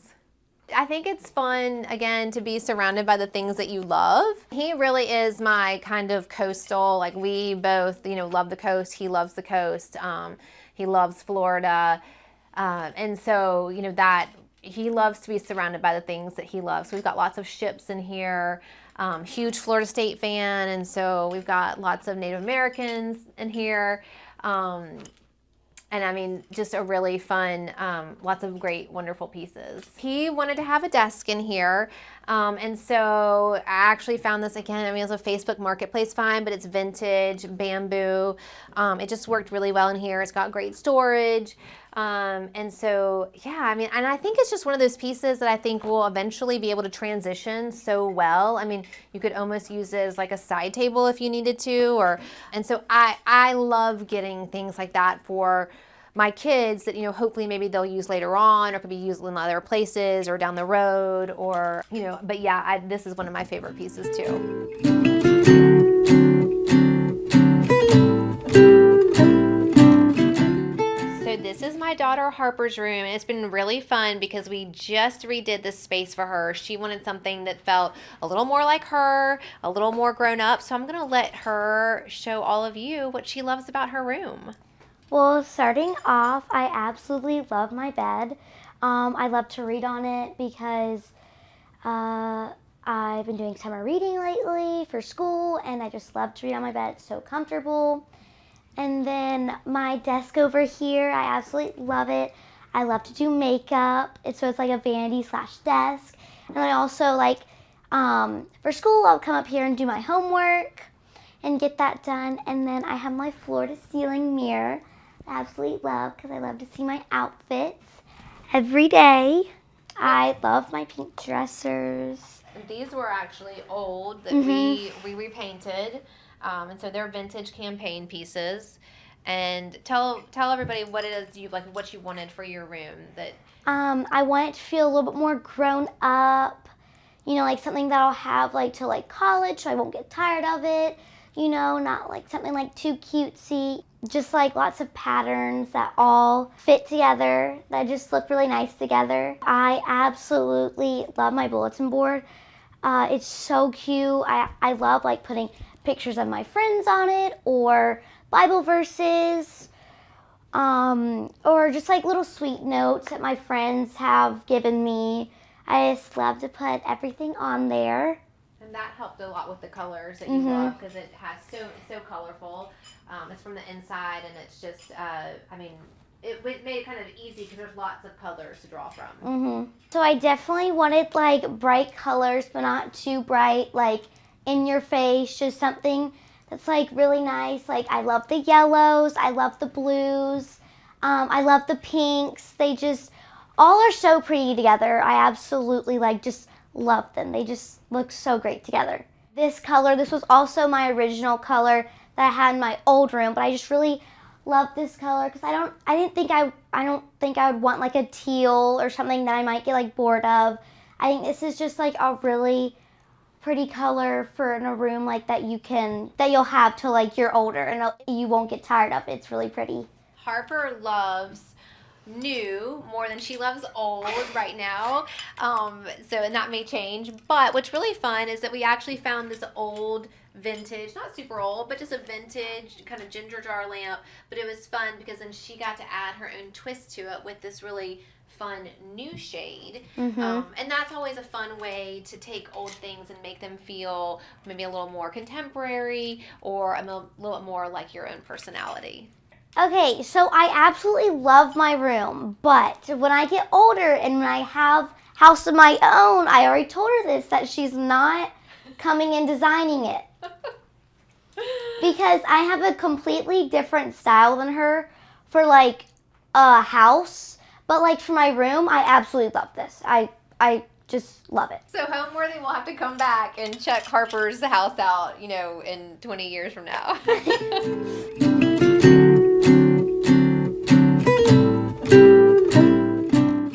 I think it's fun, again, to be surrounded by the things that you love. He really is my kind of coastal, like we both, love the coast. He loves the coast. He loves Florida. And so, that he loves to be surrounded by the things that he loves. So we've got lots of ships in here. Huge Florida State fan. And so we've got lots of Native Americans in here. And I mean, just a really fun, lots of great, wonderful pieces. He wanted to have a desk in here. And so I actually found this again. I mean, it's a Facebook Marketplace find, but it's vintage, bamboo. It just worked really well in here. It's got great storage. And so, yeah, I mean, and I think it's just one of those pieces that I think will eventually be able to transition so well. I mean, you could almost use it as like a side table if you needed to, and so I love getting things like that for my kids that, hopefully maybe they'll use later on, or could be used in other places or down the road, or, but yeah, this is one of my favorite pieces too. So this is my daughter Harper's room, and it's been really fun because we just redid this space for her. She wanted something that felt a little more like her, a little more grown up, so I'm gonna let her show all of you what she loves about her room. Well, starting off, I absolutely love my bed. I love to read on it because I've been doing summer reading lately for school, and I just love to read on my bed. It's so comfortable. And then my desk over here, I absolutely love it. I love to do makeup. So it's like a vanity / desk. And I also for school, I'll come up here and do my homework and get that done. And then I have my floor to ceiling mirror. I absolutely love because I love to see my outfits every day. I love my pink dressers. These were actually old that we repainted. And so they're vintage campaign pieces. And tell everybody what it is what you wanted for your room. That I want it to feel a little bit more grown up. Like something that I'll have till college, so I won't get tired of it. Not like something too cutesy. Just lots of patterns that all fit together, that just look really nice together. I absolutely love my bulletin board. It's so cute. I love putting pictures of my friends on it, or Bible verses, or just little sweet notes that my friends have given me. I just love to put everything on there. And that helped a lot with the colors that you love, because it has so colorful. It's from the inside, and it's just, it made it kind of easy because there's lots of colors to draw from. So I definitely wanted bright colors, but not too bright, in your face, just something that's really nice. I love the yellows, I love the blues, I love the pinks. They just all are so pretty together. I absolutely just love them. They just look so great together. This color, this was also my original color that I had in my old room, but I just really love this color because I don't think I would want a teal or something that I might get bored of. I think this is just a really pretty color for in a room that you'll have till you're older, and you won't get tired of it. It's really pretty. Harper loves new more than she loves old right now, and that may change, but what's really fun is that we actually found this old vintage, not super old, but just a vintage kind of ginger jar lamp, but it was fun because then she got to add her own twist to it with this really fun new shade. And that's always a fun way to take old things and make them feel maybe a little more contemporary, or a little bit more like your own personality. Okay, so I absolutely love my room, but when I get older and when I have house of my own, I already told her this, that she's not coming and designing it. Because I have a completely different style than her for a house, but for my room, I absolutely love this. I just love it. So Homeworthy will have to come back and check Harper's house out, in 20 years from now.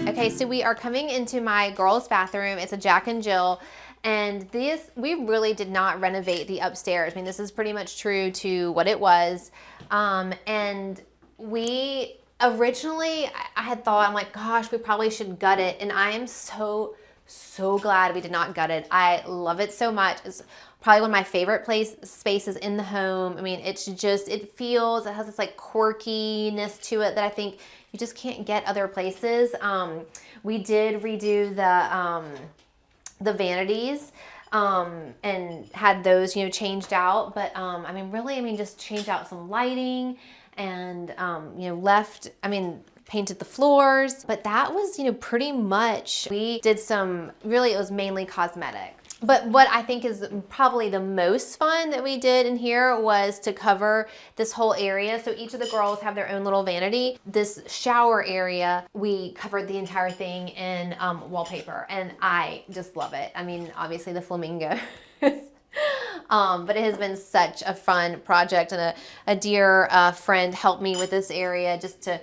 Okay, so we are coming into my girls' bathroom. It's a Jack and Jill. And we really did not renovate the upstairs. I mean, this is pretty much true to what it was. And we originally, I had thought, I'm like, gosh, we probably should gut it. And I am so so glad we did not gut it. I love it so much. It's probably one of my favorite spaces in the home. I mean, it has this like quirkiness to it that I think you just can't get other places. We did redo the vanities and had those, changed out. But just changed out some lighting and, painted the floors. But that was, pretty much, we did it was mainly cosmetic. But what I think is probably the most fun that we did in here was to cover this whole area. So each of the girls have their own little vanity. This shower area, we covered the entire thing in wallpaper, and I just love it. I mean, obviously the flamingo. But it has been such a fun project, and a dear friend helped me with this area just to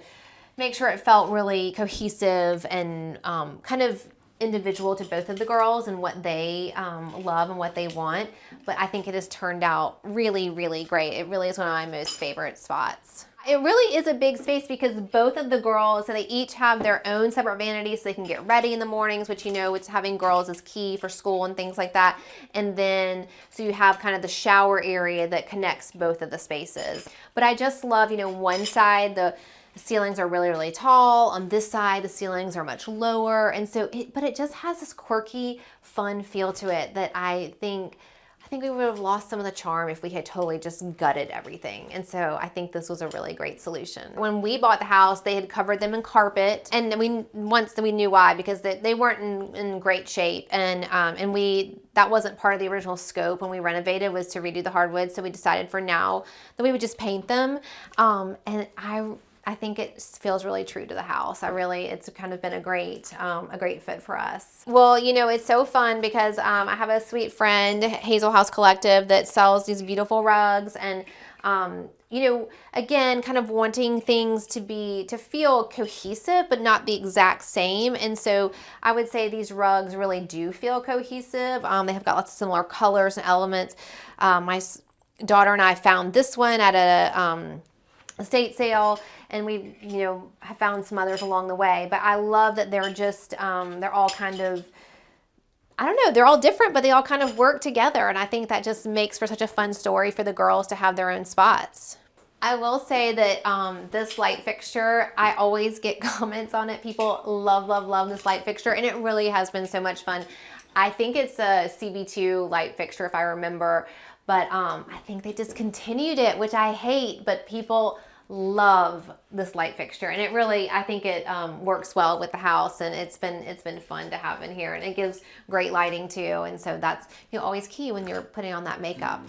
make sure it felt really cohesive and kind of individual to both of the girls and what they love and what they want. But I think it has turned out really, really great. It really is one of my most favorite spots. It really is a big space because both of the girls, so they each have their own separate vanities so they can get ready in the mornings, which it's having girls is key for school and things like that. And then, so you have kind of the shower area that connects both of the spaces. But I just love, one side, the ceilings are really, really tall. On this side, the ceilings are much lower. And so, but it just has this quirky, fun feel to it that I think we would have lost some of the charm if we had totally just gutted everything. And so I think this was a really great solution. When we bought the house, they had covered them in carpet, and once we knew why, because they weren't in great shape, and that wasn't part of the original scope when we renovated, was to redo the hardwood. So we decided for now that we would just paint them, and I think it feels really true to the house. It's kind of been a great fit for us. Well, it's so fun because I have a sweet friend, Hazel House Collective, that sells these beautiful rugs, and again, kind of wanting things to feel cohesive, but not the exact same. And so I would say these rugs really do feel cohesive. They have got lots of similar colors and elements. My daughter and I found this one at a estate sale, and we have found some others along the way. But I love that they're just they're all kind of, I don't know, they're all different, but they all kind of work together, and I think that just makes for such a fun story for the girls to have their own spots. I will say that this light fixture, I always get comments on it. People love this light fixture, and it really has been so much fun. I think it's a CB2 light fixture if I remember, but I think they discontinued it, which I hate, but people love this light fixture, and I think it works well with the house, and it's been fun to have in here, and it gives great lighting too, and so that's always key when you're putting on that makeup.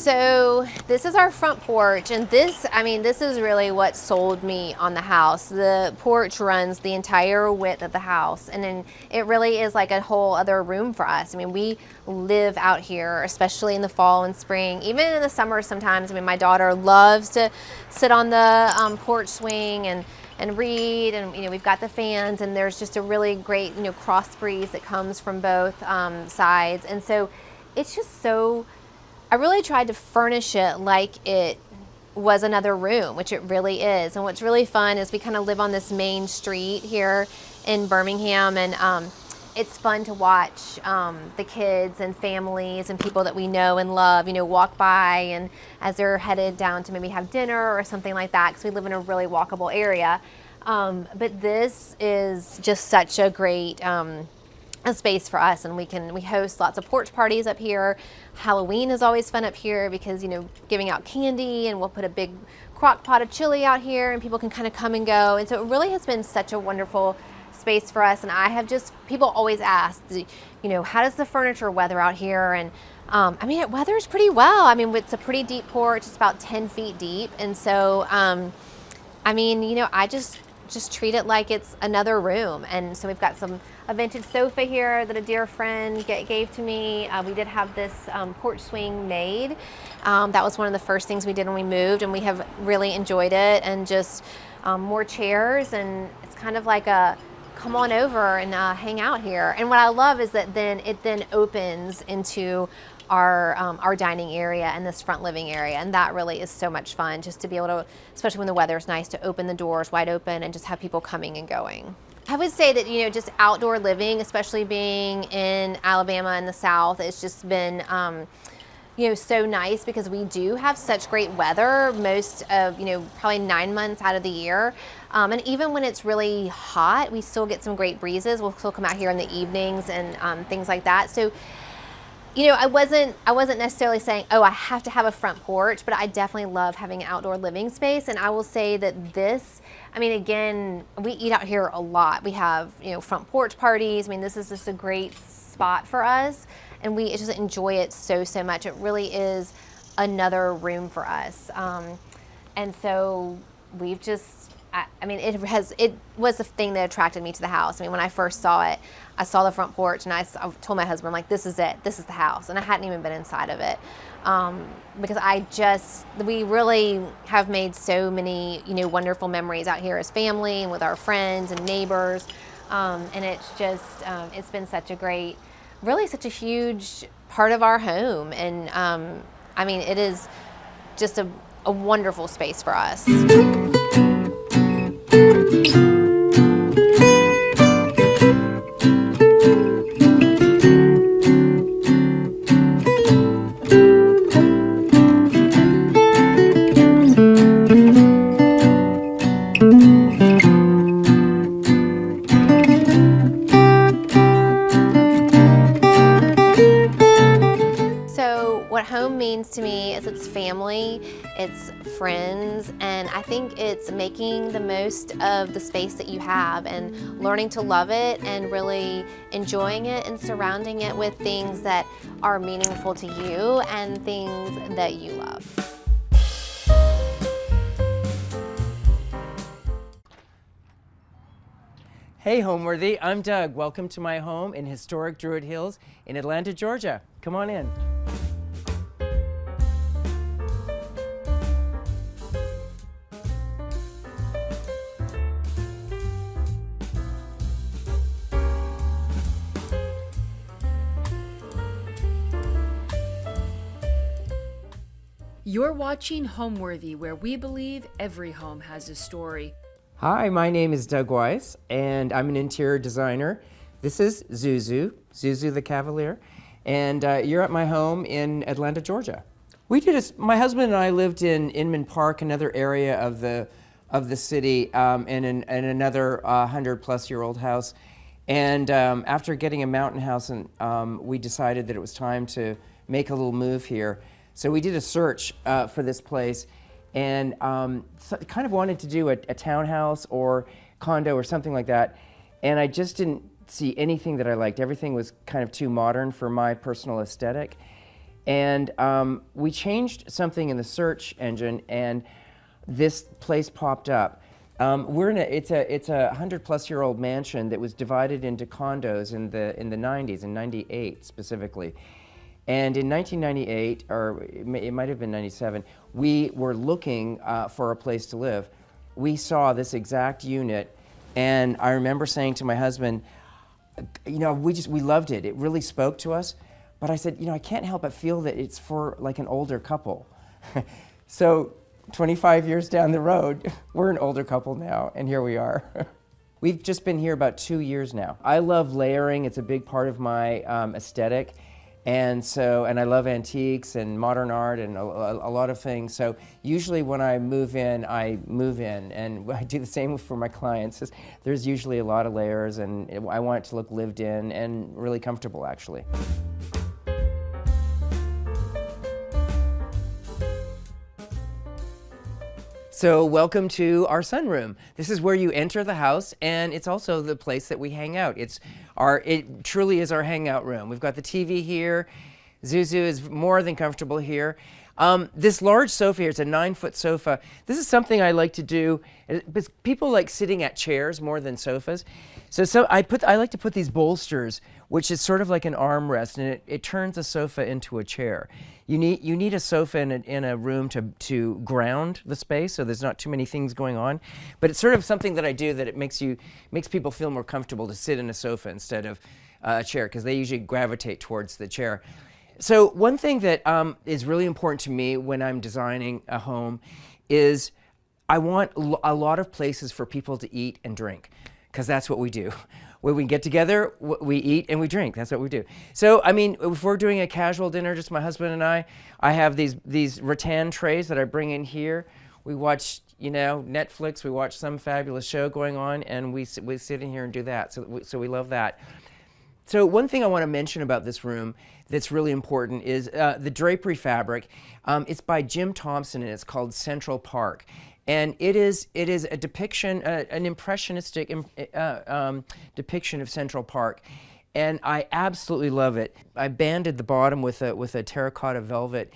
So this is our front porch, and this is really what sold me on the house. The porch runs the entire width of the house, and then it really is like a whole other room for us. We live out here, especially in the fall and spring, even in the summer sometimes. My daughter loves to sit on the porch swing and read, and we've got the fans, and there's just a really great cross breeze that comes from both sides, and so it's just so. I really tried to furnish it like it was another room, which it really is. And what's really fun is we kind of live on this main street here in Birmingham, and it's fun to watch the kids and families and people that we know and love, walk by, and as they're headed down to maybe have dinner or something like that, because we live in a really walkable area. But this is just such a great a space for us, and we host lots of porch parties up here. Halloween is always fun up here because giving out candy, and we'll put a big crock pot of chili out here, and people can kind of come and go, and so it really has been such a wonderful space for us. And people always ask, how does the furniture weather out here? And it weathers pretty well. It's a pretty deep porch. It's about 10 feet deep, and so I just treat it like it's another room. And so we've got a vintage sofa here that a dear friend gave to me. We did have this porch swing made. That was one of the first things we did when we moved, and we have really enjoyed it. And just more chairs, and it's kind of like a come on over and hang out here. And what I love is that it then opens into our dining area and this front living area, and that really is so much fun just to be able to, especially when the weather is nice, to open the doors wide open and just have people coming and going. I would say that, you know, just outdoor living, especially being in Alabama in the South, it's just been you know, so nice because we do have such great weather most of, you know, probably 9 months out of the year. And even when it's really hot, we still get some great breezes. We'll still come out here in the evenings and things like that. So, you know, I wasn't necessarily saying, oh, I have to have a front porch, but I definitely love having an outdoor living space. And I will say that this, I mean, again, we eat out here a lot. We have, you know, front porch parties. I mean, this is just a great spot for us. And we just enjoy it so much. It really is another room for us. And so we've just, I mean, it was the thing that attracted me to the house. I mean, when I first saw it, I saw the front porch and I told my husband, I'm like, this is it, this is the house. And I hadn't even been inside of it. Because we really have made so many, you know, wonderful memories out here as family and with our friends and neighbors. And it's just, it's been such a huge part of our home. And I mean, it is just a wonderful space for us. To me is it's family, it's friends, and I think it's making the most of the space that you have and learning to love it and really enjoying it and surrounding it with things that are meaningful to you and things that you love. Hey Homeworthy, I'm Doug. Welcome to my home in historic Druid Hills in Atlanta, Georgia. Come on in. You're watching Homeworthy, where we believe every home has a story. Hi, my name is Doug Weiss, and I'm an interior designer. This is Zuzu the Cavalier, and you're at my home in Atlanta, Georgia. My husband and I lived in Inman Park, another area of the city, in another 100-plus-year-old house. And after getting a mountain house, we decided that it was time to make a little move here. So we did a search for this place, and kind of wanted to do a townhouse or condo or something like that. And I just didn't see anything that I liked. Everything was kind of too modern for my personal aesthetic. And we changed something in the search engine, and this place popped up. It's a 100-plus-year-old mansion that was divided into condos in the 90s, in 98 specifically. And in 1998, or it might have been 97, we were looking for a place to live. We saw this exact unit, and I remember saying to my husband, you know, we loved it. It really spoke to us. But I said, you know, I can't help but feel that it's for like an older couple. So 25 years down the road, we're an older couple now, and here we are. We've just been here about 2 years now. I love layering. It's a big part of my aesthetic. And I love antiques and modern art and a lot of things. So usually when I move in, and I do the same for my clients. There's usually a lot of layers, and I want it to look lived in and really comfortable, actually. So welcome to our sunroom. This is where you enter the house, and it's also the place that we hang out. It truly is our hangout room. We've got the TV here. Zuzu is more than comfortable here. This large sofa here, it's a 9-foot sofa. This is something I like to do, because people like sitting at chairs more than sofas. So I like to put these bolsters, which is sort of like an armrest, and it turns a sofa into a chair. You need a sofa in a room to ground the space, so there's not too many things going on. But it's sort of something that I do that it makes people feel more comfortable to sit in a sofa instead of a chair, because they usually gravitate towards the chair. So one thing that is really important to me when I'm designing a home is I want a lot of places for people to eat and drink, because that's what we do. When we get together, we eat and we drink. That's what we do. So, I mean, if we're doing a casual dinner, just my husband and I have these rattan trays that I bring in here. We watch, Netflix. We watch some fabulous show going on, and we sit in here and do that. So we love that. So one thing I want to mention about this room that's really important is the drapery fabric. It's by Jim Thompson, and it's called Central Park. And it is a depiction, an impressionistic depiction of Central Park, and I absolutely love it. I banded the bottom with a terracotta velvet,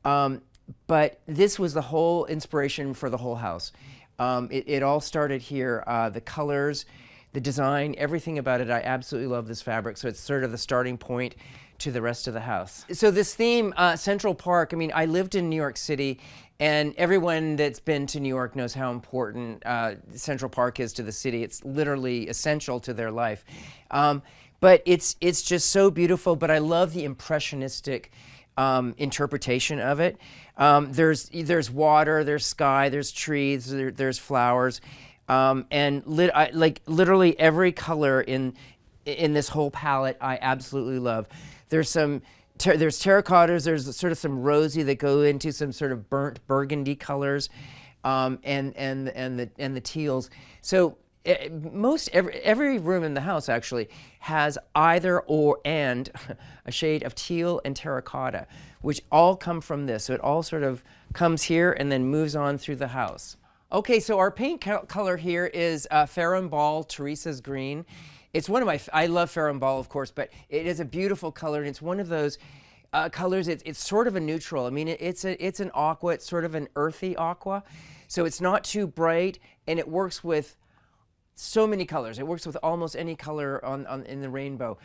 but this was the whole inspiration for the whole house. It all started here. The colors, the design, everything about it. I absolutely love this fabric. So it's sort of the starting point to the rest of the house. So this theme, Central Park. I mean, I lived in New York City. And everyone that's been to New York knows how important Central Park is to the city. It's literally essential to their life. But it's just so beautiful. But I love the impressionistic interpretation of it. There's water, there's sky, there's trees, there's flowers, and literally every color in this whole palette I absolutely love. There's terracottas, there's sort of some rosy that go into some sort of burnt burgundy colors, and the teals. So every room in the house actually has either or and a shade of teal and terracotta, which all come from this. So it all sort of comes here and then moves on through the house. Okay, so our paint color here is Ferrum Ball Teresa's Green. It's one of I love Ferrum Ball, of course, but it is a beautiful color, and it's one of those colors. It's sort of a neutral. I mean, it's an aqua. It's sort of an earthy aqua, so it's not too bright, and it works with so many colors. It works with almost any color in the rainbow.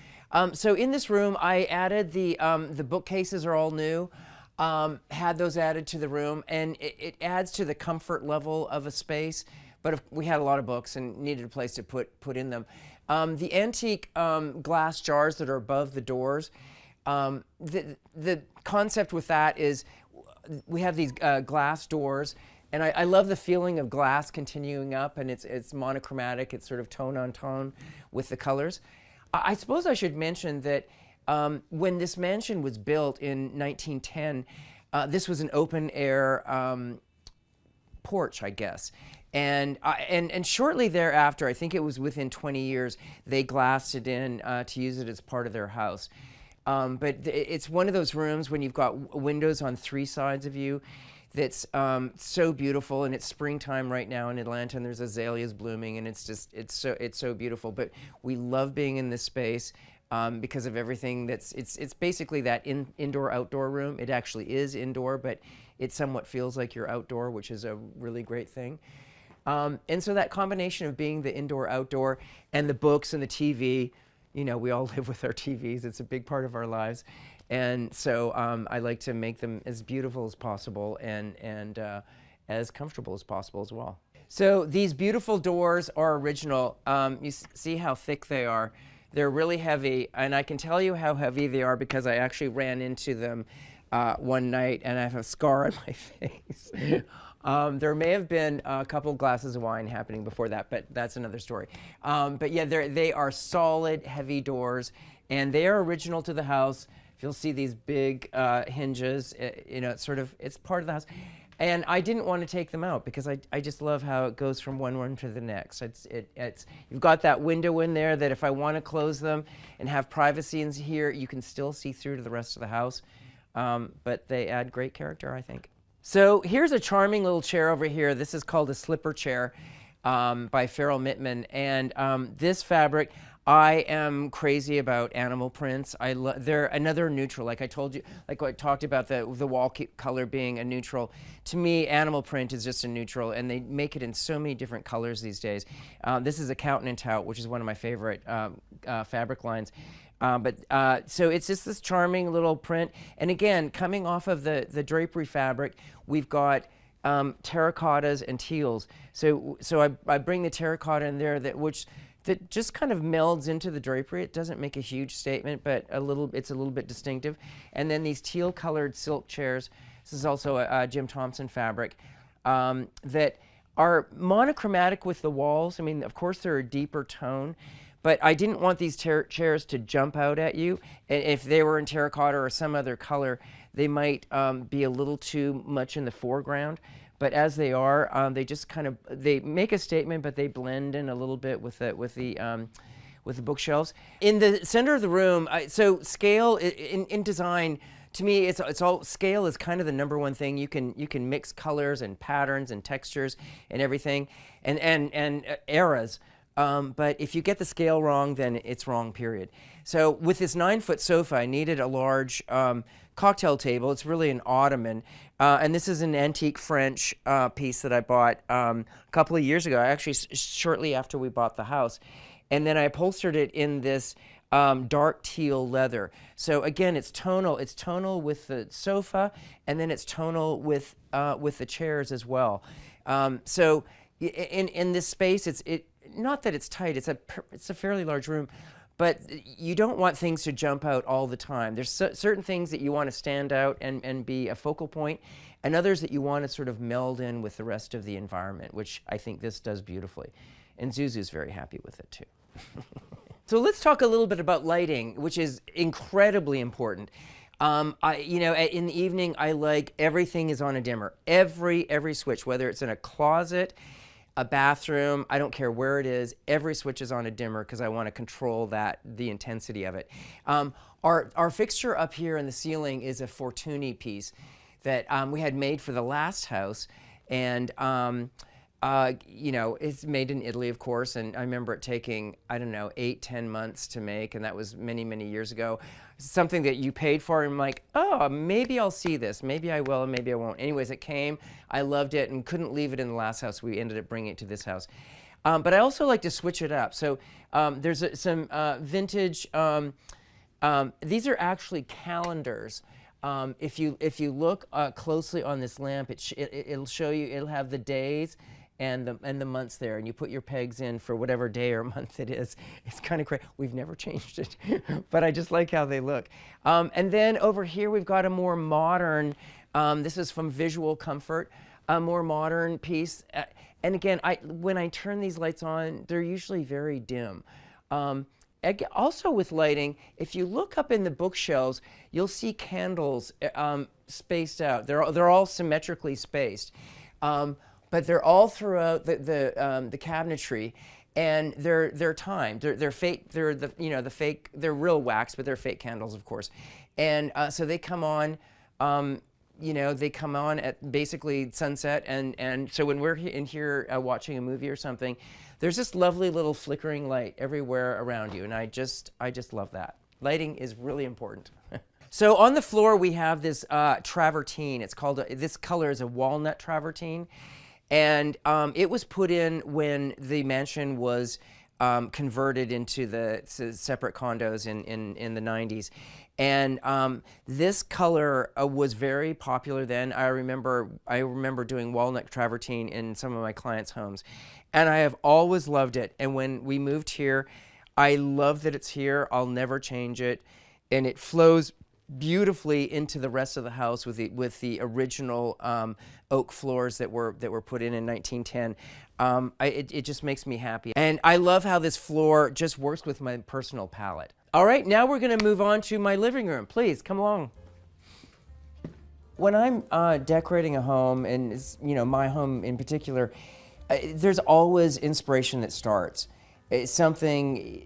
So in this room, I added the bookcases are all new. Had those added to the room, and it adds to the comfort level of a space. But if we had a lot of books and needed a place to put in them. The antique glass jars that are above the doors, the concept with that is we have these glass doors, and I love the feeling of glass continuing up, and it's monochromatic. It's sort of tone on tone with the colors. I suppose I should mention that when this mansion was built in 1910, this was an open air porch, I guess. And shortly thereafter, I think it was within 20 years, they glassed it in to use it as part of their house. But it's one of those rooms when you've got windows on three sides of you that's so beautiful, and it's springtime right now in Atlanta, and there's azaleas blooming, and it's so beautiful. But we love being in this space because of everything it's basically that indoor-outdoor room. It actually is indoor, but it somewhat feels like you're outdoor, which is a really great thing. And so that combination of being the indoor-outdoor and the books and the TV, we all live with our TVs. It's a big part of our lives. And so I like to make them as beautiful as possible and as comfortable as possible as well. So these beautiful doors are original. You see how thick they are. They're really heavy, and I can tell you how heavy they are because I actually ran into them one night, and I have a scar on my face. There may have been a couple glasses of wine happening before that, but that's another story. But yeah, they are solid, heavy doors, and they are original to the house. You'll see these big hinges. It's part of the house. And I didn't want to take them out because I just love how it goes from one room to the next. You've got that window in there that if I want to close them and have privacy in here, you can still see through to the rest of the house. But they add great character, I think. So here's a charming little chair over here. This is called a slipper chair by Farrell Mittman. And this fabric, I am crazy about animal prints. They're another neutral. Like I told you, like I talked about the wall color being a neutral. To me, animal print is just a neutral, and they make it in so many different colors these days. This is a Countenance Tout, which is one of my favorite fabric lines. So it's just this charming little print. And again, coming off of the drapery fabric, we've got terracottas and teals. So I bring the terracotta in there, which that just kind of melds into the drapery. It doesn't make a huge statement, but it's a little bit distinctive. And then these teal colored silk chairs. This is also a Jim Thompson fabric that are monochromatic with the walls. I mean, of course they're a deeper tone, but I didn't want these chairs to jump out at you. And if they were in terracotta or some other color, they might be a little too much in the foreground. But as they are, they just kind of, they make a statement, but they blend in a little bit with the bookshelves. In the center of the room, so scale in design, to me, it's all scale is kind of the number one thing. You can mix colors and patterns and textures and everything, and eras. But if you get the scale wrong, then it's wrong, period. So with this 9-foot sofa, I needed a large cocktail table. It's really an ottoman. And this is an antique French piece that I bought a couple of years ago, actually shortly after we bought the house. And then I upholstered it in this dark teal leather. So again, it's tonal. It's tonal with the sofa, and then it's tonal with the chairs as well. So in this space, it's not that it's tight. It's a fairly large room, but you don't want things to jump out all the time. There's certain things that you want to stand out and be a focal point, and others that you want to sort of meld in with the rest of the environment, which I think this does beautifully. And Zuzu's very happy with it too. So let's talk a little bit about lighting, which is incredibly important. In the evening, I like everything is on a dimmer. Every switch, whether it's in a closet, a bathroom, I don't care where it is, every switch is on a dimmer because I want to control the intensity of it. Our fixture up here in the ceiling is a Fortuny piece that we had made for the last house, and it's made in Italy, of course, and I remember it taking, 8-10 months to make, and that was many, many years ago. Something that you paid for, and I'm like, oh, maybe I'll see this. Maybe I will, and maybe I won't. Anyways, it came. I loved it and couldn't leave it in the last house. We ended up bringing it to this house. But I also like to switch it up. So there's some vintage, these are actually calendars. If you look closely on this lamp, it'll show you, it'll have the days and the months there, and you put your pegs in for whatever day or month it is. It's kind of crazy. We've never changed it, but I just like how they look. And then over here we've got a more modern, this is from Visual Comfort, a more modern piece. And again, when I turn these lights on, they're usually very dim. Also with lighting, if you look up in the bookshelves, you'll see candles spaced out. They're all symmetrically spaced. But they're all throughout the cabinetry, and they're timed. They're fake. They're the fake. They're real wax, but they're fake candles, of course. And so they come on. They come on at basically sunset, and so when we're in here watching a movie or something, there's this lovely little flickering light everywhere around you, and I just love that. Lighting is really important. So on the floor we have this travertine. It's called this color is a walnut travertine. And it was put in when the mansion was converted into the separate condos in the 90s. And this color was very popular then. I remember doing walnut travertine in some of my clients' homes. And I have always loved it. And when we moved here, I love that it's here. I'll never change it. And it flows beautifully into the rest of the house with the original oak floors that were put in 1910. It just makes me happy, and I love how this floor just works with my personal palette. All right, now we're going to move on to my living room. Please come along. When I'm decorating a home, and my home in particular, there's always inspiration that starts. It's something.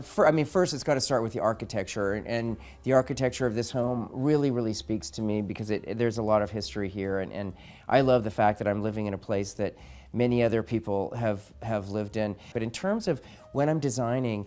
First it's got to start with the architecture, and the architecture of this home really, really speaks to me because there's a lot of history here, and I love the fact that I'm living in a place that many other people have lived in. But in terms of when I'm designing,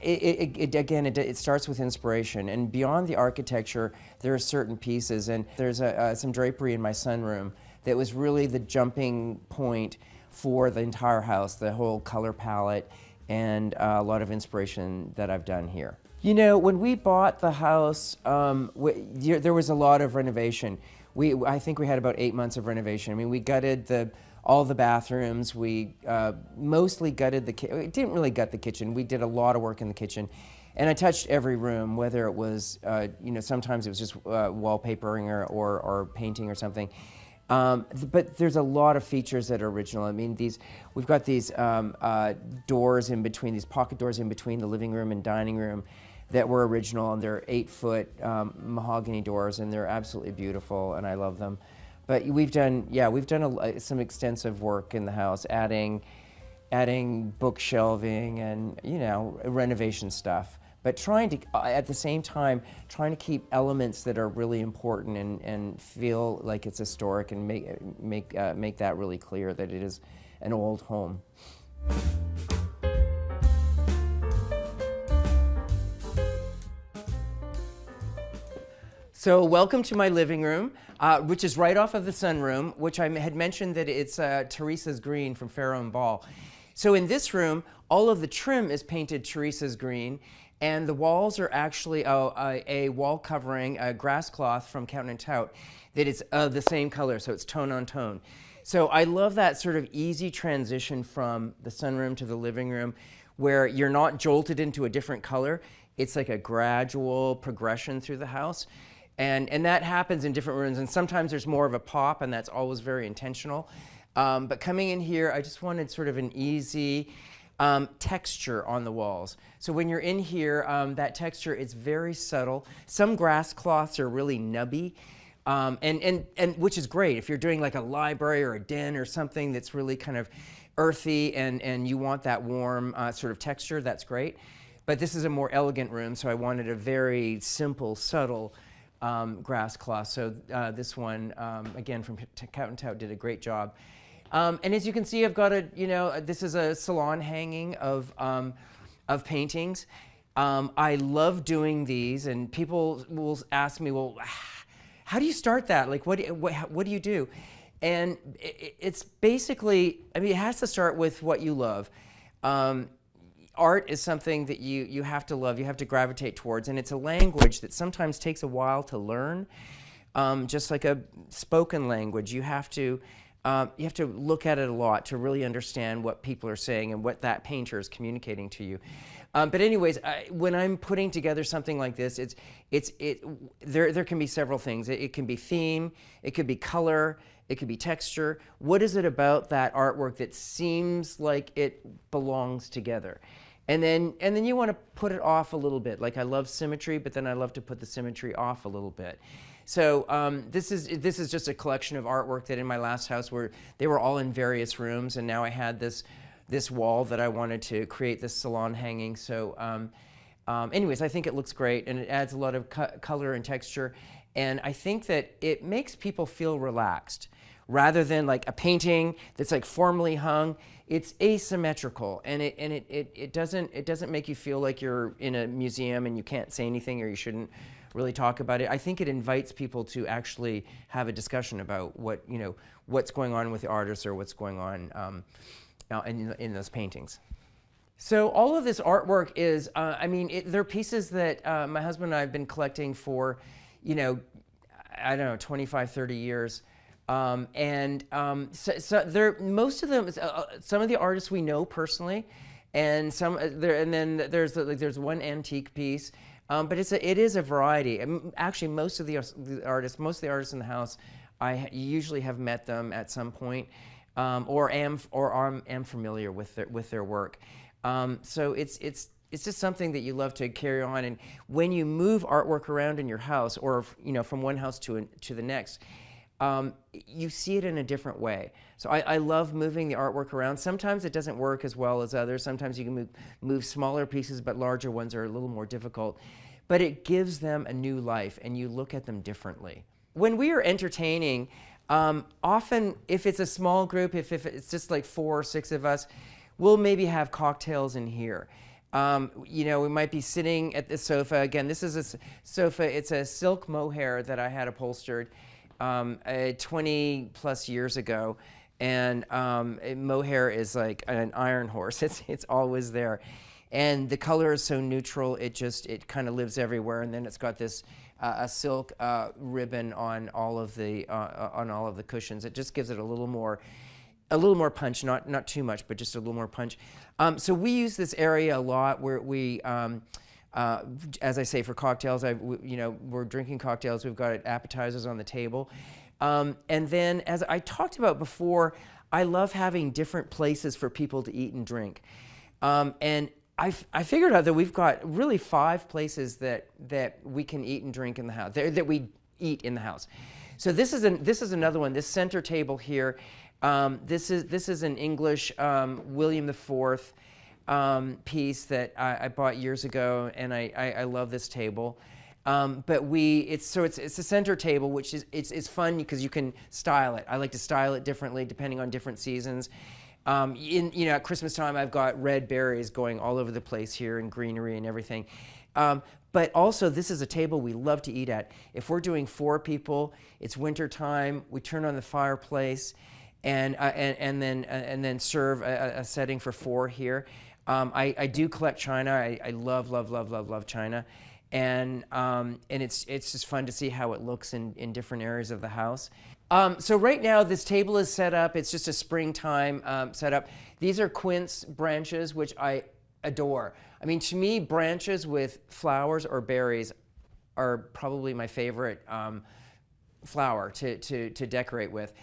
it starts with inspiration, and beyond the architecture, there are certain pieces, and there's some drapery in my sunroom that was really the jumping point for the entire house, the whole color palette, and a lot of inspiration that I've done here. When we bought the house, there was a lot of renovation. I think we had about 8 months of renovation. We gutted the all the bathrooms. We mostly gutted the kitchen. We didn't really gut the kitchen. We did a lot of work in the kitchen. And I touched every room, whether it was, sometimes it was just wallpapering or painting or something. But there's a lot of features that are original. I mean, we've got these doors in between, these pocket doors in between the living room and dining room that were original, and they're 8-foot mahogany doors, and they're absolutely beautiful, and I love them. But we've done some extensive work in the house, adding book shelving and renovation stuff. But trying to, at the same time, trying to keep elements that are really important and feel like it's historic and make that really clear that it is an old home. So welcome to my living room, which is right off of the sunroom, which I had mentioned that it's Teresa's green from Farrow and Ball. So in this room, all of the trim is painted Teresa's green, and the walls are actually a wall covering, a grass cloth from Count & Tout that is the same color, so it's tone on tone. So I love that sort of easy transition from the sunroom to the living room where you're not jolted into a different color. It's like a gradual progression through the house. And that happens in different rooms, and sometimes there's more of a pop, and that's always very intentional. But coming in here, I just wanted sort of an easy texture on the walls. So when you're in here, that texture is very subtle. Some grass cloths are really nubby, and which is great. If you're doing like a library or a den or something that's really kind of earthy and you want that warm sort of texture, that's great. But this is a more elegant room, so I wanted a very simple, subtle grass cloth. So this one, again, from Count & Tout, did a great job. And as you can see, I've got this is a salon hanging of paintings. I love doing these, and people will ask me, well, how do you start that? Like, what do you do? And it's basically, I mean, it has to start with what you love. Art is something that you have to love, you have to gravitate towards, and it's a language that sometimes takes a while to learn. Just like a spoken language, you have to look at it a lot to really understand what people are saying and what that painter is communicating to you. But anyways, when I'm putting together something like this, there can be several things. It can be theme, it could be color, it could be texture. What is it about that artwork that seems like it belongs together? And then you want to put it off a little bit. Like, I love symmetry, but then I love to put the symmetry off a little bit. So this is just a collection of artwork that in my last house where they were all in various rooms, and now I had this wall that I wanted to create this salon hanging. So anyways, I think it looks great, and it adds a lot of color and texture, and I think that it makes people feel relaxed rather than like a painting that's like formally hung. It's asymmetrical, and it doesn't make you feel like you're in a museum and you can't say anything or you shouldn't really talk about it. I think it invites people to actually have a discussion about what's going on with the artist or what's going on in those paintings. So all of this artwork is, they're pieces that my husband and I have been collecting for, I don't know, 25, 30 years. So most of them, some of the artists we know personally, and then there's one antique piece. But it is a variety. Actually, most of the artists in the house, I usually have met them at some point, or am familiar with their work. So it's just something that you love to carry on. And when you move artwork around in your house, or from one house to the next, you see it in a different way. So I love moving the artwork around. Sometimes it doesn't work as well as others. Sometimes you can move smaller pieces, but larger ones are a little more difficult. But it gives them a new life, and you look at them differently. When we are entertaining, often if it's a small group, if it's just like 4 or 6 of us, we'll maybe have cocktails in here. We might be sitting at the sofa. Again, this is a sofa. It's a silk mohair that I had upholstered 20 plus years ago, and mohair is like an iron horse. It's always there, and the color is so neutral. It kind of lives everywhere. And then it's got this a silk ribbon on all of the cushions. It just gives it a little more a little more punch, not too much, but just a little more punch. So we use this area a lot where we, as I say, for cocktails, we're drinking cocktails. We've got appetizers on the table. And then, as I talked about before, I love having different places for people to eat and drink. And I figured out that we've got really 5 places that we can eat and drink in the house, that we eat in the house. So this is another one. This center table here. This is an English William IV piece that I bought years ago, and I love this table. But it's a center table, which is it's fun because you can style it. I like to style it differently depending on different seasons. At Christmas time, I've got red berries going all over the place here and greenery and everything. But also, this is a table we love to eat at. If we're doing 4 people, it's winter time, we turn on the fireplace and then serve a setting for 4 here. I do collect china. I love china. And it's just fun to see how it looks in different areas of the house. So right now this table is set up. It's just a springtime setup. These are quince branches, which I adore. I mean, to me, branches with flowers or berries are probably my favorite flower to decorate with.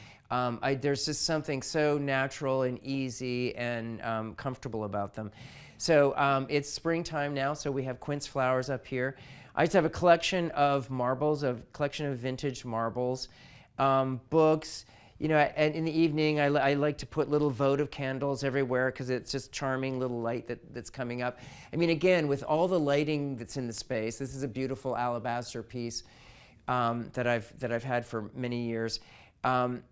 There's just something so natural and easy and comfortable about them. So it's springtime now, so we have quince flowers up here. I just have a collection of marbles, a collection of vintage marbles, books. And in the evening, I like to put little votive candles everywhere because it's just charming little light that's coming up. I mean, again, with all the lighting that's in the space, this is a beautiful alabaster piece that I've had for many years. The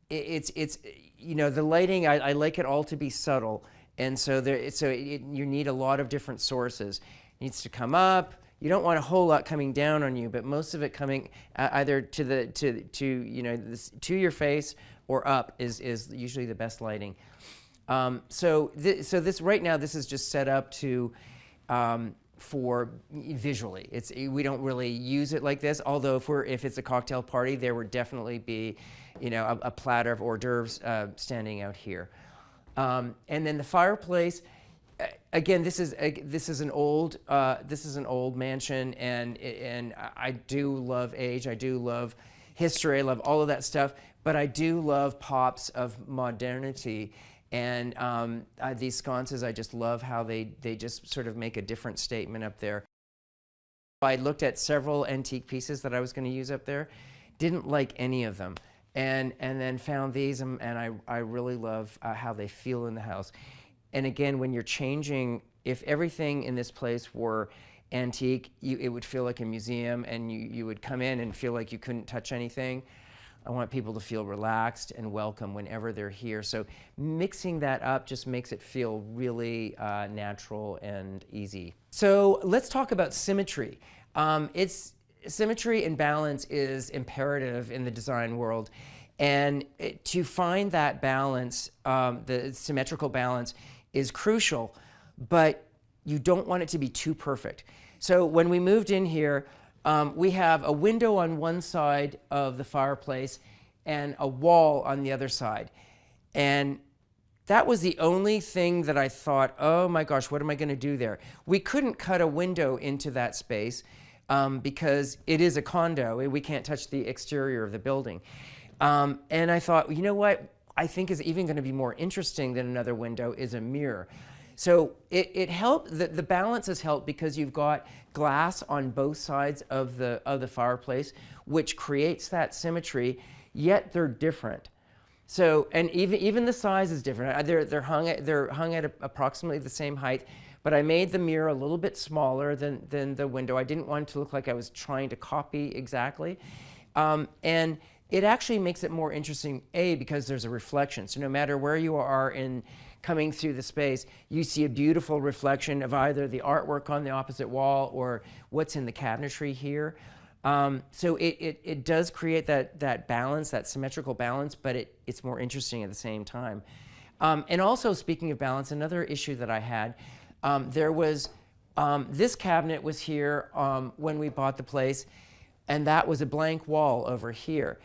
lighting, I like it all to be subtle. And so you need a lot of different sources. It needs to come up. You don't want a whole lot coming down on you, but most of it coming either to your face or up is usually the best lighting. So this right now, this is just set up to for visually. We don't really use it like this. Although if it's a cocktail party, there would definitely be a platter of hors d'oeuvres standing out here. And then the fireplace. Again, this is an old mansion, and I do love age. I do love history. I love all of that stuff. But I do love pops of modernity, and these sconces. I just love how they just sort of make a different statement up there. I looked at several antique pieces that I was going to use up there. Didn't like any of them, and then found these, and I really love how they feel in the house. And again, when you're changing, if everything in this place were antique, it would feel like a museum, and you would come in and feel like you couldn't touch anything. I want people to feel relaxed and welcome whenever they're here. So mixing that up just makes it feel really natural and easy. So let's talk about symmetry. Symmetry and balance is imperative in the design world. And to find that balance, the symmetrical balance, is crucial, but you don't want it to be too perfect. So when we moved in here, we have a window on one side of the fireplace and a wall on the other side. And that was the only thing that I thought, oh my gosh, what am I going to do there? We couldn't cut a window into that space because it is a condo. We can't touch the exterior of the building. And I thought, you know what? I think is even going to be more interesting than another window is a mirror. So it helped. The balance has helped because you've got glass on both sides of the fireplace, which creates that symmetry. Yet they're different. So and even the size is different. They're hung at approximately the same height. But I made the mirror a little bit smaller than the window. I didn't want it to look like I was trying to copy exactly, and it actually makes it more interesting, because there's a reflection. So no matter where you are in coming through the space, you see a beautiful reflection of either the artwork on the opposite wall or what's in the cabinetry here. So it does create that balance, that symmetrical balance, but it's more interesting at the same time. And also, speaking of balance, another issue that I had, there was, this cabinet was here when we bought the place, and that was a blank wall over here.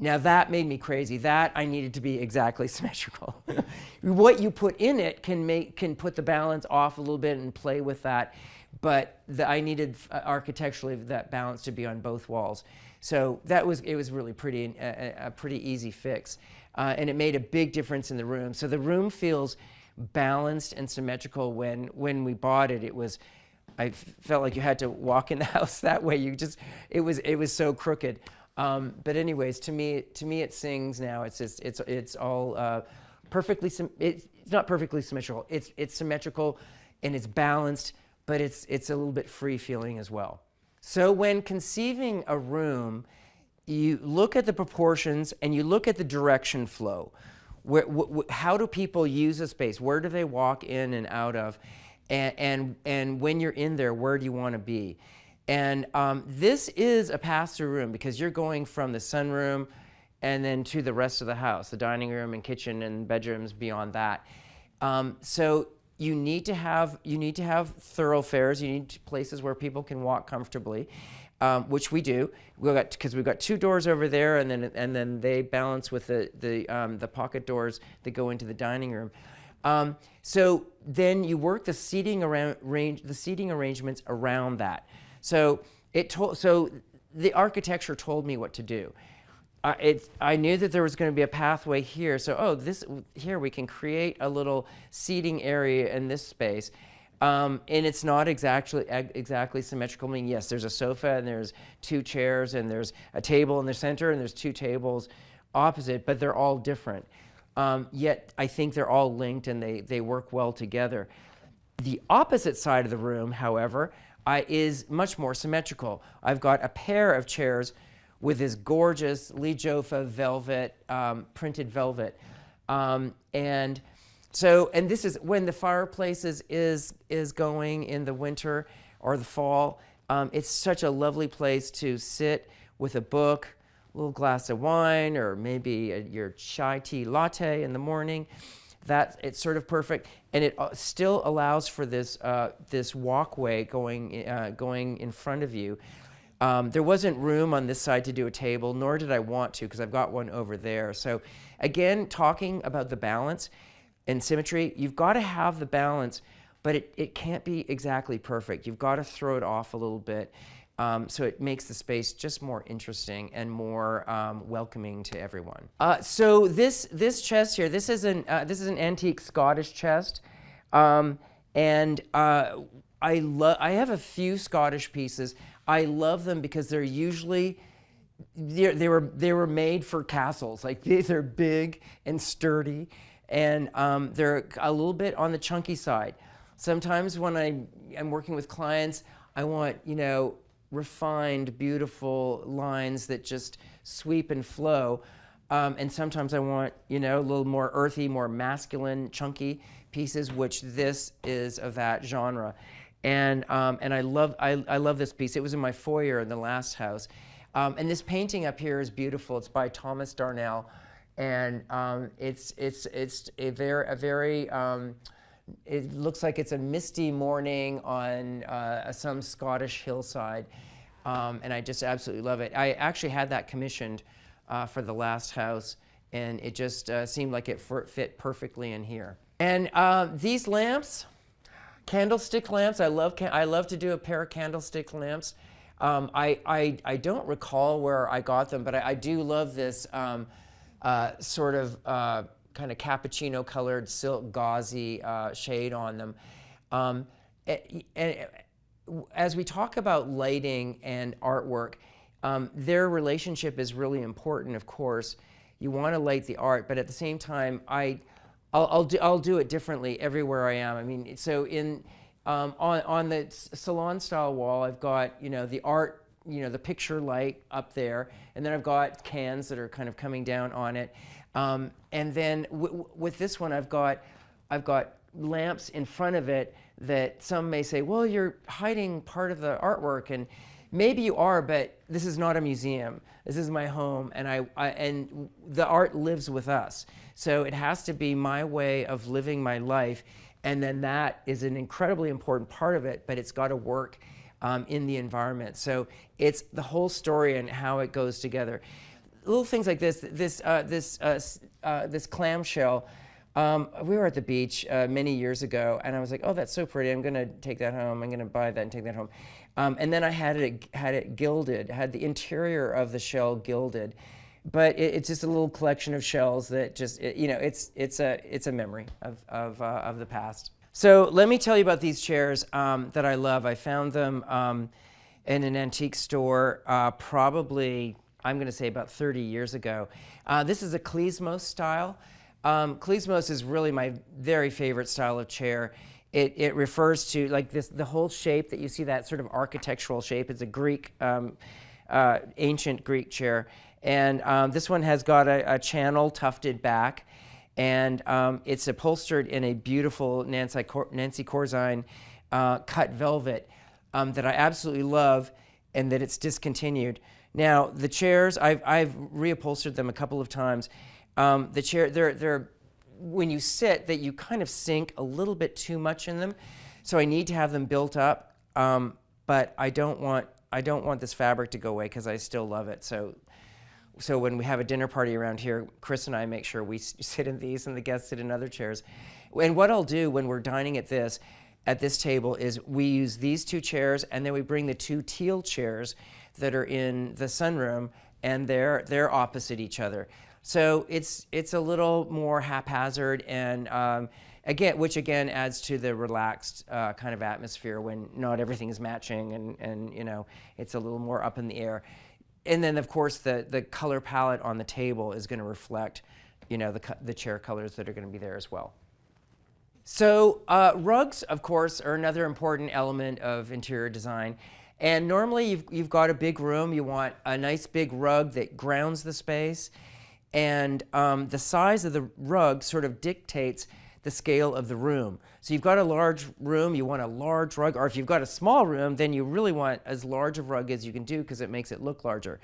Now that made me crazy. That I needed to be exactly symmetrical. What you put in it can put the balance off a little bit and play with that, but I needed architecturally that balance to be on both walls. So it was really pretty, a pretty easy fix, and it made a big difference in the room. So the room feels balanced and symmetrical. When we bought it, I felt like you had to walk in the house that way. It was so crooked. But anyways, to me it sings now. It's all perfectly. It's not perfectly symmetrical. It's symmetrical, and it's balanced, but it's a little bit free feeling as well. So when conceiving a room, you look at the proportions and you look at the direction flow. How do people use a space? Where do they walk in and out of? And when you're in there, where do you want to be? And this is a pass-through room because you're going from the sunroom and then to the rest of the house, the dining room and kitchen and bedrooms beyond that. So you need to have thoroughfares. You need places where people can walk comfortably, which we do. Because we've got 2 doors over there, and then they balance with the pocket doors that go into the dining room. So then you work the seating arrangements around that. So the architecture told me what to do. I knew that there was going to be a pathway here. So here we can create a little seating area in this space, and it's not exactly symmetrical. I mean, yes, there's a sofa and there's 2 chairs and there's a table in the center and there's 2 tables opposite, but they're all different. Yet I think they're all linked and they work well together. The opposite side of the room, however, is much more symmetrical. I've got a pair of chairs with this gorgeous Lee Joffa velvet, printed velvet. And this is when the fireplace is going in the winter or the fall. It's such a lovely place to sit with a book, a little glass of wine, or maybe your chai tea latte in the morning. It's sort of perfect, and it still allows for this walkway going in front of you. There wasn't room on this side to do a table, nor did I want to, because I've got one over there. So again, talking about the balance and symmetry, you've got to have the balance, but it can't be exactly perfect. You've got to throw it off a little bit, so it makes the space just more interesting and more welcoming to everyone. So this chest here, this is an antique Scottish chest, and I have a few Scottish pieces. I love them because they're usually they were made for castles. Like they're big and sturdy, and they're a little bit on the chunky side. Sometimes when I'm working with clients, I want refined, beautiful lines that just sweep and flow. And sometimes I want, a little more earthy, more masculine, chunky pieces, which this is of that genre. And I love this piece. It was in my foyer in the last house. And this painting up here is beautiful. It's by Thomas Darnell, and it's a very it looks like it's a misty morning on some Scottish hillside, and I just absolutely love it. I actually had that commissioned for the last house, and it just seemed like it fit perfectly in here. And these lamps, candlestick lamps, I love to do a pair of candlestick lamps. I don't recall where I got them, but I do love this sort of kind of cappuccino colored silk gauzy shade on them. And as we talk about lighting and artwork, their relationship is really important, of course. You want to light the art, but at the same time, I'll do it differently everywhere I am. I mean, so on the salon style wall, I've got the art, the picture light up there, and then I've got cans that are kind of coming down on it. And then with this one, I've got lamps in front of it that some may say, well, you're hiding part of the artwork, and maybe you are, but this is not a museum. This is my home, and and the art lives with us. So it has to be my way of living my life, and then that is an incredibly important part of it, but it's got to work in the environment. So it's the whole story and how it goes together. little things like this clamshell. We were at the beach many years ago, and I was like, "Oh, that's so pretty! I'm gonna take that home. I'm gonna buy that and take that home." And then I had it gilded, had the interior of the shell gilded, but it's just a little collection of shells that just it's a memory of the past. So let me tell you about these chairs that I love. I found them in an antique store probably, I'm going to say, about 30 years ago. This is a klezmos style. Klezmos is really my very favorite style of chair. It refers to like the whole shape that you see, that sort of architectural shape. It's a Greek, ancient Greek chair. And this one has got a channel tufted back, and it's upholstered in a beautiful Nancy Corzine cut velvet that I absolutely love, and that it's discontinued. Now the chairs, I've reupholstered them a couple of times. The chair, they're when you sit, that you kind of sink a little bit too much in them, so I need to have them built up. But I don't want this fabric to go away because I still love it. So when we have a dinner party around here, Chris and I make sure we sit in these and the guests sit in other chairs. And what I'll do when we're dining at this table is we use these two chairs, and then we bring the two teal chairs that are in the sunroom, and they're opposite each other. So it's a little more haphazard, and which again adds to the relaxed kind of atmosphere when not everything is matching, and it's a little more up in the air. And then of course the color palette on the table is going to reflect, the chair colors that are going to be there as well. So rugs, of course, are another important element of interior design. And normally you've got a big room, you want a nice big rug that grounds the space. And the size of the rug sort of dictates the scale of the room. So you've got a large room, you want a large rug, or if you've got a small room, then you really want as large a rug as you can do because it makes it look larger.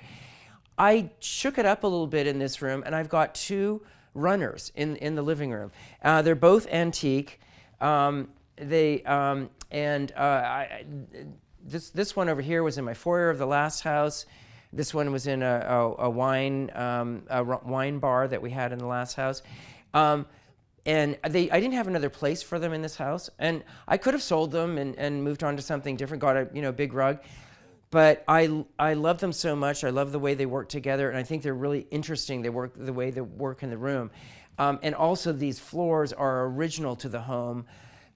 I shook it up a little bit in this room, and I've got two runners in the living room. They're both antique. This one over here was in my foyer of the last house. This one was in a wine bar that we had in the last house. And I didn't have another place for them in this house, and I could have sold them and moved on to something different, got a big rug. But I love them so much. I love the way they work together, and I think they're really interesting. They work the way they work in the room. And also these floors are original to the home,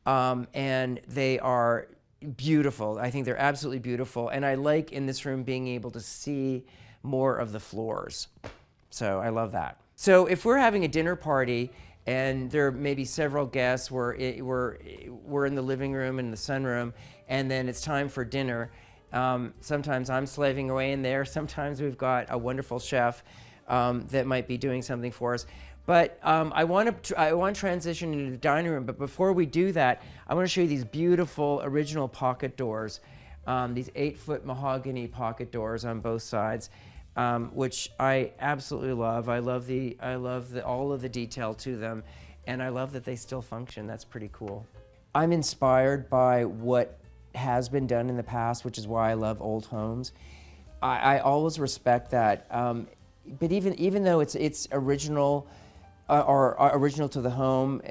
and they are beautiful. I think they're absolutely beautiful. And I like in this room being able to see more of the floors. So I love that. So if we're having a dinner party and there may be several guests, we're in the living room and the sunroom, and then it's time for dinner. Sometimes I'm slaving away in there. Sometimes we've got a wonderful chef that might be doing something for us. But I want to transition into the dining room. But before we do that, I want to show you these beautiful original pocket doors, these 8-foot mahogany pocket doors on both sides, which I absolutely love. I love all of the detail to them, and I love that they still function. That's pretty cool. I'm inspired by what has been done in the past, which is why I love old homes. I always respect that. But even though it's original. Or original to the home,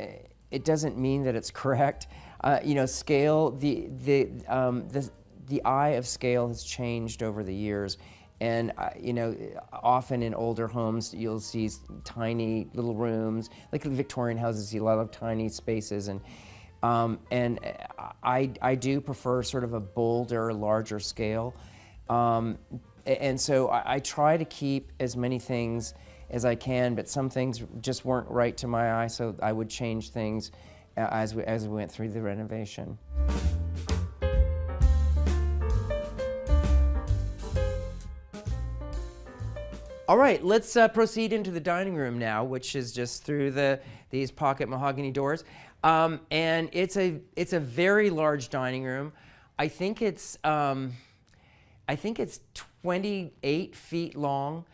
it doesn't mean that it's correct. Scale, the eye of scale has changed over the years, and often in older homes you'll see tiny little rooms, like in Victorian houses, you see a lot of tiny spaces, and I do prefer sort of a bolder, larger scale, and so I try to keep as many things as I can, but some things just weren't right to my eye, so I would change things as we went through the renovation. All right, let's proceed into the dining room now, which is just through these pocket mahogany doors, and it's a very large dining room. I think it's 28 feet long.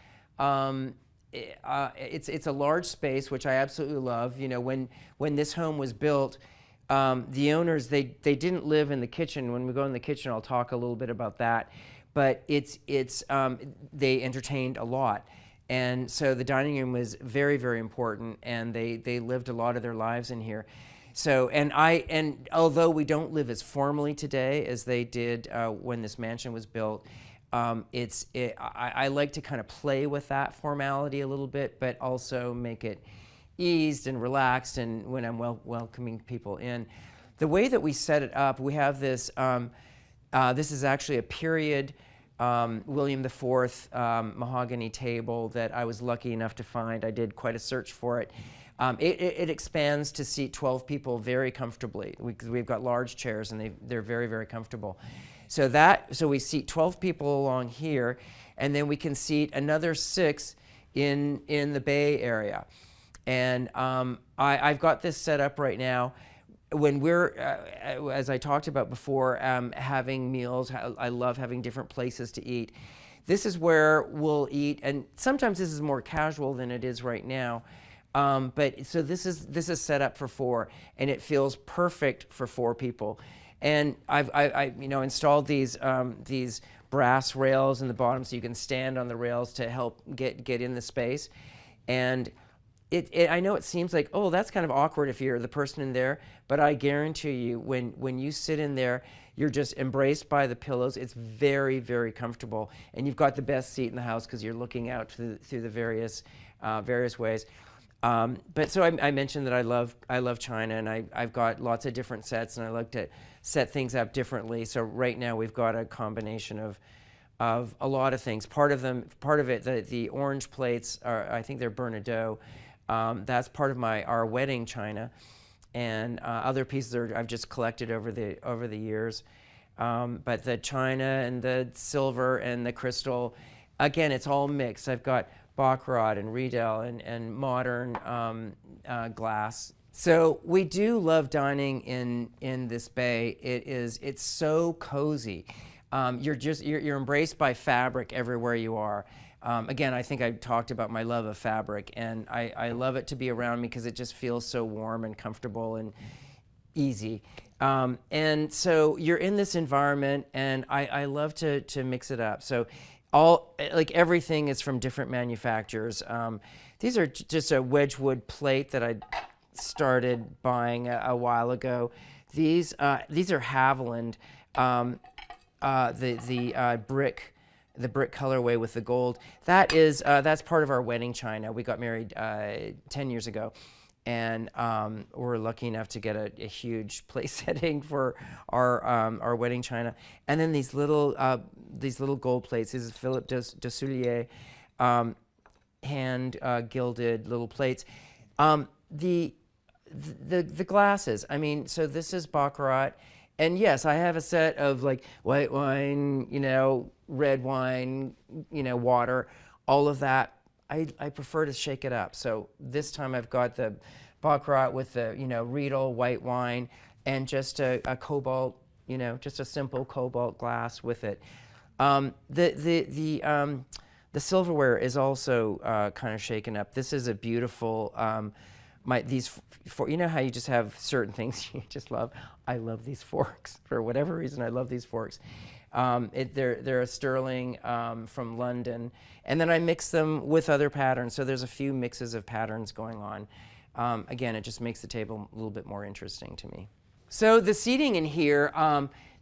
It's a large space, which I absolutely love. When this home was built, the owners, they didn't live in the kitchen. When we go in the kitchen, I'll talk a little bit about that. But they entertained a lot, And so the dining room was very, very important, and they lived a lot of their lives in here. So, and although we don't live as formally today as they did when this mansion was built, I like to kind of play with that formality a little bit, but also make it eased and relaxed, and when I'm welcoming people in. The way that we set it up, we have this, this is actually a period William IV mahogany table that I was lucky enough to find. I did quite a search for it. It expands to seat 12 people very comfortably. We've got large chairs, and they're very, very comfortable. So we seat 12 people along here, and then we can seat another 6 in the bay area. And I've got this set up right now. When we're, as I talked about before, having meals, I love having different places to eat. This is where we'll eat, and sometimes this is more casual than it is right now. But so this is set up for 4, and it feels perfect for 4 people. And I've installed these brass rails in the bottom so you can stand on the rails to help get in the space. And I know it seems like, oh, that's kind of awkward if you're the person in there, but I guarantee you, when you sit in there, you're just embraced by the pillows. It's very, very comfortable, and you've got the best seat in the house because you're looking out through the various ways. But so I mentioned that I love China, and I've got lots of different sets, and I like to set things up differently. So right now we've got a combination of a lot of things. Part of it, the orange plates are, I think they're Bernardeau. That's part of our wedding china, and other pieces I've just collected over the years. But the china and the silver and the crystal, again, it's all mixed. I've got Baccarat and Riedel and modern glass. So we do love dining in this bay. It's so cozy. You're embraced by fabric everywhere you are. Again, I think I talked about my love of fabric, and I love it to be around me because it just feels so warm and comfortable and easy. And so you're in this environment, and I love to mix it up. So everything is from different manufacturers. These are just a Wedgwood plate that I started buying a while ago. These are Haviland, the brick colorway with the gold. That's part of our wedding china. We got married 10 years ago, and we're lucky enough to get a huge place setting for our wedding china. And then these little gold plates. This is Philippe de Soulier, hand gilded little plates. The glasses. I mean, so this is Baccarat. And yes, I have a set of like white wine, red wine, water, all of that. I prefer to shake it up. So this time I've got the Baccarat with the, Riedel white wine and just a cobalt, just a simple cobalt glass with it. The silverware is also kind of shaken up. This is a beautiful, how you just have certain things you just love. I love these forks. For whatever reason, I love these forks. They're a sterling from London, and then I mix them with other patterns. So there's a few mixes of patterns going on. Again, it just makes the table a little bit more interesting to me. So the seating in here,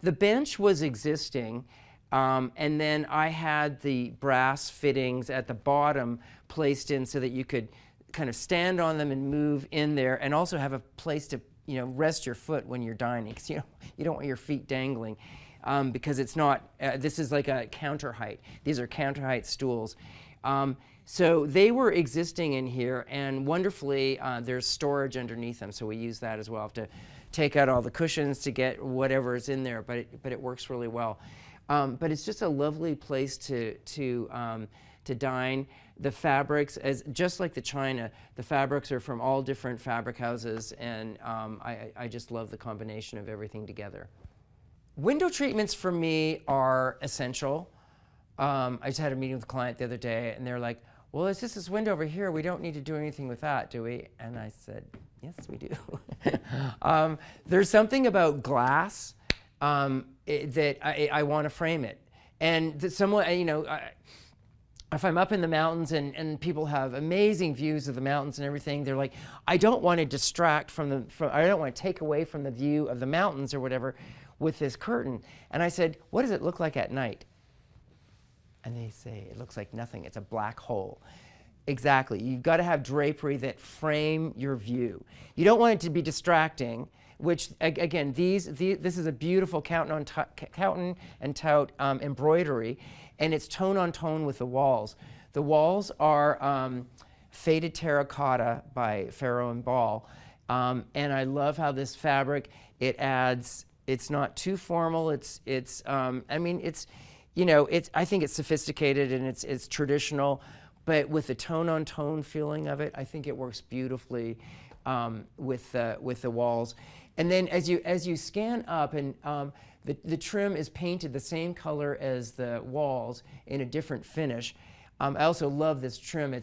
the bench was existing, and then I had the brass fittings at the bottom placed in so that you could kind of stand on them and move in there, and also have a place to rest your foot when you're dining, because you don't want your feet dangling, because it's not. This is like a counter height. These are counter height stools. So they were existing in here, and wonderfully, there's storage underneath them. So we use that as well. I have to take out all the cushions to get whatever is in there, but it works really well. But it's just a lovely place to dine. The fabrics, just like the china, the fabrics are from all different fabric houses, and I just love the combination of everything together. Window treatments for me are essential. I just had a meeting with a client the other day, and they're like, well, it's just this window over here. We don't need to do anything with that, do we? And I said, yes, we do. There's something about glass that I want to frame it. And someone, if I'm up in the mountains and people have amazing views of the mountains and everything, they're like, I don't want to distract I don't want to take away from the view of the mountains or whatever with this curtain. And I said, what does it look like at night? And they say, it looks like nothing. It's a black hole. Exactly. You've got to have drapery that frame your view. You don't want it to be distracting, which, again, this is a beautiful Cowton and Tout embroidery, and it's tone on tone with the walls. The walls are faded terracotta by Farrow and Ball, and I love how this fabric, it adds, it's not too formal, I mean, it's, you know, I think it's sophisticated and it's traditional, but with the tone on tone feeling of it, I think it works beautifully with the walls. And then as you scan up, and the trim is painted the same color as the walls in a different finish. I also love this trim.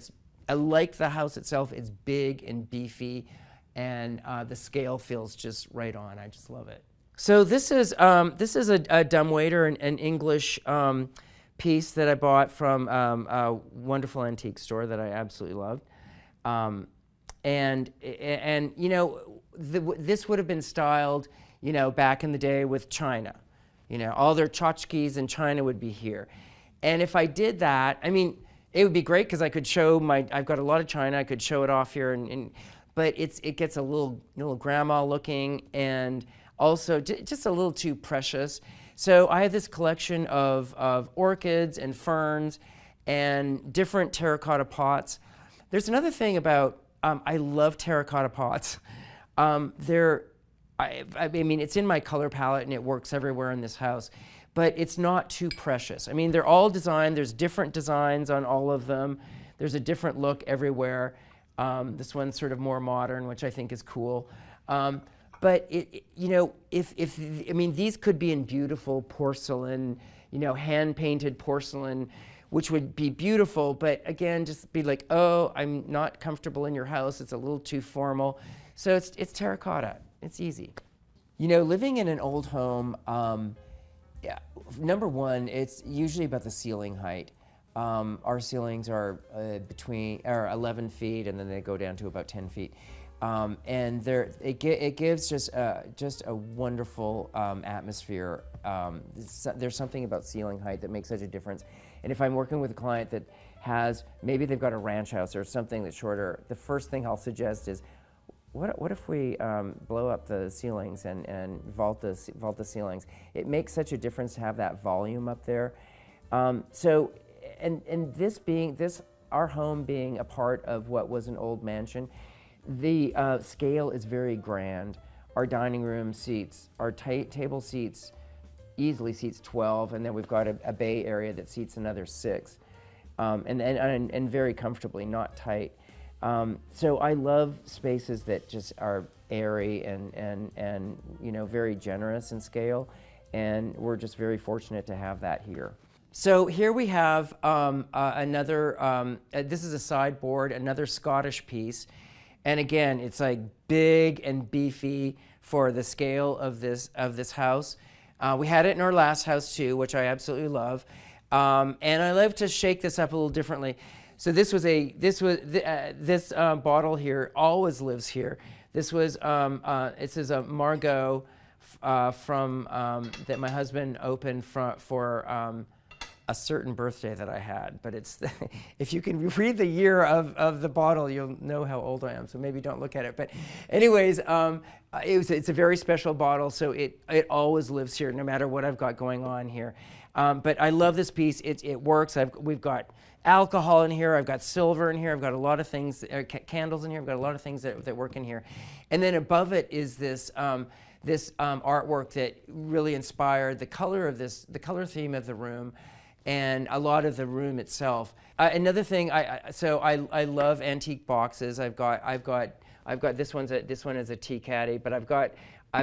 I like the house itself. It's big and beefy, and the scale feels just right on. I just love it. So this is a dumbwaiter, an English piece that I bought from a wonderful antique store that I absolutely loved. And you know, this would have been styled, you know, back in the day with china. You know, all their tchotchkes and china would be here. And if I did that, I mean, it would be great because I could show I've got a lot of china, I could show it off here, but it gets a little grandma looking, and also just a little too precious. So I have this collection of orchids and ferns and different terracotta pots. There's another thing about, I love terracotta pots. I mean, it's in my color palette and it works everywhere in this house, but it's not too precious. I mean, they're all designed, there's different designs on all of them. There's a different look everywhere. This one's sort of more modern, which I think is cool. But you know, I mean, these could be in beautiful porcelain, you know, hand-painted porcelain, which would be beautiful, but again, just be like, oh, I'm not comfortable in your house, it's a little too formal. So it's terracotta, it's easy. You know, living in an old home, yeah, number one, it's usually about the ceiling height. Our ceilings are between 11 feet, and then they go down to about 10 feet. And it gives just a wonderful atmosphere. There's something about ceiling height that makes such a difference. And if I'm working with a client that maybe they've got a ranch house or something that's shorter, the first thing I'll suggest is, what if we blow up the ceilings and vault the ceilings? It makes such a difference to have that volume up there. So, and our home being a part of what was an old mansion, the scale is very grand. Our dining room seats, our table seats, easily seats 12, and then we've got a bay area that seats another 6, and very comfortably, not tight. So I love spaces that just are airy and you know, very generous in scale, and we're just very fortunate to have that here. So here we have another. This is a sideboard, another Scottish piece. And again, it's like big and beefy for the scale of this house. We had it in our last house too, which I absolutely love. And I love to shake this up a little differently. So this bottle here always lives here. This was it says a Margot from that my husband opened for a certain birthday that I had, but it's if you can read the year of the bottle, you'll know how old I am. So maybe don't look at it. But anyways, it's a very special bottle, so it always lives here, no matter what I've got going on here. But I love this piece. It works. We've got alcohol in here. I've got silver in here. I've got a lot of things, candles in here. I've got a lot of things that work in here. And then above it is this artwork that really inspired the color color theme of the room, and a lot of the room itself. Another thing, I love antique boxes. I've got this one is a tea caddy, but I've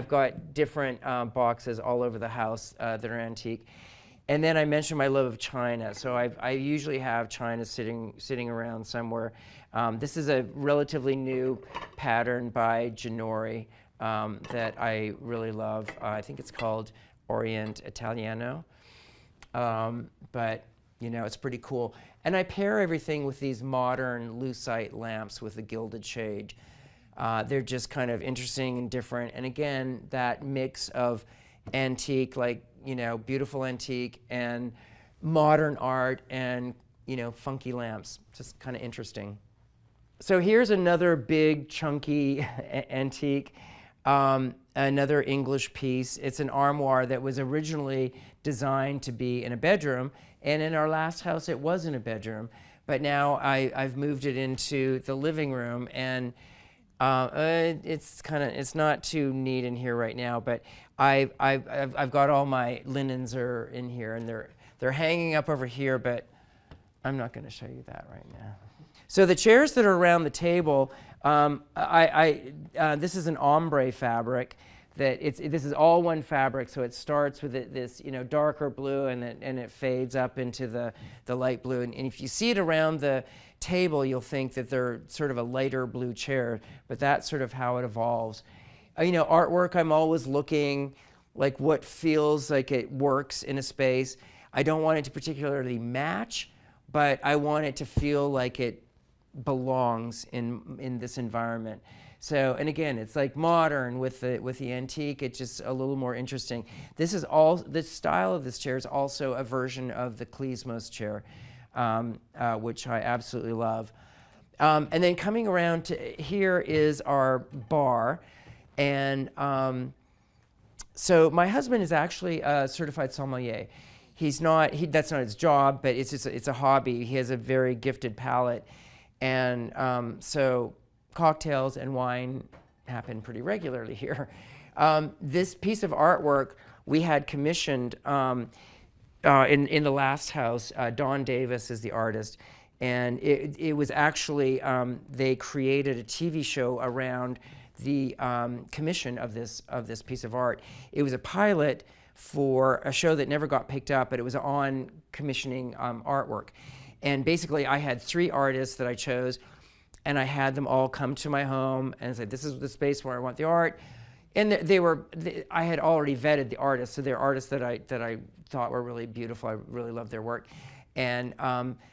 got different boxes all over the house that are antique. And then I mentioned my love of china, so I usually have china sitting around somewhere. This is a relatively new pattern by Ginori that I really love. I think it's called Orient Italiano. But You know, it's pretty cool. And I pair everything with these modern lucite lamps with a gilded shade. They're just kind of interesting and different. And again, that mix of antique, like, you know, beautiful antique and modern art and, you know, funky lamps. Just kind of interesting. So here's another big, chunky antique, another English piece. It's an armoire that was originally designed to be in a bedroom. And in our last house, it was in a bedroom. But now I've moved it into the living room, and it's not too neat in here right now, but I've got all my linens are in here, and they're hanging up over here, but I'm not going to show you that right now. So the chairs that are around the table, this is an ombre fabric. This is all one fabric, so it starts with this, you know, darker blue, and it fades up into the light blue. And if you see it around the table, you'll think that they're sort of a lighter blue chair, but that's sort of how it evolves. You know, artwork, I'm always looking like what feels like it works in a space. I don't want it to particularly match, but I want it to feel like it belongs in this environment. So, and again, it's like modern with the antique. It's just a little more interesting. This style of this chair is also a version of the Klezmos chair, which I absolutely love. And then coming around to here is our bar, and so my husband is actually a certified sommelier. That's not his job, but it's a hobby. He has a very gifted palate, and so cocktails and wine happen pretty regularly here. This piece of artwork we had commissioned in the last house. Don Davis is the artist, and it was actually, they created a TV show around the commission of this piece of art. It was a pilot for a show that never got picked up, but it was on commissioning artwork. And basically I had 3 artists that I chose, and I had them all come to my home and say, this is the space where I want the art. And I had already vetted the artists, so they're artists that I thought were really beautiful. I really loved their work. And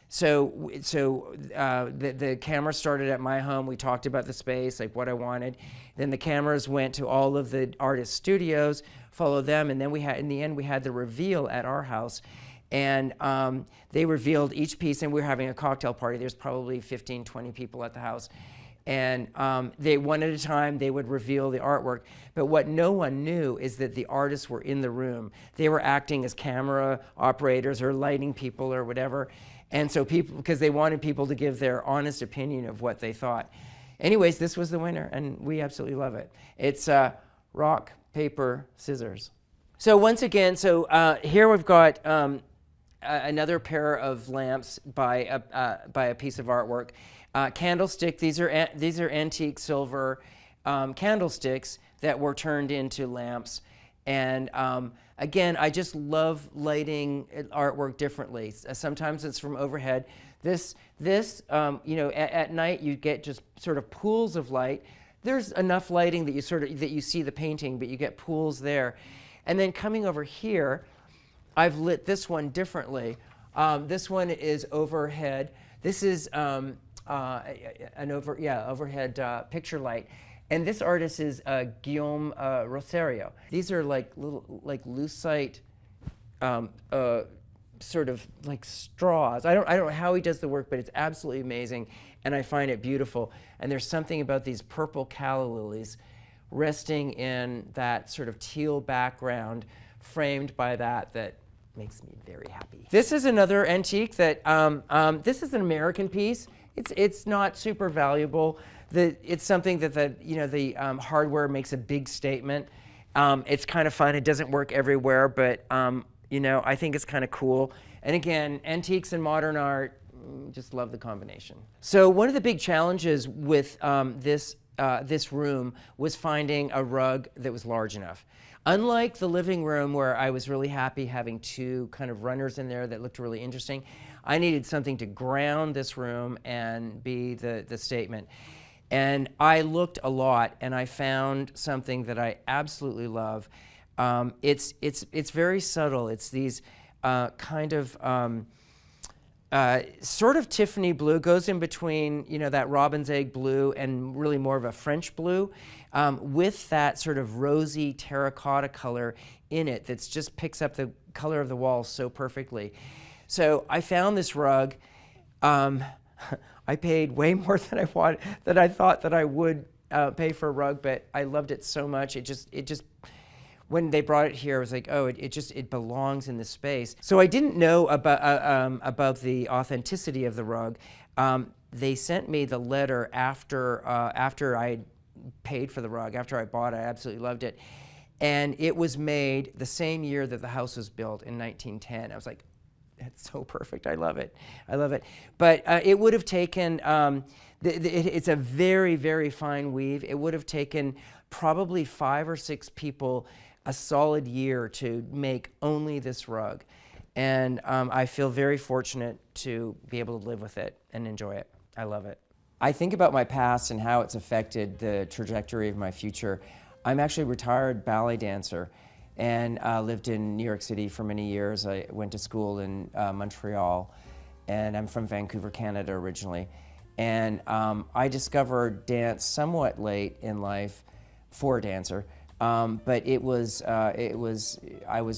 so the camera started at my home. We talked about the space, like what I wanted. Then the cameras went to all of the artist studios, followed them, and then in the end we had the reveal at our house. And they revealed each piece, and we were having a cocktail party. There's probably 15, 20 people at the house. And they, one at a time, they would reveal the artwork. But what no one knew is that the artists were in the room. They were acting as camera operators or lighting people or whatever. And so because they wanted people to give their honest opinion of what they thought. Anyways, this was the winner, and we absolutely love it. It's rock, paper, scissors. So once again, here we've got another pair of lamps by a piece of artwork. Candlestick, these are antique silver candlesticks that were turned into lamps. And again, I just love lighting artwork differently. Sometimes it's from overhead. This you know, at night you get just sort of pools of light. There's enough lighting that you see the painting, but you get pools there. And then coming over here, I've lit this one differently. This one is overhead. This is an overhead picture light. And this artist is Guillaume Rosario. These are like little, like lucite, sort of like straws. I don't know how he does the work, but it's absolutely amazing, and I find it beautiful. And there's something about these purple calla lilies resting in that sort of teal background, framed by that makes me very happy. This is another antique that this is an American piece. It's not super valuable. It's something that the hardware makes a big statement. It's kind of fun. It doesn't work everywhere, but you know, I think it's kind of cool. And again, antiques and modern art, just love the combination. So one of the big challenges with this room was finding a rug that was large enough. Unlike the living room, where I was really happy having 2 kind of runners in there that looked really interesting, I needed something to ground this room and be the statement. And I looked a lot, and I found something that I absolutely love. It's very subtle. It's these kind of sort of Tiffany blue, goes in between, you know, that robin's egg blue and really more of a French blue, with that sort of rosy terracotta color in it that just picks up the color of the walls so perfectly. So I found this rug. I paid way more than I thought that I would pay for a rug, but I loved it so much. It just when they brought it here, I was like, oh, it belongs in this space. So I didn't know about the authenticity of the rug. They sent me the letter after I paid for the rug, after I bought it. I absolutely loved it. And it was made the same year that the house was built in 1910. I was like, that's so perfect. I love it. I love it. But it would have taken, it's a very, very fine weave. It would have taken probably 5 or 6 people a solid year to make only this rug. And I feel very fortunate to be able to live with it and enjoy it. I love it. I think about my past and how it's affected the trajectory of my future. I'm actually a retired ballet dancer and lived in New York City for many years. I went to school in Montreal, and I'm from Vancouver, Canada originally. And I discovered dance somewhat late in life for a dancer, but I was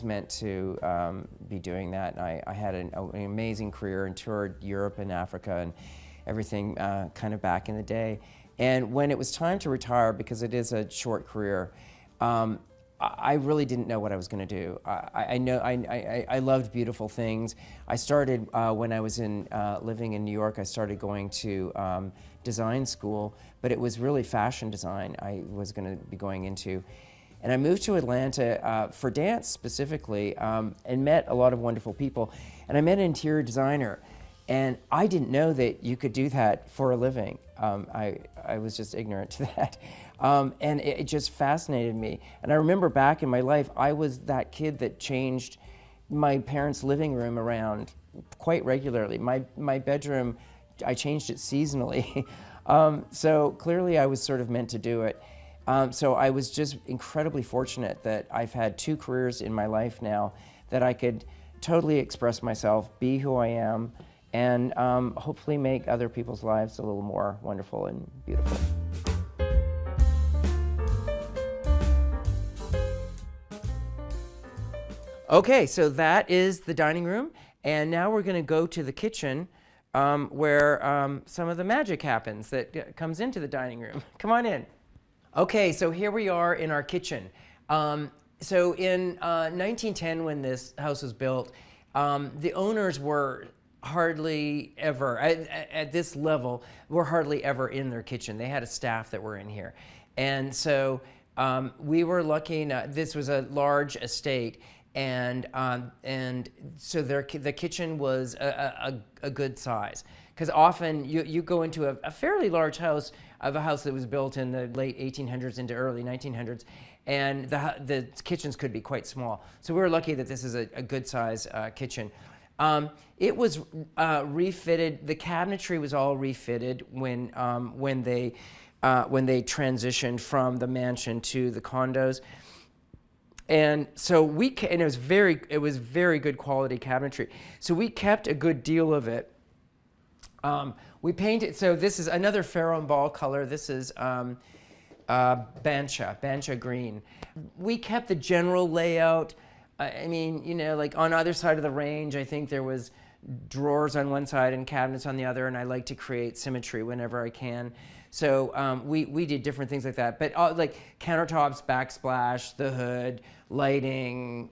meant to be doing that. And I had an amazing career and toured Europe and Africa and everything kind of back in the day. And when it was time to retire, because it is a short career, I really didn't know what I was going to do. I loved beautiful things. I started when I was living in New York. I started going to design school, but it was really fashion design I was going to be going into. And I moved to Atlanta for dance specifically, and met a lot of wonderful people. And I met an interior designer, and I didn't know that you could do that for a living. I was just ignorant to that. And it just fascinated me. And I remember back in my life, I was that kid that changed my parents' living room around quite regularly. My bedroom, I changed it seasonally. So clearly I was sort of meant to do it. So I was just incredibly fortunate that I've had 2 careers in my life now that I could totally express myself, be who I am, and hopefully make other people's lives a little more wonderful and beautiful. Okay, so that is the dining room, and now we're going to go to the kitchen where some of the magic happens that comes into the dining room. Come on in. Okay, so here we are in our kitchen. So in 1910, when this house was built, the owners were hardly ever, at this level, were hardly ever in their kitchen. They had a staff that were in here. And so we were lucky enough, this was a large estate, and so the kitchen was a good size. Because often you go into a fairly large house, of a house that was built in the late 1800s into early 1900s, and the kitchens could be quite small. So we were lucky that this is a good size kitchen. It was refitted. The cabinetry was all refitted when they transitioned from the mansion to the condos. And so it was very good quality cabinetry. So we kept a good deal of it. We painted, so this is another Pharaoh ball color. This is Bancha green. We kept the general layout. I mean, you know, like on either side of the range, I think there was drawers on one side and cabinets on the other, and I like to create symmetry whenever I can. So we did different things like that. But like countertops, backsplash, the hood, lighting,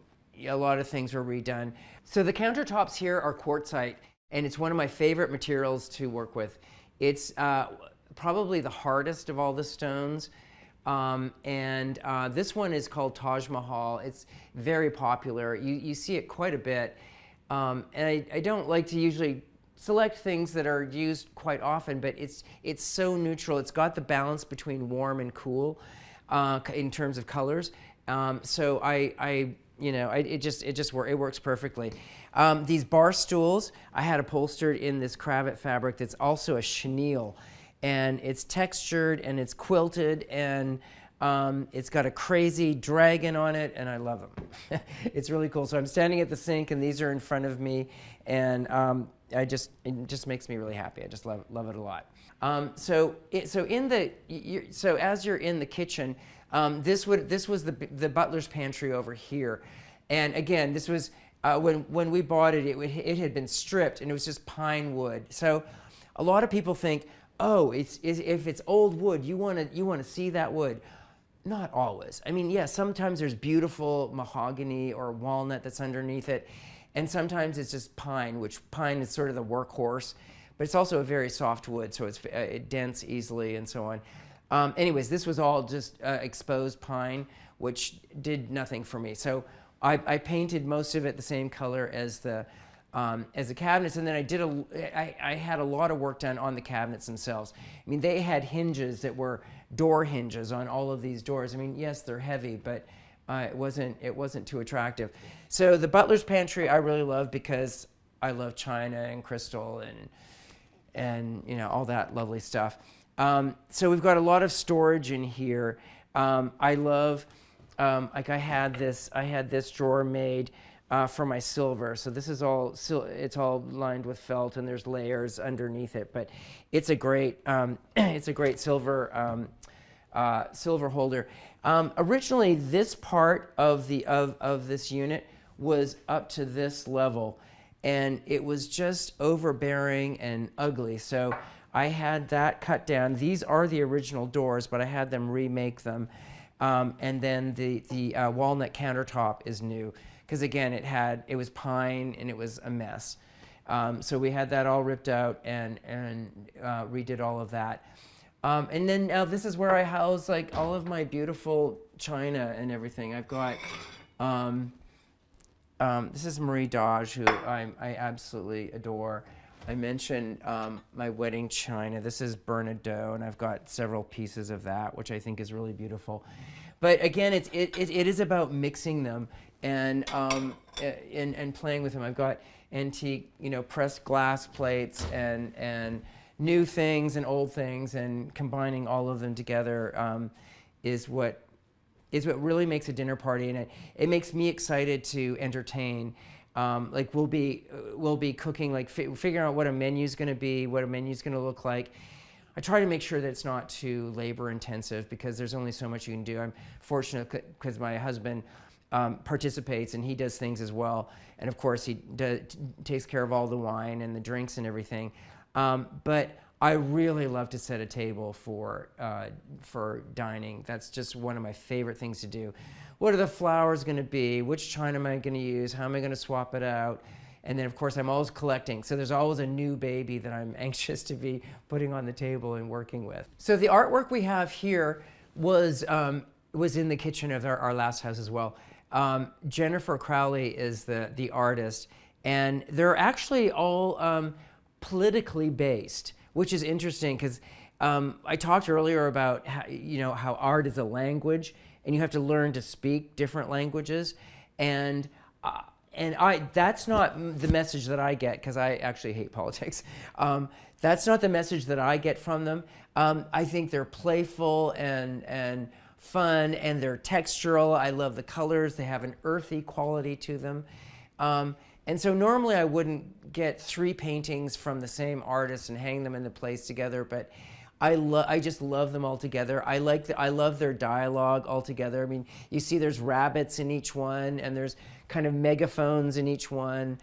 a lot of things were redone. So the countertops here are quartzite, and it's one of my favorite materials to work with. It's probably the hardest of all the stones. This one is called Taj Mahal. It's very popular. You see it quite a bit. And I don't like to usually select things that are used quite often, but it's so neutral. It's got the balance between warm and cool in terms of colors. So it works perfectly. These bar stools I had upholstered in this cravat fabric that's also a chenille, and it's textured and it's quilted, and It's got a crazy dragon on it, and I love them. It's really cool. So I'm standing at the sink, and these are in front of me, and it just makes me really happy. I just love it a lot. So as you're in the kitchen, this was the butler's pantry over here, and again, this was when we bought it. It had been stripped, and it was just pine wood. So a lot of people think, oh, if it's old wood, you want to see that wood. Not always. I mean, yeah, sometimes there's beautiful mahogany or walnut that's underneath it, and sometimes it's just pine, which pine is sort of the workhorse, but it's also a very soft wood, so it dents easily and so on. Anyways, this was all just exposed pine, which did nothing for me. So I painted most of it the same color as the cabinets, and then I had a lot of work done on the cabinets themselves. I mean, they had hinges that were door hinges on all of these doors. I mean, yes, they're heavy, but it wasn't too attractive. So the butler's pantry I really love because I love china and crystal and all that lovely stuff. So we've got a lot of storage in here. I love I had this drawer made for my silver. So this is it's all lined with felt, and there's layers underneath it. But it's a great silver holder. Originally, this part of this unit was up to this level, and it was just overbearing and ugly. So I had that cut down. These are the original doors, but I had them remake them. And then the walnut countertop is new, because again, it was pine and it was a mess. So we had that all ripped out and redid all of that. And then now this is where I house like all of my beautiful china and everything. I've got, this is Marie Dodge, who I absolutely adore. I mentioned my wedding china. This is Bernardeau, and I've got several pieces of that, which I think is really beautiful. But again, it is about mixing them and playing with them. I've got antique, pressed glass plates and new things and old things, and combining all of them together is what really makes a dinner party, and it makes me excited to entertain. Like we'll be cooking, like figuring out what a menu's going to be, what a menu's going to look like. I try to make sure that it's not too labor intensive, because there's only so much you can do. I'm fortunate because my husband participates, and he does things as well. And of course, he takes care of all the wine and the drinks and everything. But I really love to set a table for dining. That's just one of my favorite things to do. What are the flowers going to be? Which china am I going to use? How am I going to swap it out? And then, of course, I'm always collecting. So there's always a new baby that I'm anxious to be putting on the table and working with. So the artwork we have here was in the kitchen of our last house as well. Jennifer Crowley is the artist. And they're actually all politically based, which is interesting because I talked earlier about how art is a language, and you have to learn to speak different languages. And that's not the message that I get, because I actually hate politics. That's not the message that I get from them. I think they're playful and fun, and they're textural. I love the colors. They have an earthy quality to them. And so normally I wouldn't get 3 paintings from the same artist and hang them in the place together, but I just love them all together. I love their dialogue all together. I mean, you see there's rabbits in each one, and there's kind of megaphones in each one,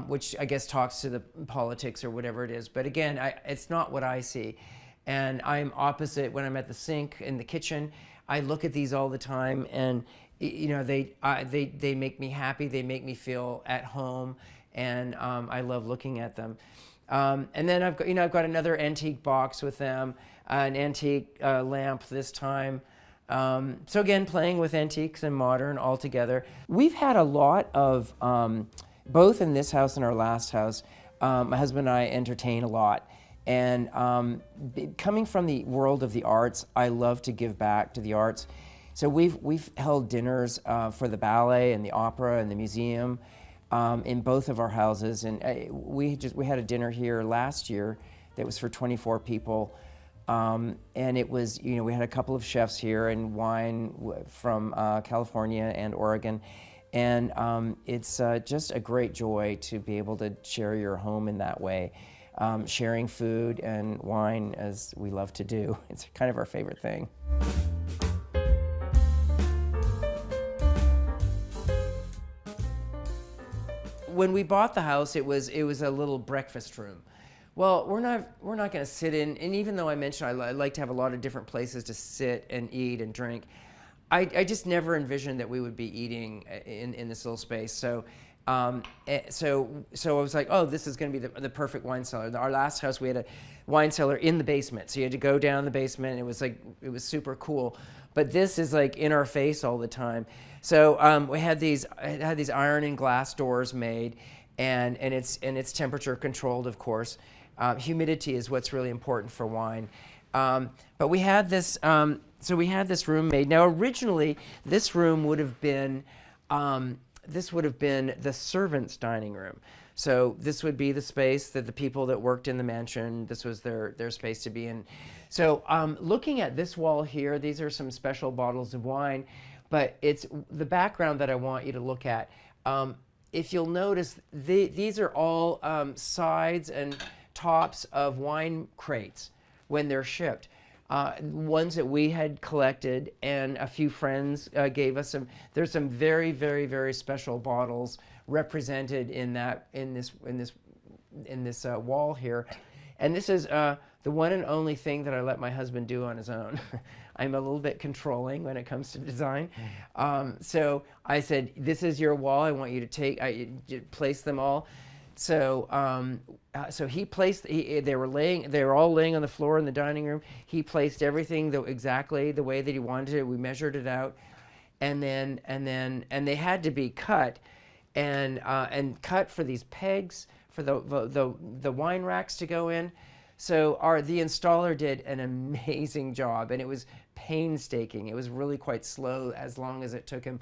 which I guess talks to the politics or whatever it is. But again, it's not what I see. And I'm opposite when I'm at the sink in the kitchen. I look at these all the time, and they make me happy. They make me feel at home, and I love looking at them. And then I've got another antique box with them, an antique lamp this time. So again, playing with antiques and modern all together. We've had a lot of, both in this house and our last house, my husband and I entertain a lot. And coming from the world of the arts, I love to give back to the arts. So we've held dinners for the ballet and the opera and the museum in both of our houses, and we had a dinner here last year that was for 24 people. And it was, we had a couple of chefs here and wine from California and Oregon. And it's just a great joy to be able to share your home in that way. Sharing food and wine, as we love to do. It's kind of our favorite thing. When we bought the house, it was a little breakfast room. Well, we're not going to sit in, and even though I mentioned I like to have a lot of different places to sit and eat and drink, I just never envisioned that we would be eating in this little space. So I was like, oh, this is going to be the perfect wine cellar. Our last house, we had a wine cellar in the basement, so you had to go down the basement. And it was super cool. But this is like in our face all the time. So we had these iron and glass doors made, and it's temperature controlled, of course. Humidity is what's really important for wine. But we had this. So we had this room made. Now originally, this room would have been the servants' dining room. So this would be the space that the people that worked in the mansion, this was their space to be in. So looking at this wall here, these are some special bottles of wine, but it's the background that I want you to look at. If you'll notice, these are all sides and tops of wine crates when they're shipped. Ones that we had collected, and a few friends gave us some. There's some very, very, very special bottles represented in this wall here, and this is the one and only thing that I let my husband do on his own. I'm a little bit controlling when it comes to design, so I said, "This is your wall. I want you to place them all." So he placed. They were all laying on the floor in the dining room. He placed everything exactly the way that he wanted it. We measured it out, and they had to be cut, and cut for these pegs for the wine racks to go in. So the installer did an amazing job, and it was painstaking. It was really quite slow as long as it took him.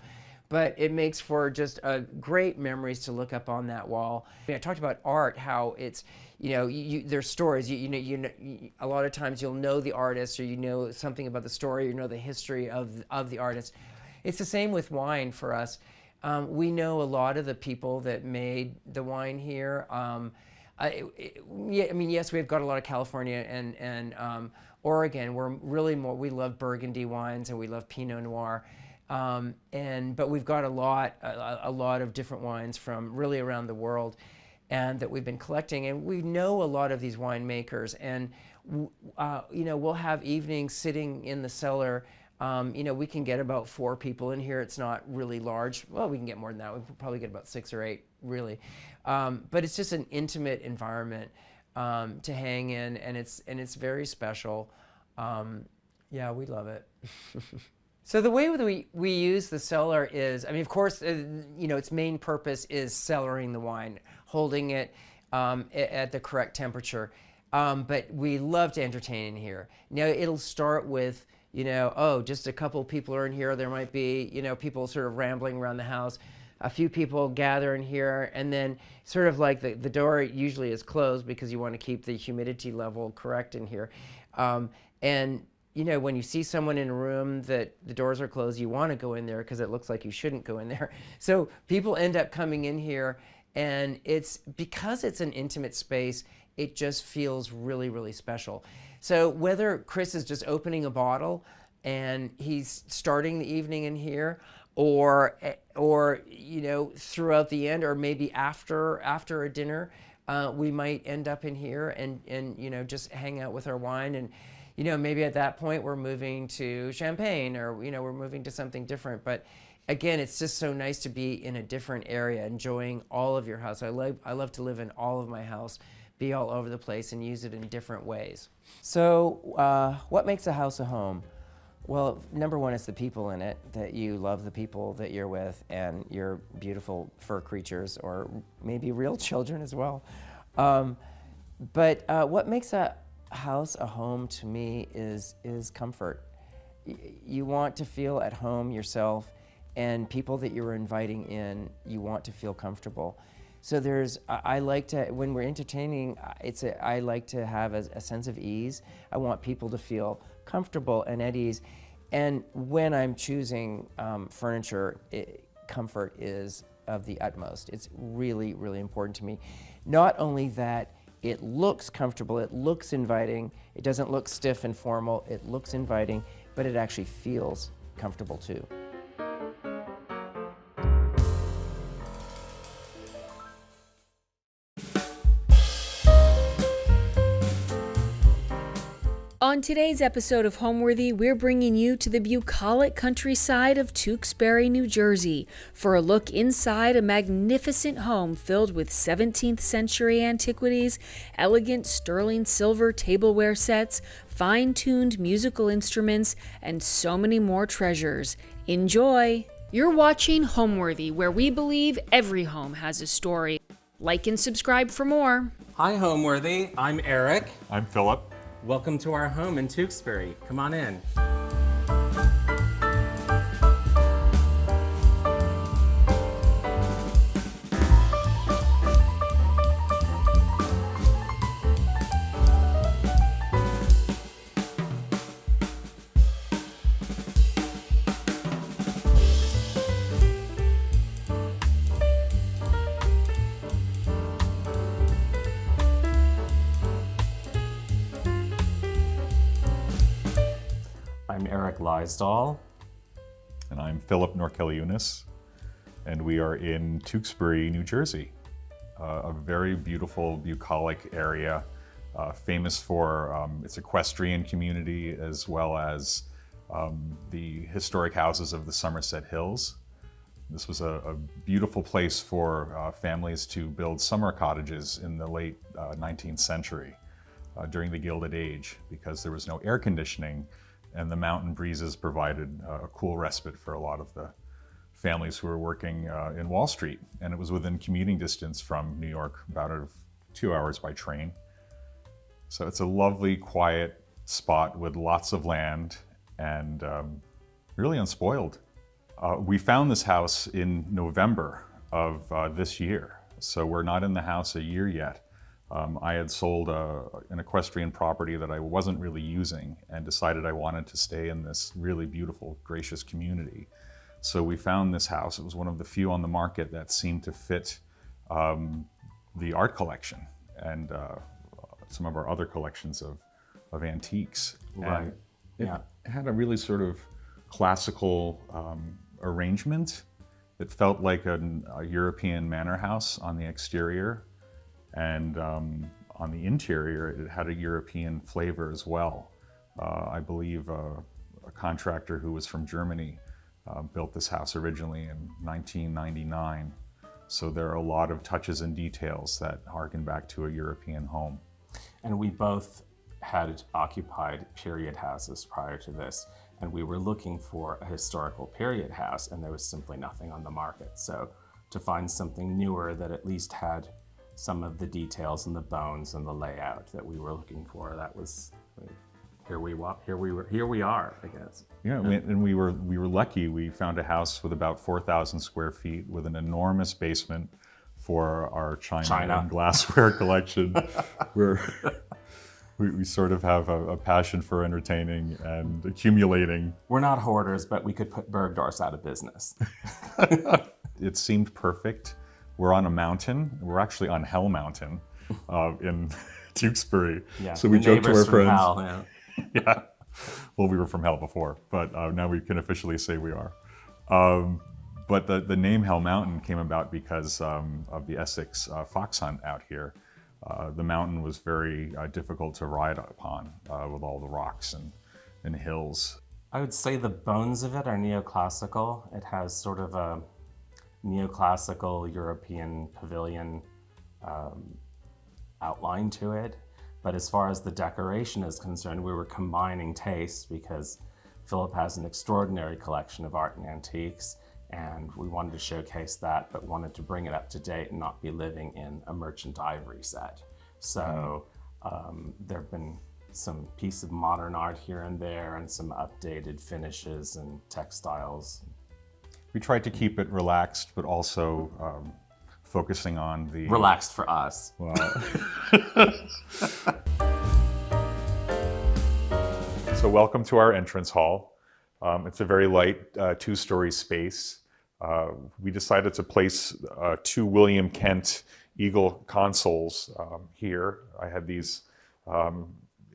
But it makes for just great memories to look up on that wall. I talked about art, how it's, there's stories. A lot of times you'll know the artist, or you know something about the story, you know the history of the artist. It's the same with wine for us. We know a lot of the people that made the wine here. Yes, we've got a lot of California and Oregon. We love Burgundy wines and we love Pinot Noir. But we've got a lot of different wines from really around the world, and that we've been collecting. And we know a lot of these winemakers, and we'll have evenings sitting in the cellar. We can get about 4 people in here. It's not really large. Well, we can get more than that. We could probably get about 6 or 8, really. But it's just an intimate environment to hang in, and it's very special. Yeah, we love it. So the way we use the cellar is, of course, its main purpose is cellaring the wine, holding it at the correct temperature. But we love to entertain in here. Now it'll start with, just a couple people are in here. There might be, people sort of rambling around the house. A few people gather in here, and then sort of like the door usually is closed because you want to keep the humidity level correct in here. When you see someone in a room that the doors are closed, you want to go in there because it looks like you shouldn't go in there. So people end up coming in here, and because it's an intimate space, it just feels really, really special. So whether Chris is just opening a bottle and he's starting the evening in here, or throughout the end, or maybe after a dinner, we might end up in here and just hang out with our wine. And maybe at that point we're moving to champagne, or we're moving to something different. But again, it's just so nice to be in a different area, enjoying all of your house. I love to live in all of my house, be all over the place, and use it in different ways. So what makes a house a home? Well, number one is the people in it, that you love the people that you're with and your beautiful fur creatures, or maybe real children as well. But what makes a house a home to me is comfort. You want to feel at home yourself, and people that you're inviting in, you want to feel comfortable. So I like to, when we're entertaining, I like to have a sense of ease. I want people to feel comfortable and at ease. And when I'm choosing furniture, comfort is of the utmost. It's really, really important to me. Not only that, it looks comfortable, it looks inviting, it doesn't look stiff and formal, it looks inviting, but it actually feels comfortable too. On today's episode of Homeworthy, we're bringing you to the bucolic countryside of Tewksbury, New Jersey, for a look inside a magnificent home filled with 17th century antiquities, elegant sterling silver tableware sets, fine-tuned musical instruments, and so many more treasures. Enjoy! You're watching Homeworthy, where we believe every home has a story. Like and subscribe for more. Hi, Homeworthy. I'm Eric. I'm Philip. Welcome to our home in Tewksbury. Come on in. I'm Eric Lysdahl. And I'm Philip Norkeliunas, and we are in Tewksbury, New Jersey, a very beautiful bucolic area, famous for its equestrian community as well as the historic houses of the Somerset Hills. This was a beautiful place for families to build summer cottages in the late 19th century during the Gilded Age, because there was no air conditioning. And the mountain breezes provided a cool respite for a lot of the families who were working in Wall Street. And it was within commuting distance from New York, about 2 hours by train. So it's a lovely, quiet spot with lots of land and really unspoiled. We found this house in November of this year. So we're not in the house a year yet. I had sold an equestrian property that I wasn't really using and decided I wanted to stay in this really beautiful, gracious community. So we found this house. It was one of the few on the market that seemed to fit the art collection and some of our other collections of antiques. Right. It had a really sort of classical arrangement. It felt like a European manor house on the exterior. And on the interior, it had a European flavor as well. I believe a contractor who was from Germany built this house originally in 1999. So there are a lot of touches and details that harken back to a European home. And we both had occupied period houses prior to this, and we were looking for a historical period house, and there was simply nothing on the market. So to find something newer that at least had some of the details and the bones and the layout that we were looking for, that was here we are, I guess. Yeah, and we were lucky. We found a house with about 4,000 square feet with an enormous basement for our china. And glassware collection. We sort of have a passion for entertaining and accumulating. We're not hoarders, but we could put Bergdorf's out of business. It seemed perfect. We're on a mountain. We're actually on Hell Mountain in Tewksbury. Yeah, so we joked to our friends. Hell, Yeah. Well, we were from hell before, but now we can officially say we are. But the name Hell Mountain came about because of the Essex fox hunt out here. The mountain was very difficult to ride upon with all the rocks and hills. I would say the bones of it are neoclassical. It has sort of a neoclassical European pavilion outline to it. But as far as the decoration is concerned, we were combining tastes because Philip has an extraordinary collection of art and antiques, and we wanted to showcase that, but wanted to bring it up to date and not be living in a merchant ivory set. So there have been some piece of modern art here and there and some updated finishes and textiles. We tried to keep it relaxed, but also focusing on the... Relaxed for us. Well, so welcome to our entrance hall. It's a very light 2-story space. We decided to place 2 William Kent Eagle consoles here. I had these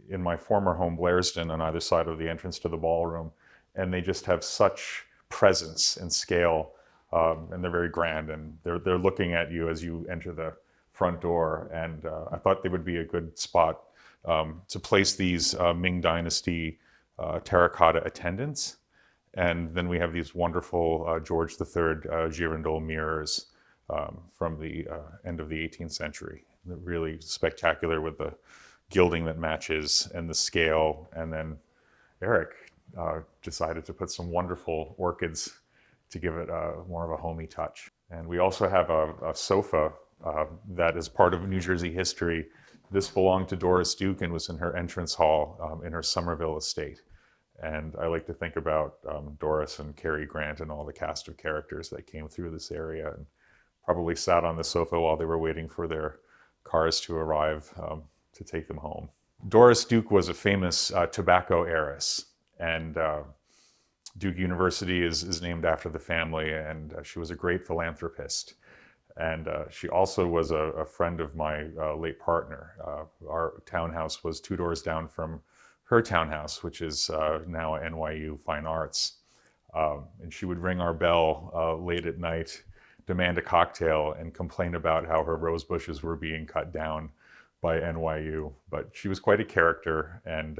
in my former home, Blairsden, on either side of the entrance to the ballroom, and they just have such presence and scale, and they're very grand, and they're looking at you as you enter the front door, and I thought they would be a good spot to place these Ming Dynasty terracotta attendants. And then we have these wonderful George III girandole mirrors from the end of the 18th century. They're really spectacular with the gilding that matches and the scale. And then Eric decided to put some wonderful orchids to give it more of a homey touch. And we also have a sofa that is part of New Jersey history. This belonged to Doris Duke and was in her entrance hall in her Somerville estate. And I like to think about Doris and Cary Grant and all the cast of characters that came through this area and probably sat on the sofa while they were waiting for their cars to arrive to take them home. Doris Duke was a famous tobacco heiress, and Duke University is named after the family, and she was a great philanthropist. And she also was a friend of my late partner. Our townhouse was 2 doors down from her townhouse, which is now NYU Fine Arts. And she would ring our bell late at night, demand a cocktail, and complain about how her rose bushes were being cut down by NYU. But she was quite a character, and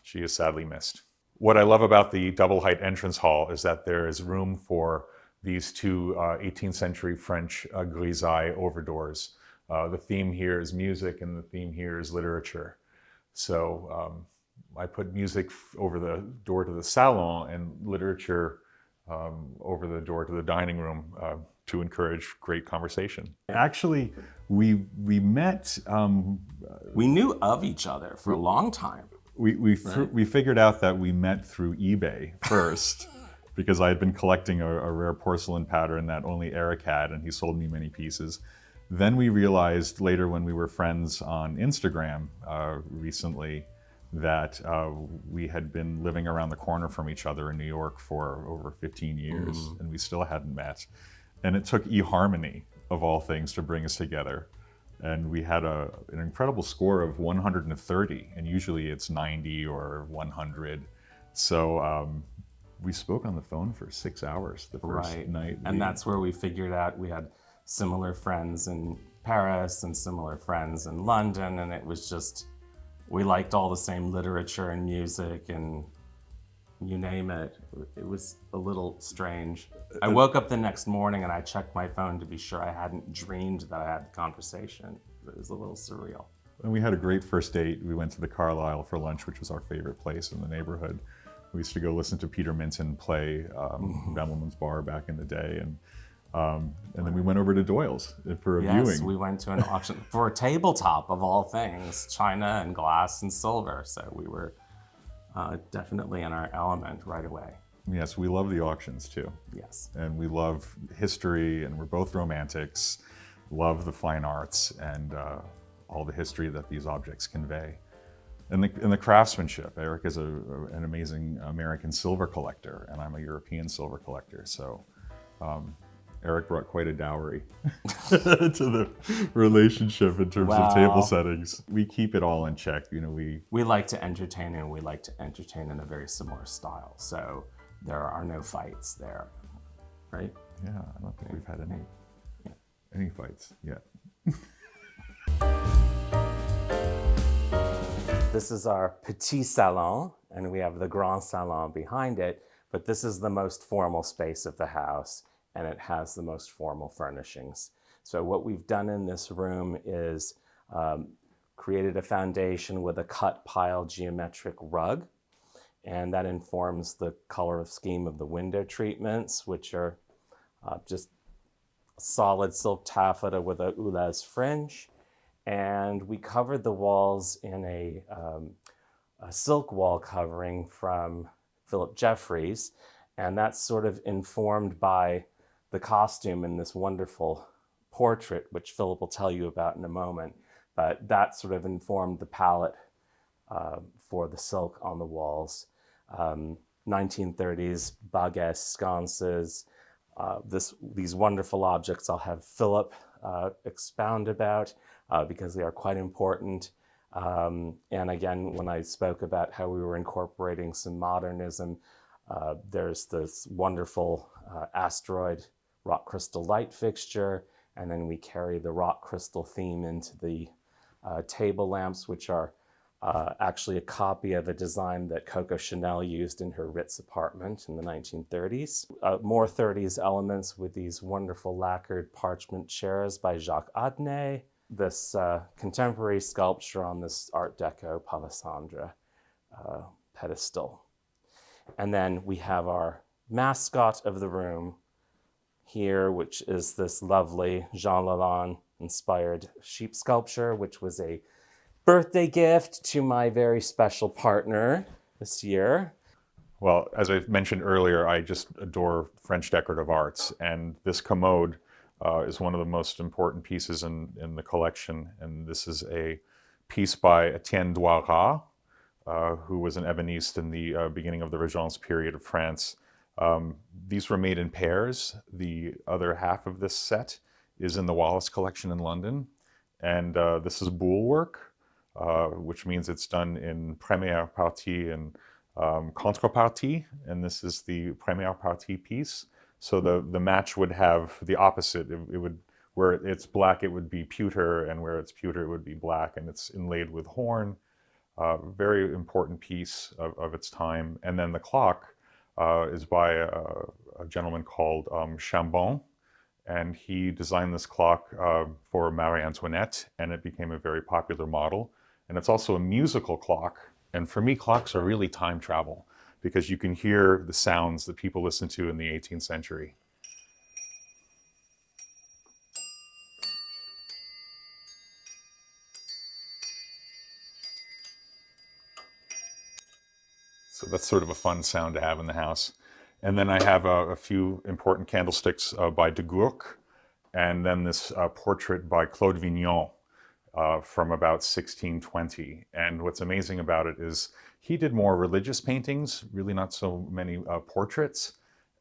she is sadly missed. What I love about the double height entrance hall is that there is room for these 2 18th century French grisaille over doors. The theme here is music, and the theme here is literature. So I put music over the door to the salon and literature over the door to the dining room to encourage great conversation. Actually, we met... We knew of each other for a long time. We figured out that we met through eBay first because I had been collecting a rare porcelain pattern that only Eric had, and he sold me many pieces. Then we realized later when we were friends on Instagram recently that we had been living around the corner from each other in New York for over 15 years, and we still hadn't met. And it took eHarmony, of all things, to bring us together. And we had an incredible score of 130, and usually it's 90 or 100. So we spoke on the phone for 6 hours the first night. And that's where we figured out we had similar friends in Paris and similar friends in London, and it was just, we liked all the same literature and music and you name it. It was a little strange. I woke up the next morning and I checked my phone to be sure I hadn't dreamed that I had the conversation. It was a little surreal. And we had a great first date. We went to the Carlisle for lunch, which was our favorite place in the neighborhood. We used to go listen to Peter Minton play Bemelman's Bar back in the day, and then we went over to Doyle's for a viewing. Yes, we went to an auction for a tabletop of all things, china and glass and silver. So we were definitely in our element right away. Yes, we love the auctions too. Yes. And we love history, and we're both romantics, love the fine arts and all the history that these objects convey. And the craftsmanship. Eric is an amazing American silver collector, and I'm a European silver collector. So Eric brought quite a dowry to the relationship in terms of table settings. We keep it all in check. You know, we like to entertain, and we like to entertain in a very similar style. So there are no fights there, right? Yeah, I don't think we've had any fights yet. This is our petit salon, and we have the grand salon behind it, but this is the most formal space of the house, and it has the most formal furnishings. So what we've done in this room is created a foundation with a cut pile geometric rug, and that informs the color scheme of the window treatments, which are just solid silk taffeta with a Ulez fringe. And we covered the walls in a silk wall covering from Philip Jeffries, and that's sort of informed by the costume in this wonderful portrait, which Philip will tell you about in a moment. But that sort of informed the palette for the silk on the walls. 1930s baguettes, sconces, these wonderful objects I'll have Philip expound about because they are quite important. And again, when I spoke about how we were incorporating some modernism, there's this wonderful asteroid rock crystal light fixture, and then we carry the rock crystal theme into the table lamps, which are actually a copy of a design that Coco Chanel used in her Ritz apartment in the 1930s. More 30s elements with these wonderful lacquered parchment chairs by Jacques Adnet, this contemporary sculpture on this Art Deco Palisandre pedestal. And then we have our mascot of the room here, which is this lovely Jean Lalande inspired sheep sculpture, which was a birthday gift to my very special partner this year. Well, as I mentioned earlier, I just adore French decorative arts, and this commode is one of the most important pieces in the collection. And this is a piece by Etienne Doirat, who was an eboniste in the beginning of the Régence period of France. These were made in pairs. The other half of this set is in the Wallace collection in London. And this is boule work, which means it's done in première partie and contrepartie. And this is the première partie piece. So the match would have the opposite. It would, where it's black, it would be pewter, and where it's pewter, it would be black. And it's inlaid with horn. Very important piece of its time. And then the clock is by a gentleman called Chambon, and he designed this clock for Marie Antoinette, and it became a very popular model. And it's also a musical clock, and for me, clocks are really time travel, because you can hear the sounds that people listened to in the 18th century. So that's sort of a fun sound to have in the house. And then I have a few important candlesticks by de Gourc, and then this portrait by Claude Vignon from about 1620. And what's amazing about it is he did more religious paintings, really not so many portraits.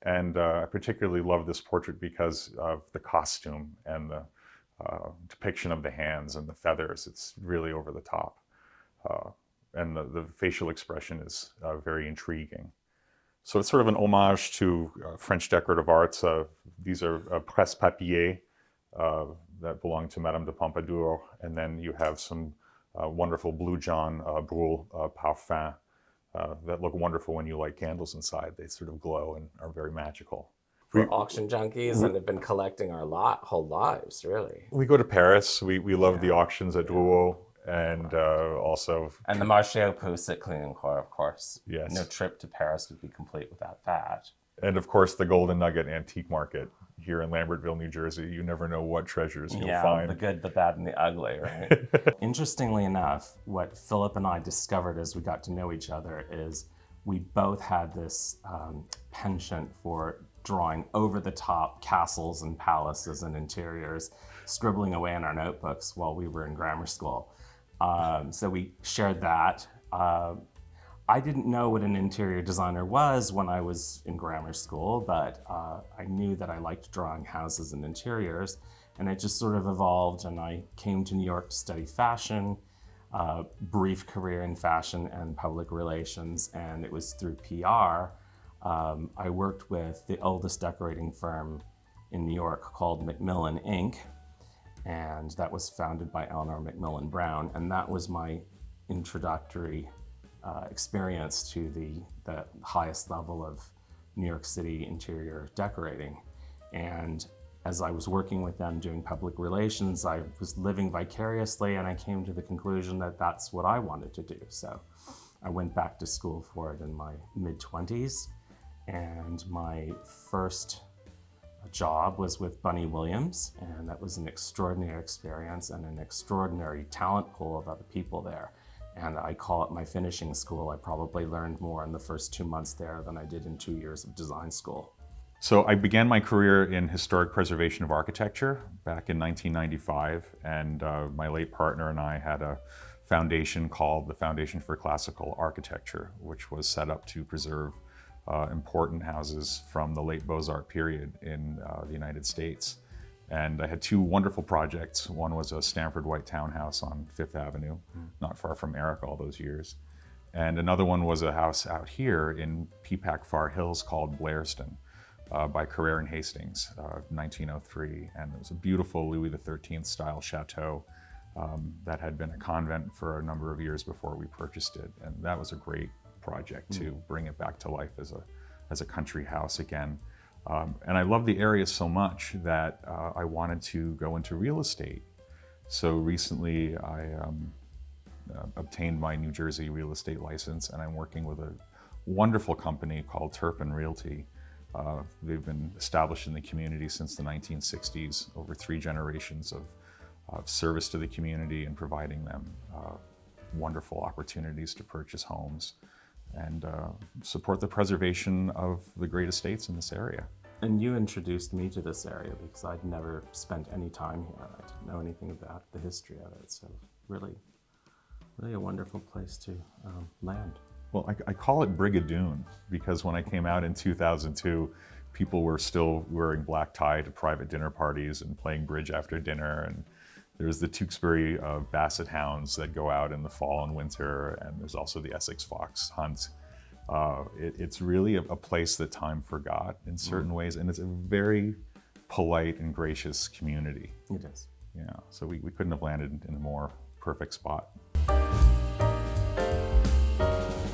And I particularly love this portrait because of the costume and the depiction of the hands and the feathers. It's really over the top. And the facial expression is very intriguing. So it's sort of an homage to French decorative arts. These are presse-papier that belong to Madame de Pompadour. And then you have some wonderful Blue John Brûle parfum that look wonderful when you light candles inside. They sort of glow and are very magical. We're auction junkies and have been collecting our whole lives, really. We go to Paris. We love the auctions at Drouot. And also... And the Marché aux Puces at Colonial, of course. Yes. No trip to Paris would be complete without that. And of course, the Golden Nugget Antique Market here in Lambertville, New Jersey. You never know what treasures you'll find. The good, the bad, and the ugly, right? Interestingly enough, what Philip and I discovered as we got to know each other is we both had this penchant for drawing over-the-top castles and palaces and interiors, scribbling away in our notebooks while we were in grammar school. So we shared that. I didn't know what an interior designer was when I was in grammar school, but I knew that I liked drawing houses and interiors, and it just sort of evolved, and I came to New York to study fashion, brief career in fashion and public relations, and it was through PR. I worked with the oldest decorating firm in New York called Macmillan Inc., and that was founded by Eleanor Macmillan Brown, and that was my introductory experience to the highest level of New York City interior decorating. And as I was working with them doing public relations, I was living vicariously, and I came to the conclusion that that's what I wanted to do. So I went back to school for it in my mid-20s, and my first job was with Bunny Williams, and that was an extraordinary experience and an extraordinary talent pool of other people there. And I call it my finishing school. I probably learned more in the first 2 months there than I did in 2 years of design school. So I began my career in historic preservation of architecture back in 1995, and my late partner and I had a foundation called the Foundation for Classical Architecture, which was set up to preserve important houses from the late Beaux-Arts period in the United States. And I had two wonderful projects. One was a Stanford White townhouse on Fifth Avenue, not far from Eric all those years. And another one was a house out here in Peapack Far Hills called Blairston by Carrere and Hastings, 1903. And it was a beautiful Louis XIII style chateau that had been a convent for a number of years before we purchased it. And that was a great project to bring it back to life as a country house again. And I love the area so much that I wanted to go into real estate. So recently I obtained my New Jersey real estate license, and I'm working with a wonderful company called Turpin Realty. They've been established in the community since the 1960s, over 3 generations of service to the community and providing them wonderful opportunities to purchase homes and support the preservation of the great estates in this area. And you introduced me to this area because I'd never spent any time here. I didn't know anything about the history of it. So really a wonderful place to land. Well, I call it Brigadoon because when I came out in 2002, people were still wearing black tie to private dinner parties and playing bridge after dinner. And there's the Tewksbury basset hounds that go out in the fall and winter, and there's also the Essex fox hunt. It's really a place that time forgot in certain ways, and it's a very polite and gracious community. It is. Yeah, so we couldn't have landed in a more perfect spot.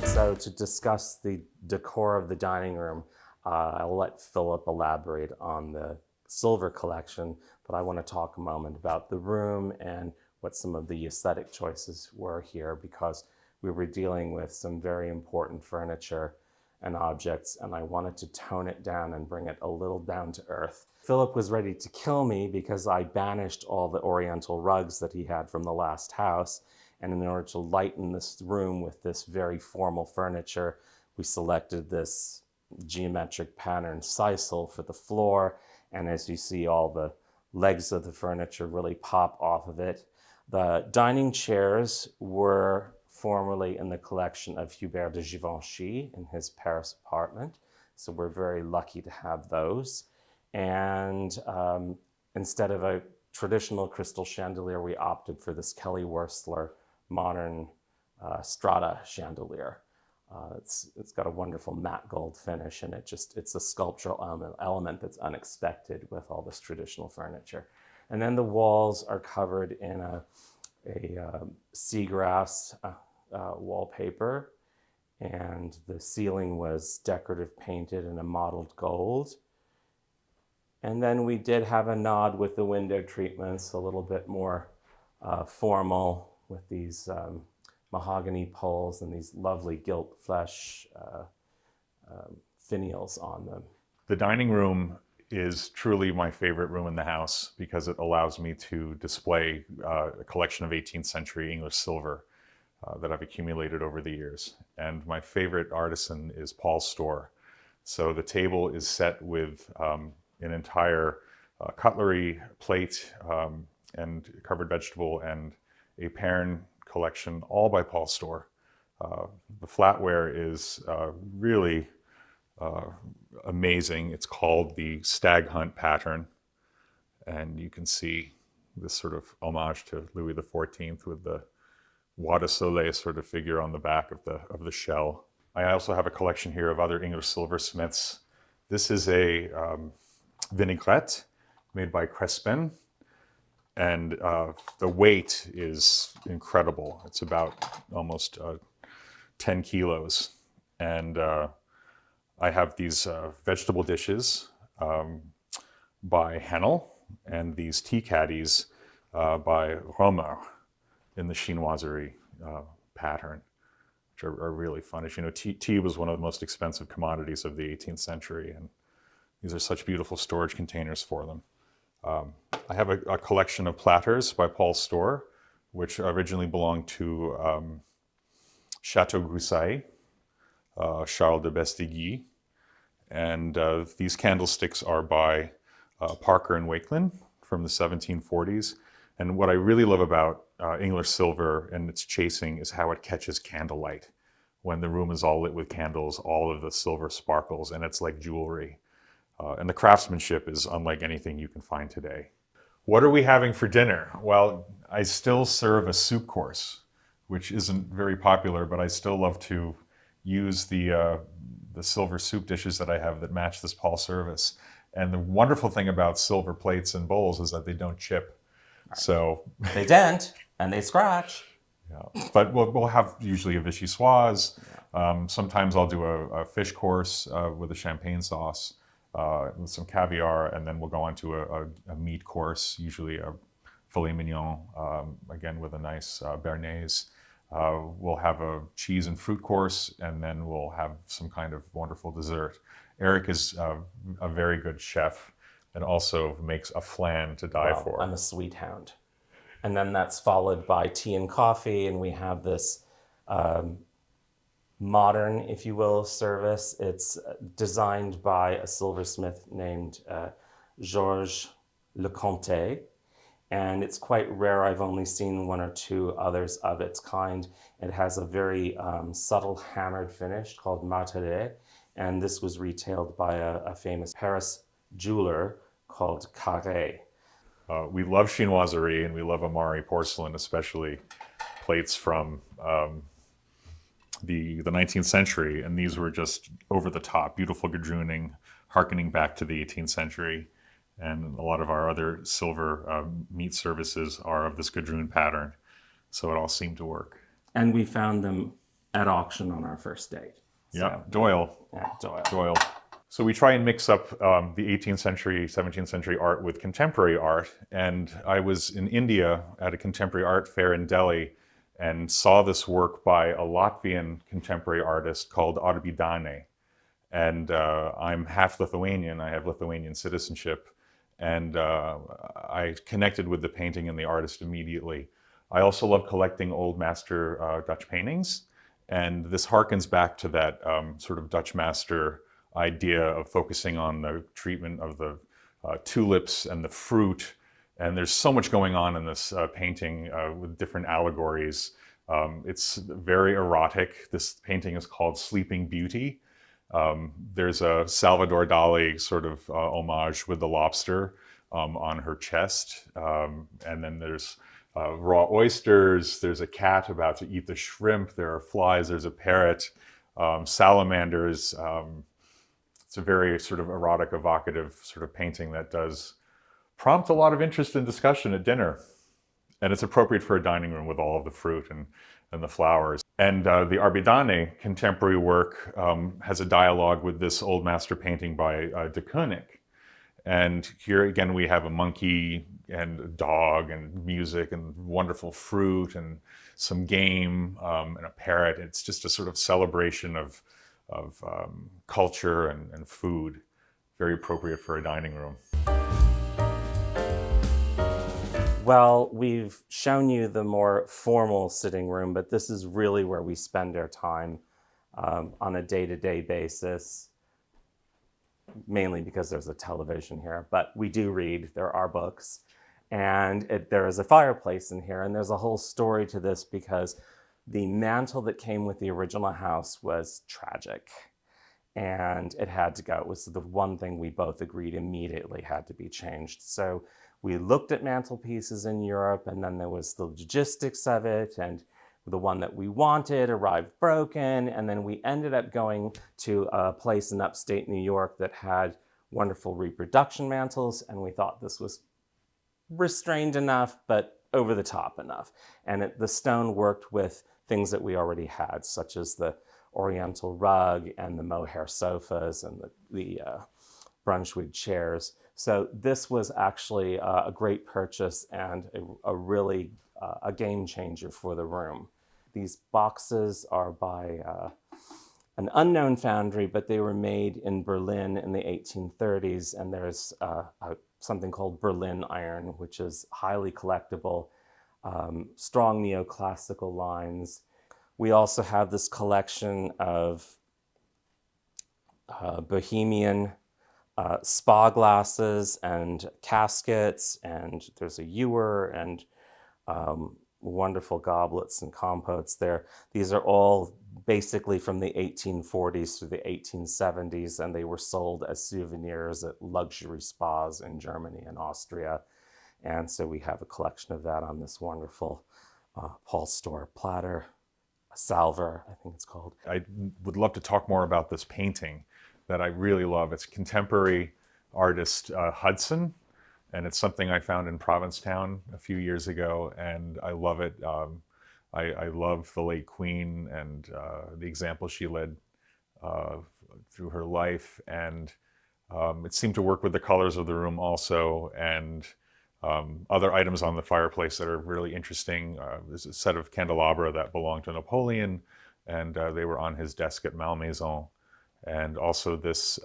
So to discuss the decor of the dining room, I'll let Philip elaborate on the silver collection, but I want to talk a moment about the room and what some of the aesthetic choices were here, because we were dealing with some very important furniture and objects, and I wanted to tone it down and bring it a little down to earth. Philip was ready to kill me because I banished all the oriental rugs that he had from the last house, and in order to lighten this room with this very formal furniture, we selected this geometric pattern sisal for the floor, and as you see, all the legs of the furniture really pop off of it. The dining chairs were formerly in the collection of Hubert de Givenchy in his Paris apartment, so we're very lucky to have those. And instead of a traditional crystal chandelier, we opted for this Kelly Wearstler modern Strata chandelier. It's got a wonderful matte gold finish, and it's a sculptural element that's unexpected with all this traditional furniture. And then the walls are covered in a seagrass wallpaper, and the ceiling was decorative painted in a mottled gold. And then we did have a nod with the window treatments, a little bit more formal with these mahogany poles and these lovely gilt flesh finials on them. The dining room is truly my favorite room in the house because it allows me to display a collection of 18th century English silver that I've accumulated over the years. And my favorite artisan is Paul Storr. So the table is set with an entire cutlery plate and covered vegetable and a Perrin collection, all by Paul Storr. The flatware is really amazing. It's called the Stag Hunt pattern, and you can see this sort of homage to Louis XIV with the Roi de Soleil sort of figure on the back of the shell. I also have a collection here of other English silversmiths. This is a vinaigrette made by Crespin, and the weight is incredible. It's about almost 10 kilos. And I have these vegetable dishes by Hennel and these tea caddies by Romer in the chinoiserie pattern, which are really fun. As you know, tea was one of the most expensive commodities of the 18th century, and these are such beautiful storage containers for them. I have a collection of platters by Paul Storr, which originally belonged to Chateau Groussailles, Charles de Bestéguy, And these candlesticks are by Parker and Wakeland from the 1740s. And what I really love about English silver and its chasing is how it catches candlelight. When the room is all lit with candles, all of the silver sparkles, and it's like jewelry. And the craftsmanship is unlike anything you can find today. What are we having for dinner? Well, I still serve a soup course, which isn't very popular, but I still love to use the silver soup dishes that I have that match this Paul service. And the wonderful thing about silver plates and bowls is that they don't chip. So They dent and they scratch. yeah. But we'll have usually a vichyssoise. Sometimes I'll do a fish course with a champagne sauce with some caviar, and then we'll go on to a meat course, usually a filet mignon, again with a nice béarnaise. We'll have a cheese and fruit course, and then we'll have some kind of wonderful dessert. Eric is a very good chef and also makes a flan to die for. I'm a sweet hound. And then that's followed by tea and coffee, and we have this modern, if you will, service. It's designed by a silversmith named Georges Leconte, and it's quite rare. I've only seen one or two others of its kind. It has a very subtle hammered finish called martelet, and this was retailed by a famous Paris jeweler called Carré. We love chinoiserie and we love Amari porcelain, especially plates from the 19th century. And these were just over the top, beautiful gadrooning, harkening back to the 18th century. And a lot of our other silver meat services are of this gadroon pattern. So it all seemed to work. And we found them at auction on our first date. Yeah, Doyle. Yeah, Doyle. Doyle. So we try and mix up the 18th century, 17th century art with contemporary art. And I was in India at a contemporary art fair in Delhi and saw this work by a Latvian contemporary artist called Arbidane. And I'm half Lithuanian. I have Lithuanian citizenship. And I connected with the painting and the artist immediately. I also love collecting old master Dutch paintings. And this harkens back to that sort of Dutch master idea of focusing on the treatment of the tulips and the fruit. And there's so much going on in this painting with different allegories. It's very erotic. This painting is called Sleeping Beauty. There's a Salvador Dali sort of homage with the lobster on her chest. And then there's raw oysters. There's a cat about to eat the shrimp. There are flies. There's a parrot, salamanders. It's a very sort of erotic, evocative sort of painting that does prompt a lot of interest and discussion at dinner. And it's appropriate for a dining room with all of the fruit and the flowers. And the Arbidane contemporary work has a dialogue with this old master painting by de Kooning. And here again, we have a monkey and a dog and music and wonderful fruit and some game and a parrot. It's just a sort of celebration of culture and food, very appropriate for a dining room. Well, we've shown you the more formal sitting room, but this is really where we spend our time on a day-to-day basis, mainly because there's a television here, but we do read, there are books, and there is a fireplace in here, and there's a whole story to this because the mantle that came with the original house was tragic, and it had to go. It was the one thing we both agreed immediately had to be changed. So we looked at mantelpieces in Europe, and then there was the logistics of it, and the one that we wanted arrived broken, and then we ended up going to a place in upstate New York that had wonderful reproduction mantles, and we thought this was restrained enough, but over the top enough. And the stone worked with things that we already had, such as the oriental rug and the mohair sofas and the Brunswick chairs. So this was actually a great purchase and a really a game changer for the room. These boxes are by an unknown foundry, but they were made in Berlin in the 1830s, and there's something called Berlin iron, which is highly collectible, strong neoclassical lines. We also have this collection of bohemian spa glasses and caskets, and there's a ewer and wonderful goblets and compotes there. These are all basically from the 1840s to the 1870s, and they were sold as souvenirs at luxury spas in Germany and Austria. And so we have a collection of that on this wonderful Paul Storer platter, a salver, I think it's called. I would love to talk more about this painting that I really love. It's contemporary artist Hudson, and it's something I found in Provincetown a few years ago, and I love it. I love the late Queen and the example she led through her life, and it seemed to work with the colors of the room also, and other items on the fireplace that are really interesting. There's a set of candelabra that belonged to Napoleon, and they were on his desk at Malmaison. And also this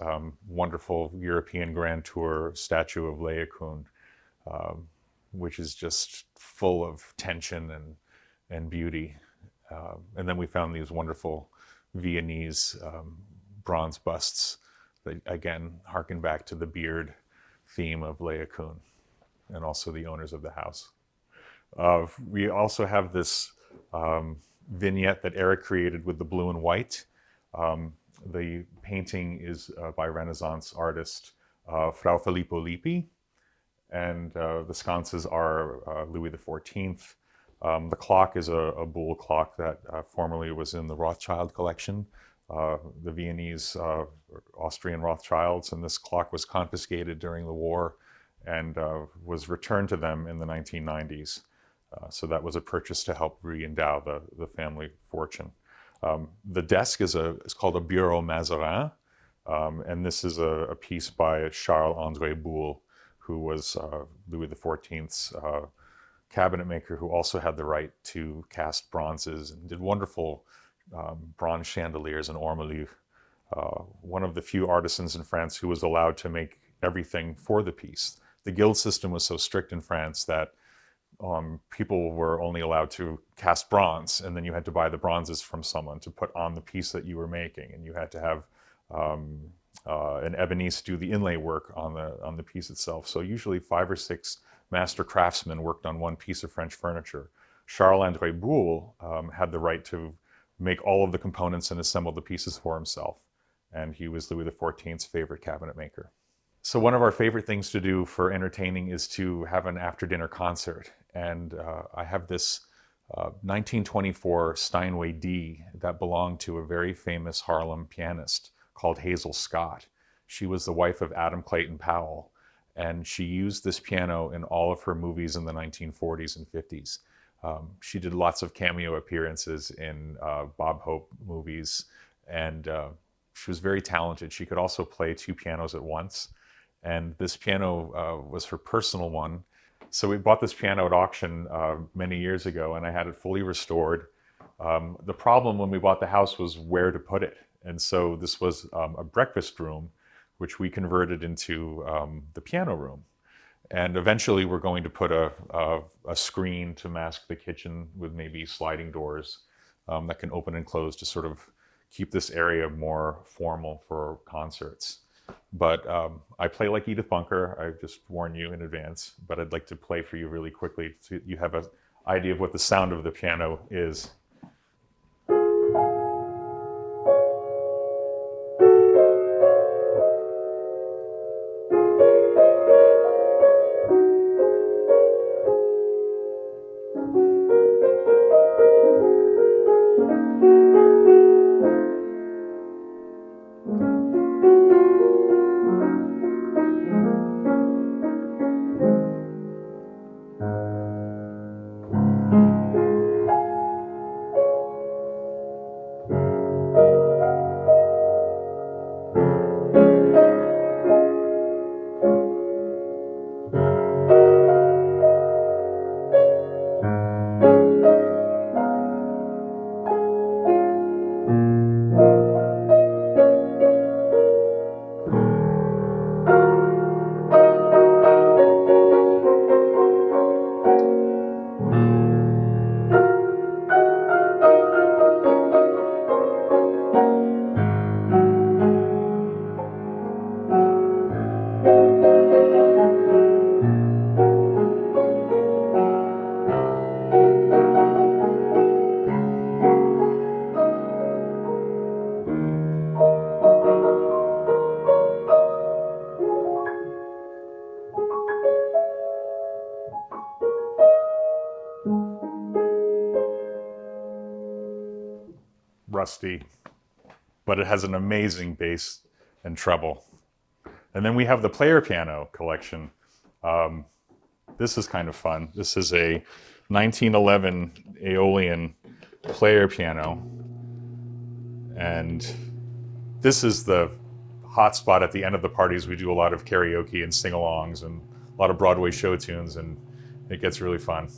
wonderful European Grand Tour statue of Laocoon, which is just full of tension and beauty. And then we found these wonderful Viennese bronze busts that, again, harken back to the beard theme of Laocoon, and also the owners of the house. We also have this vignette that Eric created with the blue and white. The painting is by Renaissance artist Frau Filippo Lippi, and the sconces are Louis XIV. The clock is a Buhl clock that formerly was in the Rothschild collection, the Viennese Austrian Rothschilds, and this clock was confiscated during the war and was returned to them in the 1990s. So that was a purchase to help re-endow the family fortune. The desk is called a Bureau Mazarin, and this is a piece by Charles-André Buhl, who was Louis XIV's cabinet maker, who also had the right to cast bronzes and did wonderful bronze chandeliers and ormolu. One of the few artisans in France who was allowed to make everything for the piece. The guild system was so strict in France that people were only allowed to cast bronze, and then you had to buy the bronzes from someone to put on the piece that you were making, and you had to have an eboniste do the inlay work on the piece itself. So usually 5 or 6 master craftsmen worked on one piece of French furniture. Charles-André Buhl had the right to make all of the components and assemble the pieces for himself, and he was Louis XIV's favorite cabinet maker. So one of our favorite things to do for entertaining is to have an after-dinner concert. And I have this 1924 Steinway D that belonged to a very famous Harlem pianist called Hazel Scott. She was the wife of Adam Clayton Powell, and she used this piano in all of her movies in the 1940s and 50s. She did lots of cameo appearances in Bob Hope movies, and she was very talented. She could also play 2 pianos at once. And this piano was her personal one. So we bought this piano at auction many years ago, and I had it fully restored. The problem when we bought the house was where to put it. And so this was a breakfast room, which we converted into the piano room. And eventually we're going to put a screen to mask the kitchen with maybe sliding doors that can open and close to sort of keep this area more formal for concerts. But I play like Edith Bunker. I just warn you in advance, but I'd like to play for you really quickly so you have an idea of what the sound of the piano is. rusty, but it has an amazing bass and treble. And then we have the player piano collection. This is kind of fun. This is a 1911 Aeolian player piano. And this is the hot spot at the end of the parties. We do a lot of karaoke and sing-alongs and a lot of Broadway show tunes, and it gets really fun.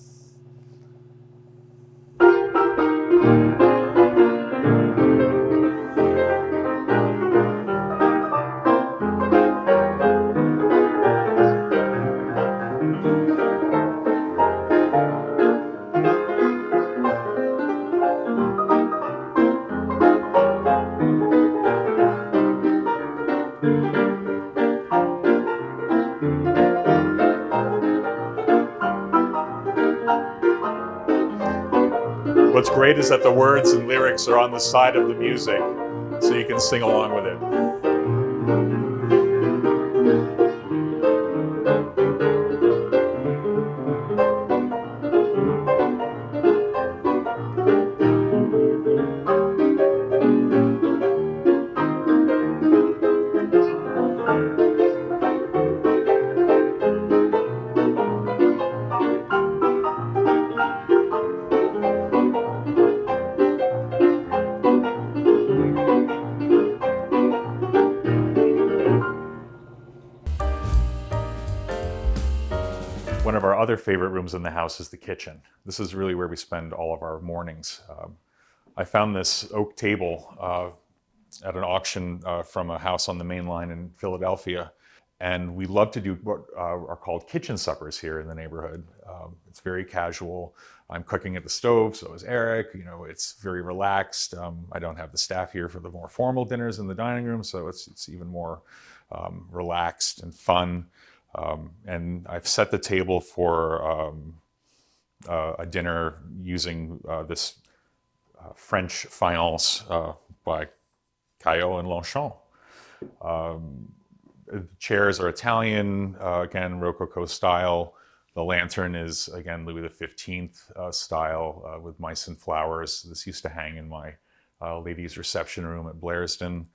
What's great is that the words and lyrics are on the side of the music, so you can sing along with it. One of our other favorite rooms in the house is the kitchen. This is really where we spend all of our mornings. I found this oak table at an auction from a house on the main line in Philadelphia. And we love to do what are called kitchen suppers here in the neighborhood. It's very casual. I'm cooking at the stove, so is Eric. You know, it's very relaxed. I don't have the staff here for the more formal dinners in the dining room, so it's even more relaxed and fun. And I've set the table for a dinner using this French faience by Caillot and Longchamp. The chairs are Italian, again, Rococo style. The lantern is, again, Louis XV style with mice and flowers. This used to hang in my ladies' reception room at Blairsden.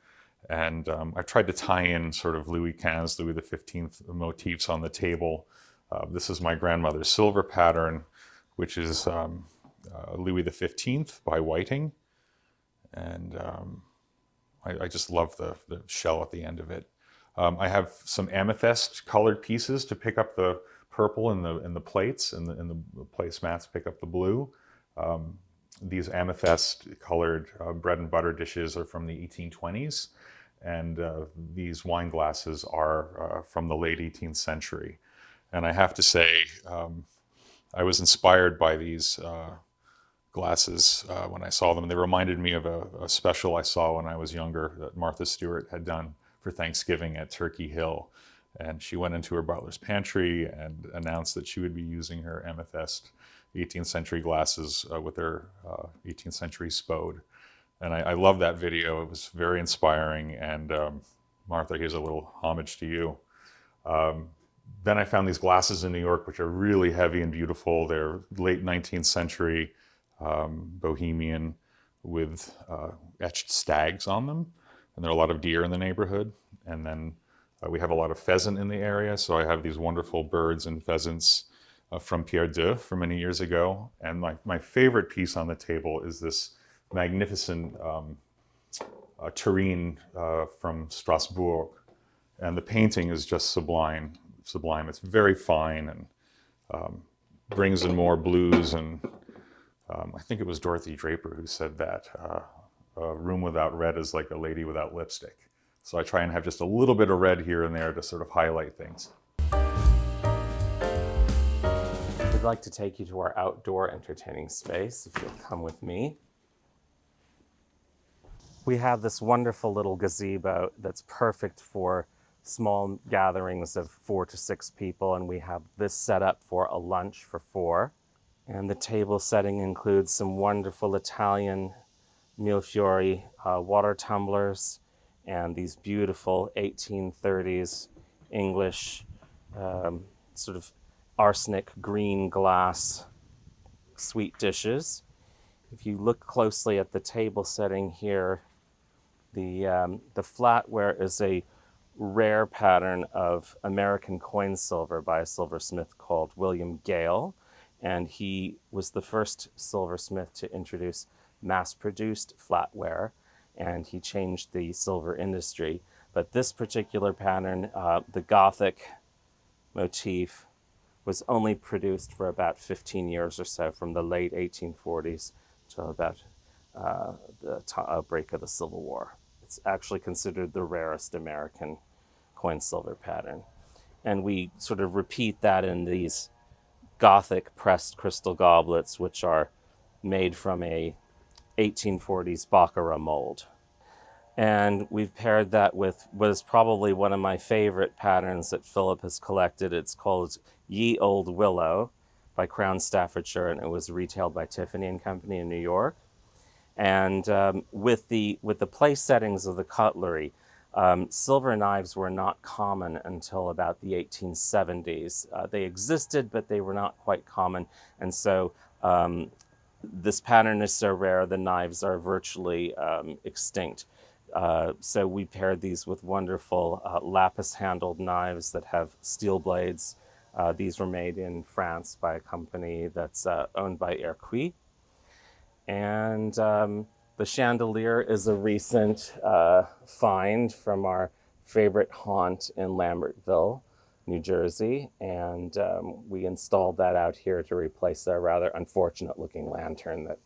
And I've tried to tie in sort of Louis XV, Louis XV motifs on the table. This is my grandmother's silver pattern, which is Louis XV by Whiting. And I just love the shell at the end of it. I have some amethyst colored pieces to pick up the purple in the plates, and the placemats pick up the blue. These amethyst colored bread and butter dishes are from the 1820s. And these wine glasses are from the late 18th century. And I have to say, I was inspired by these glasses when I saw them. They reminded me of a special I saw when I was younger that Martha Stewart had done for Thanksgiving at Turkey Hill. And she went into her butler's pantry and announced that she would be using her amethyst 18th century glasses with her 18th century spode. And I love that video. It was very inspiring. And Martha, here's a little homage to you. Then I found these glasses in New York, which are really heavy and beautiful. They're late 19th century Bohemian with etched stags on them. And there are a lot of deer in the neighborhood. And then we have a lot of pheasant in the area. So I have these wonderful birds and pheasants from Pierre Deux from many years ago. And my favorite piece on the table is this magnificent tureen from Strasbourg. And the painting is just sublime. It's very fine and brings in more blues. And I think it was Dorothy Draper who said that a room without red is like a lady without lipstick. So I try and have just a little bit of red here and there to sort of highlight things. We'd like to take you to our outdoor entertaining space, if you'll come with me. We have this wonderful little gazebo that's perfect for small gatherings of 4 to 6 people, and we have this set up for a lunch for 4. And the table setting includes some wonderful Italian Millefiori water tumblers and these beautiful 1830s English sort of arsenic green glass sweet dishes. If you look closely at the table setting here, the flatware is a rare pattern of American coin silver by a silversmith called William Gale, and he was the first silversmith to introduce mass-produced flatware, and he changed the silver industry. But this particular pattern, the Gothic motif, was only produced for about 15 years or so, from the late 1840s to about the outbreak of the Civil War. It's actually considered the rarest American coin silver pattern. And we sort of repeat that in these Gothic pressed crystal goblets, which are made from a 1840s Baccarat mold. And we've paired that with what is probably one of my favorite patterns that Philip has collected. It's called Ye Old Willow by Crown Staffordshire, and it was retailed by Tiffany and Company in New York. And with the place settings of the cutlery, silver knives were not common until about the 1870s. They existed, but they were not quite common. And so this pattern is so rare, the knives are virtually extinct. So we paired these with wonderful lapis-handled knives that have steel blades. These were made in France by a company that's owned by Hercuis. And the chandelier is a recent find from our favorite haunt in Lambertville, New Jersey. And we installed that out here to replace a rather unfortunate looking lantern that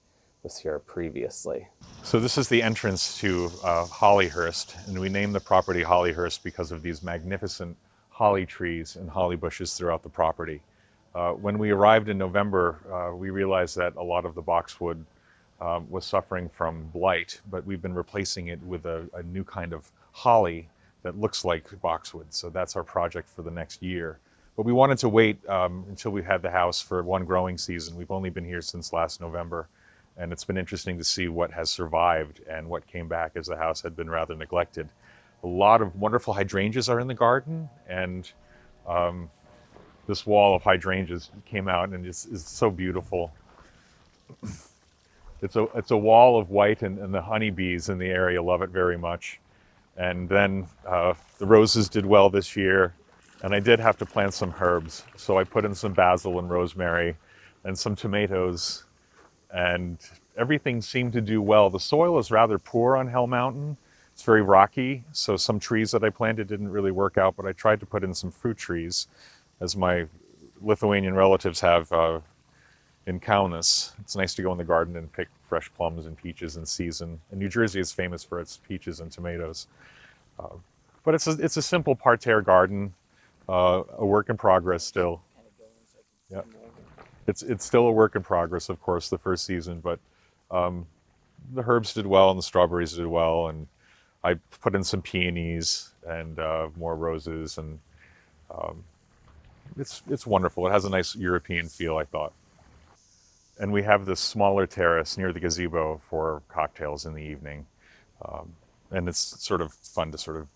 was here previously. So this is the entrance to Hollyhurst, and we named the property Hollyhurst because of these magnificent holly trees and holly bushes throughout the property. When we arrived in November, we realized that a lot of the boxwood was suffering from blight, but we've been replacing it with a new kind of holly that looks like boxwood. So that's our project for the next year. But we wanted to wait until we had the house for one growing season. We've only been here since last November, and it's been interesting to see what has survived and what came back, as the house had been rather neglected. A lot of wonderful hydrangeas are in the garden, and this wall of hydrangeas came out and is so beautiful. It's a wall of white, and the honeybees in the area love it very much. And then the roses did well this year, and I did have to plant some herbs. So I put in some basil and rosemary and some tomatoes, and everything seemed to do well. The soil is rather poor on Hell Mountain. It's very rocky, so some trees that I planted didn't really work out, but I tried to put in some fruit trees, as my Lithuanian relatives have in Kaunas. It's nice to go in the garden and pick fresh plums and peaches in season. And New Jersey is famous for its peaches and tomatoes. But it's a simple parterre garden, a work in progress still. Yeah. It's still a work in progress, of course, the first season, but the herbs did well and the strawberries did well, and I put in some peonies and more roses, and it's wonderful. It has a nice European feel, I thought. And we have this smaller terrace near the gazebo for cocktails in the evening. And it's sort of fun to sort of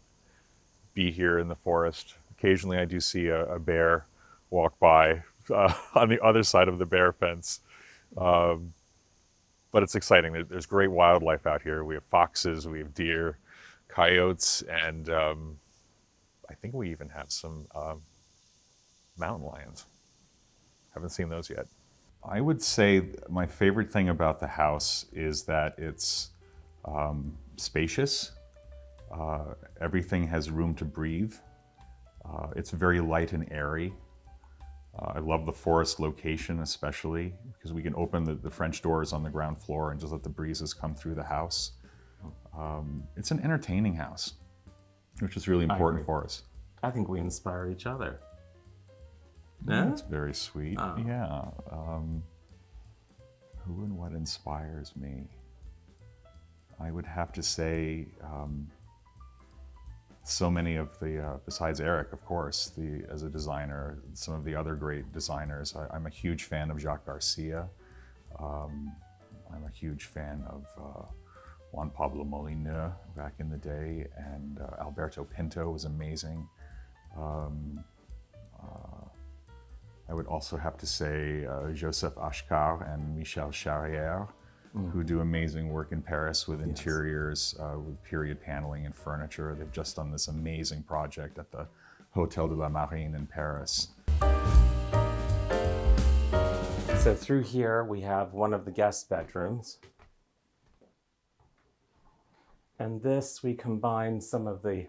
be here in the forest. Occasionally I do see a bear walk by on the other side of the bear fence. But it's exciting. There's great wildlife out here. We have foxes, we have deer, coyotes, and I think we even have some mountain lions. Haven't seen those yet. I would say my favorite thing about the house is that it's spacious. Everything has room to breathe. It's very light and airy. I love the forest location, especially because we can open the French doors on the ground floor and just let the breezes come through the house. It's an entertaining house, which is really important for us. I think we inspire each other. Yeah? That's very sweet. Oh. Yeah. Who and what inspires me? I would have to say so many of the, besides Eric, of course, as a designer, some of the other great designers. I'm a huge fan of Jacques Garcia. I'm a huge fan of Juan Pablo Molineux back in the day, and Alberto Pinto was amazing. I would also have to say Joseph Ashkar and Michel Charrière. who do amazing work in Paris with interiors, with period paneling and furniture. They've just done this amazing project at the Hotel de la Marine in Paris. So through here we have one of the guest bedrooms. And this, we combine some of the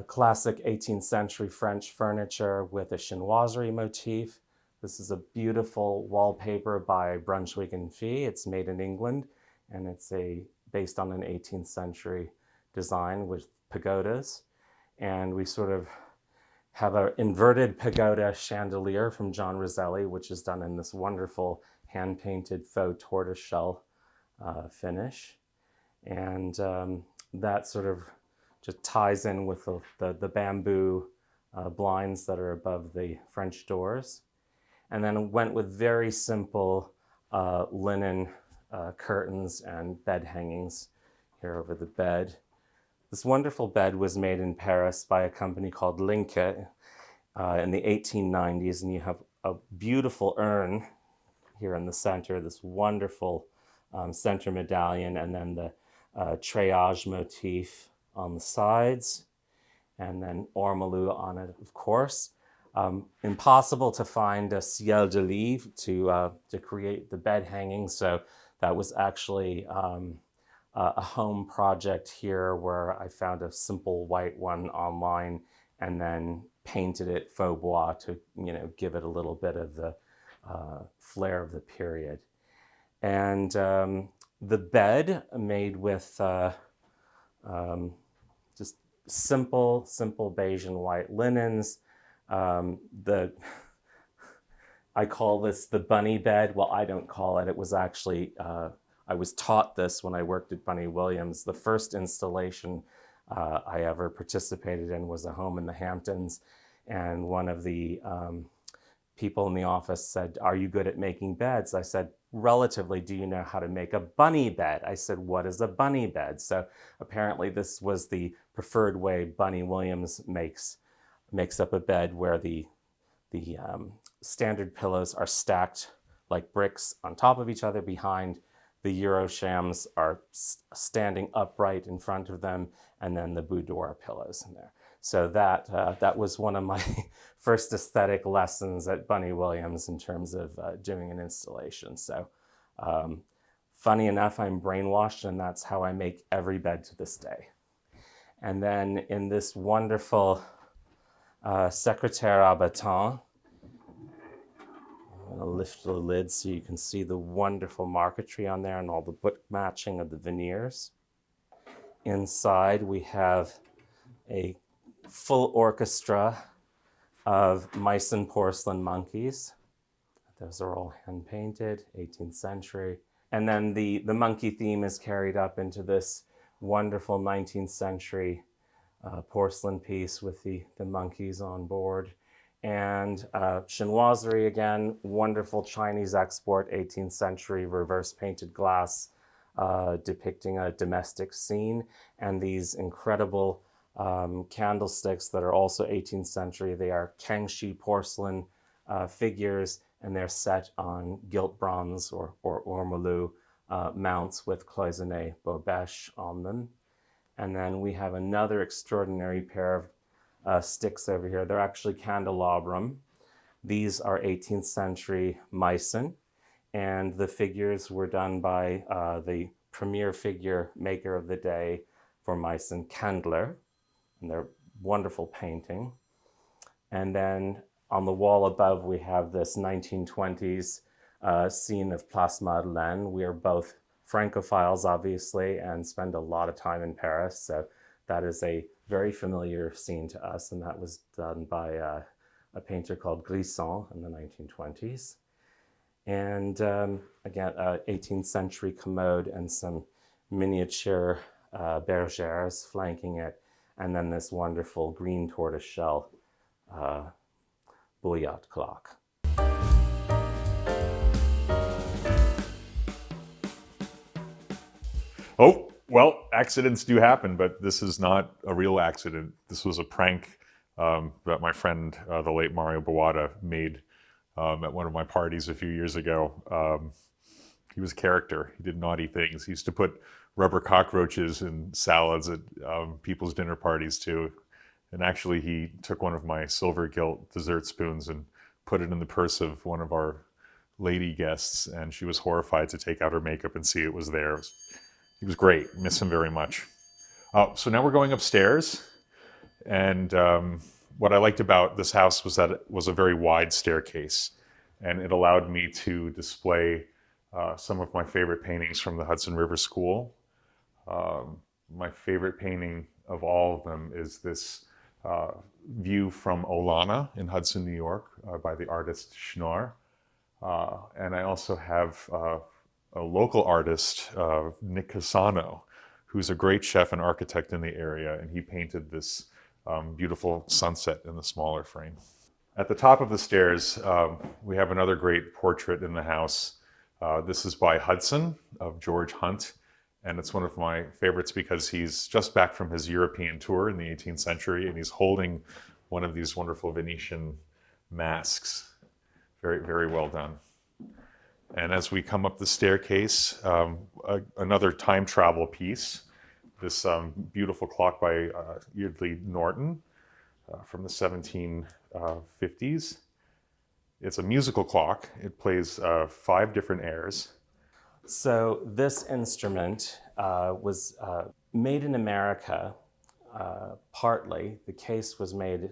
classic 18th century French furniture with a chinoiserie motif. This is a beautiful wallpaper by Brunswick and Fee. It's made in England, and it's based on an 18th century design with pagodas. And we sort of have an inverted pagoda chandelier from John Roselli, which is done in this wonderful hand-painted faux tortoiseshell finish. And that sort of just ties in with the bamboo blinds that are above the French doors. And then went with very simple linen curtains and bed hangings here over the bed. This wonderful bed was made in Paris by a company called Linke in the 1890s, and you have a beautiful urn here in the center, this wonderful center medallion, and then the treillage motif on the sides, and then ormolu on it, of course. Impossible to find a ciel de lit to create the bed hanging, so that was actually a home project here where I found a simple white one online and then painted it faux bois to give it a little bit of the flair of the period. And the bed made with just simple beige and white linens. I call this the bunny bed. Well, I don't call it. It was actually, I was taught this when I worked at Bunny Williams. The first installation I ever participated in was a home in the Hamptons. And one of the people in the office said, "Are you good at making beds?" I said, "Relatively. Do you know how to make a bunny bed?" I said, "What is a bunny bed?" So apparently this was the preferred way Bunny Williams makes up a bed, where the standard pillows are stacked like bricks on top of each other behind. The Euroshams are standing upright in front of them, and then the boudoir pillows in there. So that was one of my first aesthetic lessons at Bunny Williams in terms of doing an installation. So funny enough, I'm brainwashed, and that's how I make every bed to this day. And then in this wonderful secrétaire à battant, I'm going to lift the lid so you can see the wonderful marquetry on there and all the book matching of the veneers. Inside we have a full orchestra of Meissen porcelain monkeys. Those are all hand painted, 18th century. And then the monkey theme is carried up into this wonderful 19th century porcelain piece with the monkeys on board. And chinoiserie again, wonderful Chinese export, 18th century reverse painted glass depicting a domestic scene. And these incredible candlesticks that are also 18th century. They are Kangxi porcelain figures, and they're set on gilt bronze or ormolu mounts with cloisonné bobèche on them. And then we have another extraordinary pair of sticks over here. They're actually candelabrum. These are 18th century Meissen, and the figures were done by the premier figure maker of the day for Meissen, Candler, and they're wonderful painting. And then on the wall above, we have this 1920s scene of Place Madeleine. We are both Francophiles, obviously, and spend a lot of time in Paris, so that is a very familiar scene to us, and that was done by a painter called Grisson in the 1920s. And again, 18th century commode and some miniature bergères flanking it, and then this wonderful green tortoiseshell bouillotte clock. Oh, well, accidents do happen, but this is not a real accident. This was a prank that my friend, the late Mario Bawada, made at one of my parties a few years ago. he was character. He did naughty things. He used to put rubber cockroaches in salads at people's dinner parties too. And actually, he took one of my silver gilt dessert spoons and put it in the purse of one of our lady guests, and she was horrified to take out her makeup and see it was there. He was great. Miss him very much. So now we're going upstairs, and what I liked about this house was that it was a very wide staircase, and it allowed me to display some of my favorite paintings from the Hudson River School. My favorite painting of all of them is this view from Olana in Hudson, New York, by the artist Schnorr. And I also have a local artist, Nick Casano, who's a great chef and architect in the area, and he painted this beautiful sunset in the smaller frame. At the top of the stairs, we have another great portrait in the house. This is by Hudson of George Hunt, and it's one of my favorites because he's just back from his European tour in the 18th century, and he's holding one of these wonderful Venetian masks. Very, very well done. And as we come up the staircase, another time travel piece, this beautiful clock by Yeardley Norton from the 1750s. It's a musical clock. It plays 5 different airs. So this instrument was made in America, partly. The case was made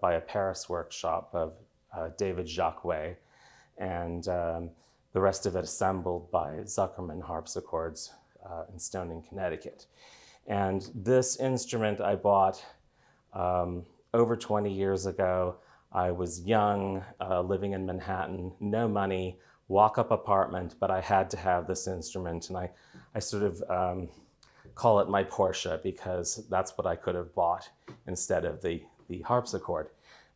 by a Paris workshop of David Jacquet, and the rest of it assembled by Zuckerman Harpsichords in Stone, Connecticut. And this instrument I bought over 20 years ago. I was young, living in Manhattan, no money, walk-up apartment, but I had to have this instrument, and I sort of call it my Porsche because that's what I could have bought instead of the harpsichord.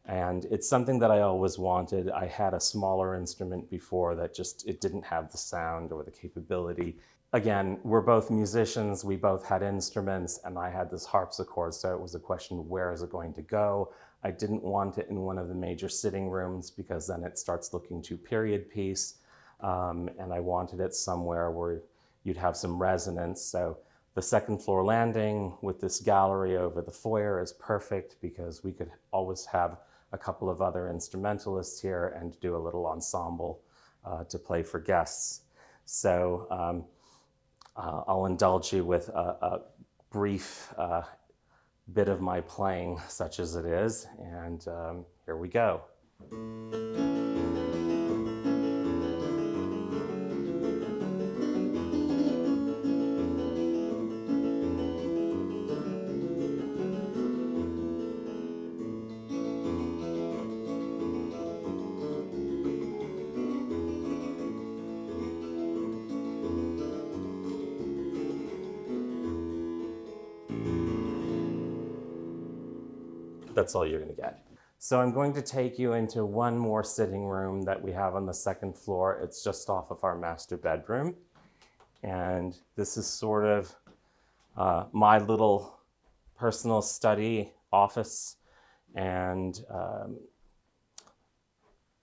And it's something that I always wanted. I had a smaller instrument before that it didn't have the sound or the capability. Again, we're both musicians, we both had instruments, and I had this harpsichord, so it was a question of where is it going to go? I didn't want it in one of the major sitting rooms because then it starts looking too period piece, and I wanted it somewhere where you'd have some resonance. So the second floor landing with this gallery over the foyer is perfect because we could always have a couple of other instrumentalists here and do a little ensemble to play for guests. So I'll indulge you with a brief bit of my playing, such as it is, and here we go. That's all you're going to get. So I'm going to take you into one more sitting room that we have on the second floor. It's just off of our master bedroom. And this is sort of my little personal study office, and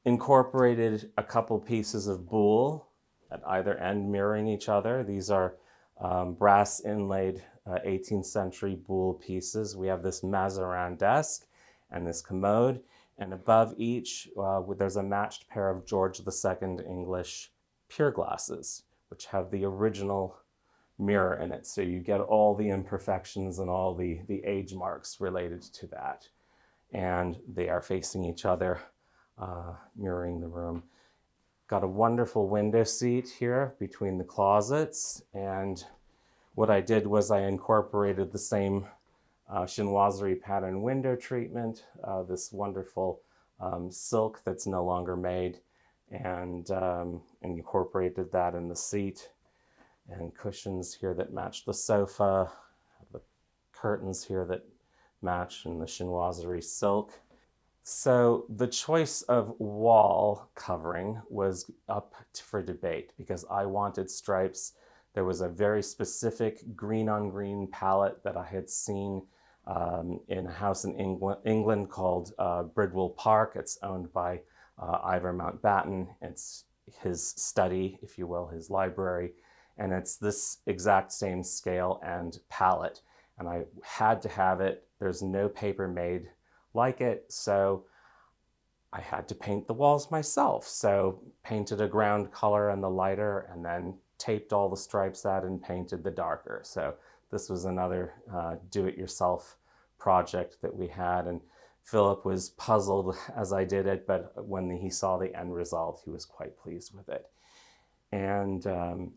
incorporated a couple pieces of buhl at either end mirroring each other. These are brass inlaid 18th century buhl pieces. We have this Mazarin desk and this commode, and above each there's a matched pair of George II English pier glasses, which have the original mirror in it. So you get all the imperfections and all the age marks related to that. And they are facing each other, mirroring the room. Got a wonderful window seat here between the closets, and what I did was I incorporated the same chinoiserie pattern window treatment, this wonderful silk that's no longer made, and incorporated that in the seat, and cushions here that match the sofa, the curtains here that match in the chinoiserie silk. So the choice of wall covering was up for debate because I wanted stripes. There was a very specific green on green palette that I had seen in a house in England called Bridwell Park. It's owned by Ivor Mountbatten. It's his study, if you will, his library. And it's this exact same scale and palette. And I had to have it. There's no paper made like it. So I had to paint the walls myself. So painted a ground color and the lighter, and then taped all the stripes out and painted the darker. So this was another do-it-yourself project that we had. And Philip was puzzled as I did it, but when he saw the end result, he was quite pleased with it. And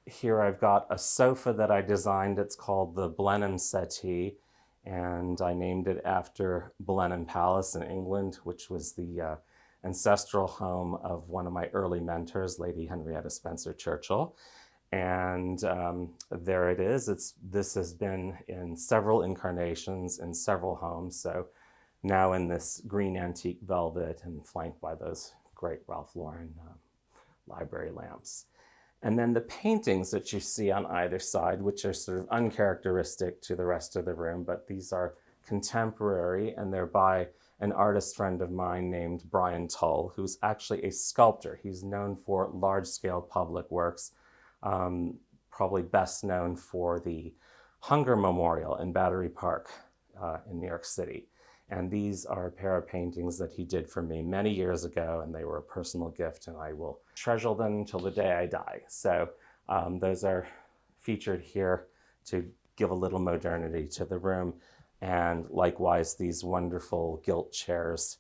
here I've got a sofa that I designed. It's called the Blenheim Settee, and I named it after Blenheim Palace in England, which was the ancestral home of one of my early mentors, Lady Henrietta Spencer Churchill. And there it is. This has been in several incarnations in several homes. So now in this green antique velvet and flanked by those great Ralph Lauren library lamps. And then the paintings that you see on either side, which are sort of uncharacteristic to the rest of the room, but these are contemporary, and they're by an artist friend of mine named Brian Tull, who's actually a sculptor. He's known for large-scale public works, probably best known for the Hunger Memorial in Battery Park in New York City. And these are a pair of paintings that he did for me many years ago, and they were a personal gift, and I will treasure them until the day I die. So those are featured here to give a little modernity to the room. And likewise, these wonderful gilt chairs,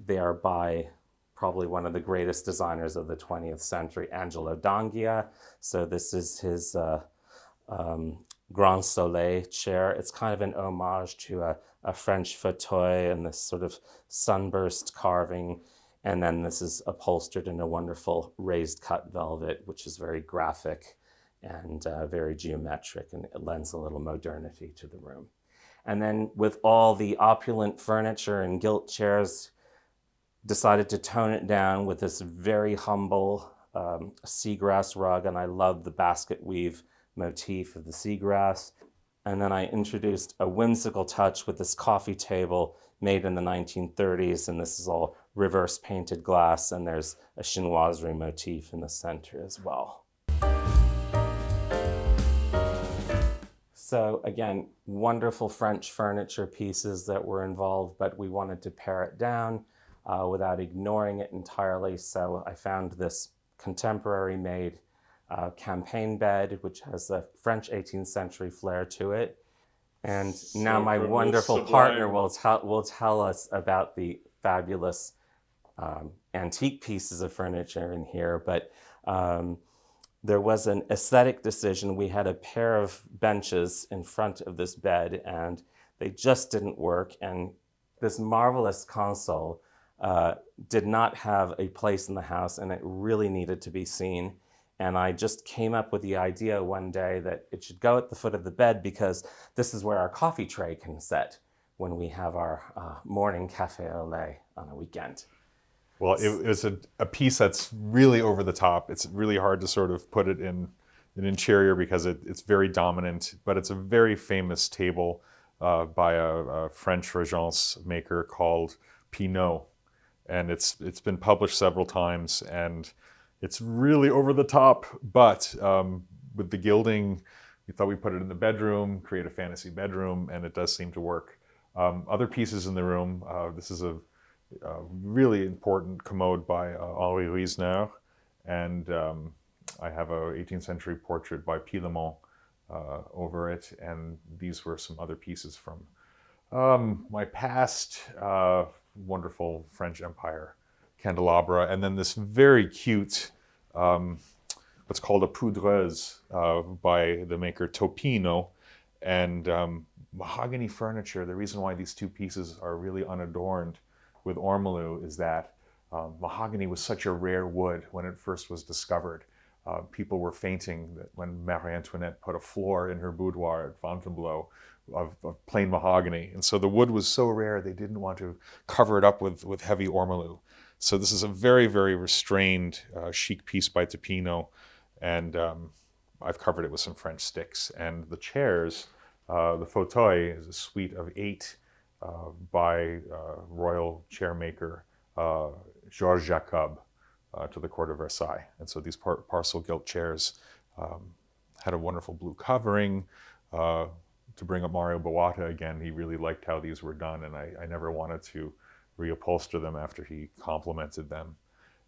they are by probably one of the greatest designers of the 20th century, Angelo D'Anghia. So this is his Grand Soleil chair. It's kind of an homage to a French fauteuil and this sort of sunburst carving. And then this is upholstered in a wonderful raised cut velvet, which is very graphic and very geometric, and it lends a little modernity to the room. And then with all the opulent furniture and gilt chairs, decided to tone it down with this very humble seagrass rug, and I love the basket weave motif of the seagrass. And then I introduced a whimsical touch with this coffee table made in the 1930s, and this is all reverse painted glass, and there's a chinoiserie motif in the center as well. So again, wonderful French furniture pieces that were involved, but we wanted to pare it down without ignoring it entirely. So I found this contemporary made campaign bed, which has a French 18th century flair to it. And now my wonderful partner will tell us about the fabulous antique pieces of furniture in here. But there was an aesthetic decision. We had a pair of benches in front of this bed, and they just didn't work. And this marvelous console did not have a place in the house, and it really needed to be seen. And I just came up with the idea one day that it should go at the foot of the bed, because this is where our coffee tray can sit when we have our morning café au lait on a weekend. Well, it was a piece that's really over the top. It's really hard to sort of put it in an interior because it's very dominant, but it's a very famous table by a French Regence maker called Pinot. And it's been published several times, and it's really over the top, but with the gilding, we thought we'd put it in the bedroom, create a fantasy bedroom, and it does seem to work. Other pieces in the room, this is a really important commode by Henri Riesner, and I have a 18th century portrait by Pillemont over it, and these were some other pieces from my past wonderful French Empire candelabra, and then this very cute, what's called a poudreuse by the maker Topino, and mahogany furniture. The reason why these two pieces are really unadorned with ormolu is that mahogany was such a rare wood when it first was discovered. People were fainting that when Marie Antoinette put a floor in her boudoir at Fontainebleau of plain mahogany. And so the wood was so rare they didn't want to cover it up with heavy ormolu. So this is a very, very restrained, chic piece by Topino, and I've covered it with some French sticks. And the chairs, the fauteuil is a suite of 8 by royal chairmaker Georges Jacob, to the court of Versailles. And so these parcel gilt chairs had a wonderful blue covering. To bring up Mario Boata again, he really liked how these were done, and I never wanted to reupholster them after he complimented them.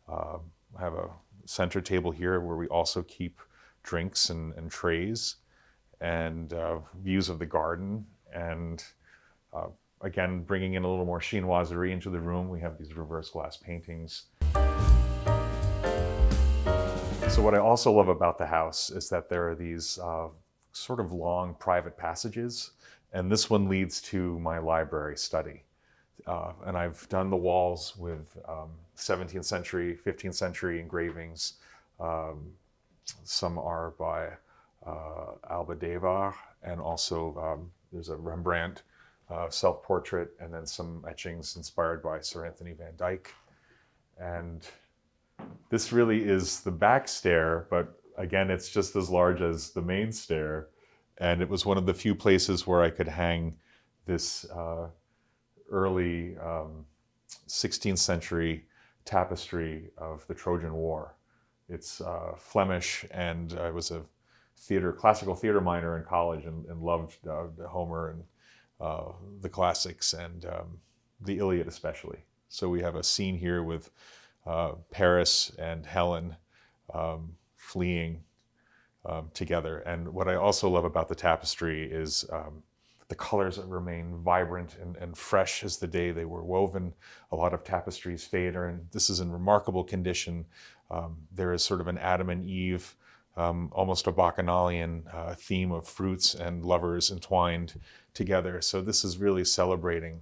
I have a center table here where we also keep drinks and trays, and views of the garden. And again, bringing in a little more chinoiserie into the room, we have these reverse glass paintings. So what I also love about the house is that there are these sort of long private passages, and this one leads to my library study. And I've done the walls with 17th century, 15th century engravings. Some are by Alba Devar, and also there's a Rembrandt self-portrait, and then some etchings inspired by Sir Anthony van Dyck. And this really is the back stair, but again, it's just as large as the main stair. And it was one of the few places where I could hang this early 16th century tapestry of the Trojan War. It's Flemish, and I was a classical theater minor in college, and loved Homer and the classics, and the Iliad especially. So we have a scene here with Paris and Helen fleeing together. And what I also love about the tapestry is the colors that remain vibrant and fresh as the day they were woven. A lot of tapestries fade, and this is in remarkable condition. There is sort of an Adam and Eve, almost a Bacchanalian theme of fruits and lovers entwined together. So this is really celebrating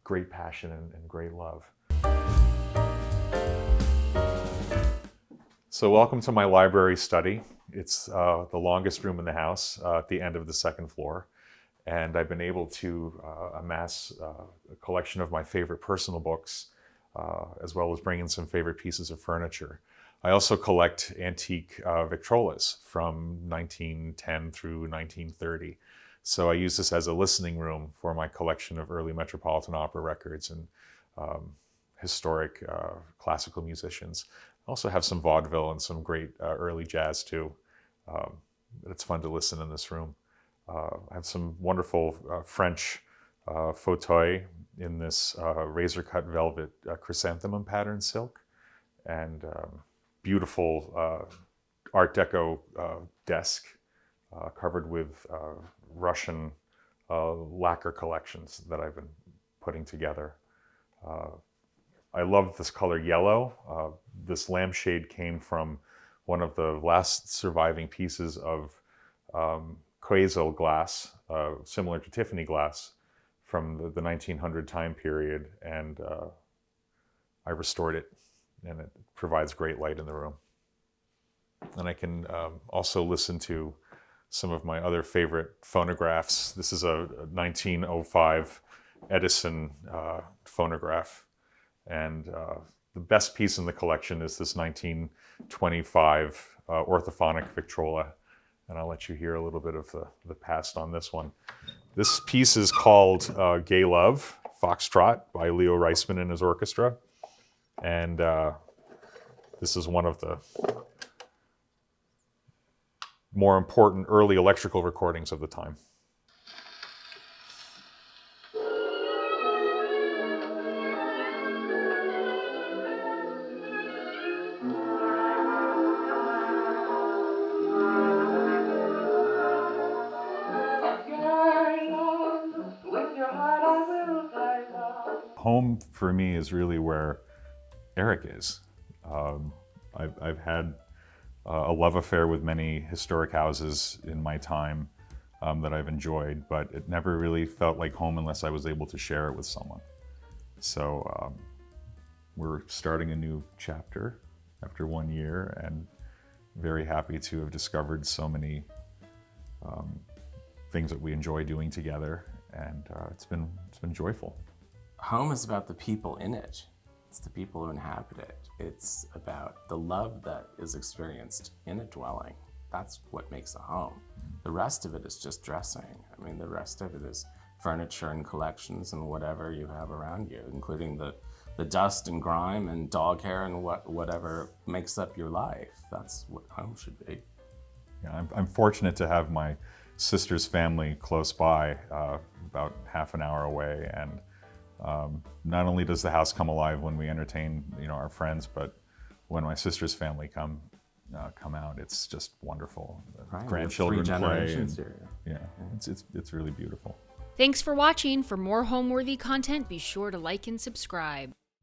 great passion and great love. So welcome to my library study. It's the longest room in the house at the end of the second floor. And I've been able to amass a collection of my favorite personal books, as well as bring in some favorite pieces of furniture. I also collect antique Victrolas from 1910 through 1930. So I use this as a listening room for my collection of early Metropolitan Opera records and historic classical musicians. I also have some vaudeville and some great early jazz too. It's fun to listen in this room. I have some wonderful French fauteuil in this razor-cut velvet chrysanthemum pattern silk, and beautiful Art Deco desk covered with Russian lacquer collections that I've been putting together. I love this color yellow. This lampshade came from one of the last surviving pieces of Quetzal glass, similar to Tiffany glass, from the 1900 time period, and I restored it, and it provides great light in the room. And I can also listen to some of my other favorite phonographs. This is a 1905 Edison phonograph. And the best piece in the collection is this 1925 orthophonic Victrola. And I'll let you hear a little bit of the past on this one. This piece is called Gay Love, Foxtrot, by Leo Reisman and his orchestra. And this is one of the more important early electrical recordings of the time. Home for me is really where Eric is. I've had a love affair with many historic houses in my time that I've enjoyed, but it never really felt like home unless I was able to share it with someone. So we're starting a new chapter after 1 year, and very happy to have discovered so many things that we enjoy doing together, and it's been joyful. Home is about the people in it. It's the people who inhabit it. It's about the love that is experienced in a dwelling. That's what makes a home. The rest of it is just dressing. I mean, the rest of it is furniture and collections and whatever you have around you, including the dust and grime and dog hair and whatever makes up your life. That's what home should be. Yeah, I'm fortunate to have my sister's family close by, about half an hour away, and not only does the house come alive when we entertain, our friends, but when my sister's family come out, it's just wonderful. Right, Grandchildren three play. generations here. It's really beautiful. Thanks for watching. For more Homeworthy content, be sure to like and subscribe.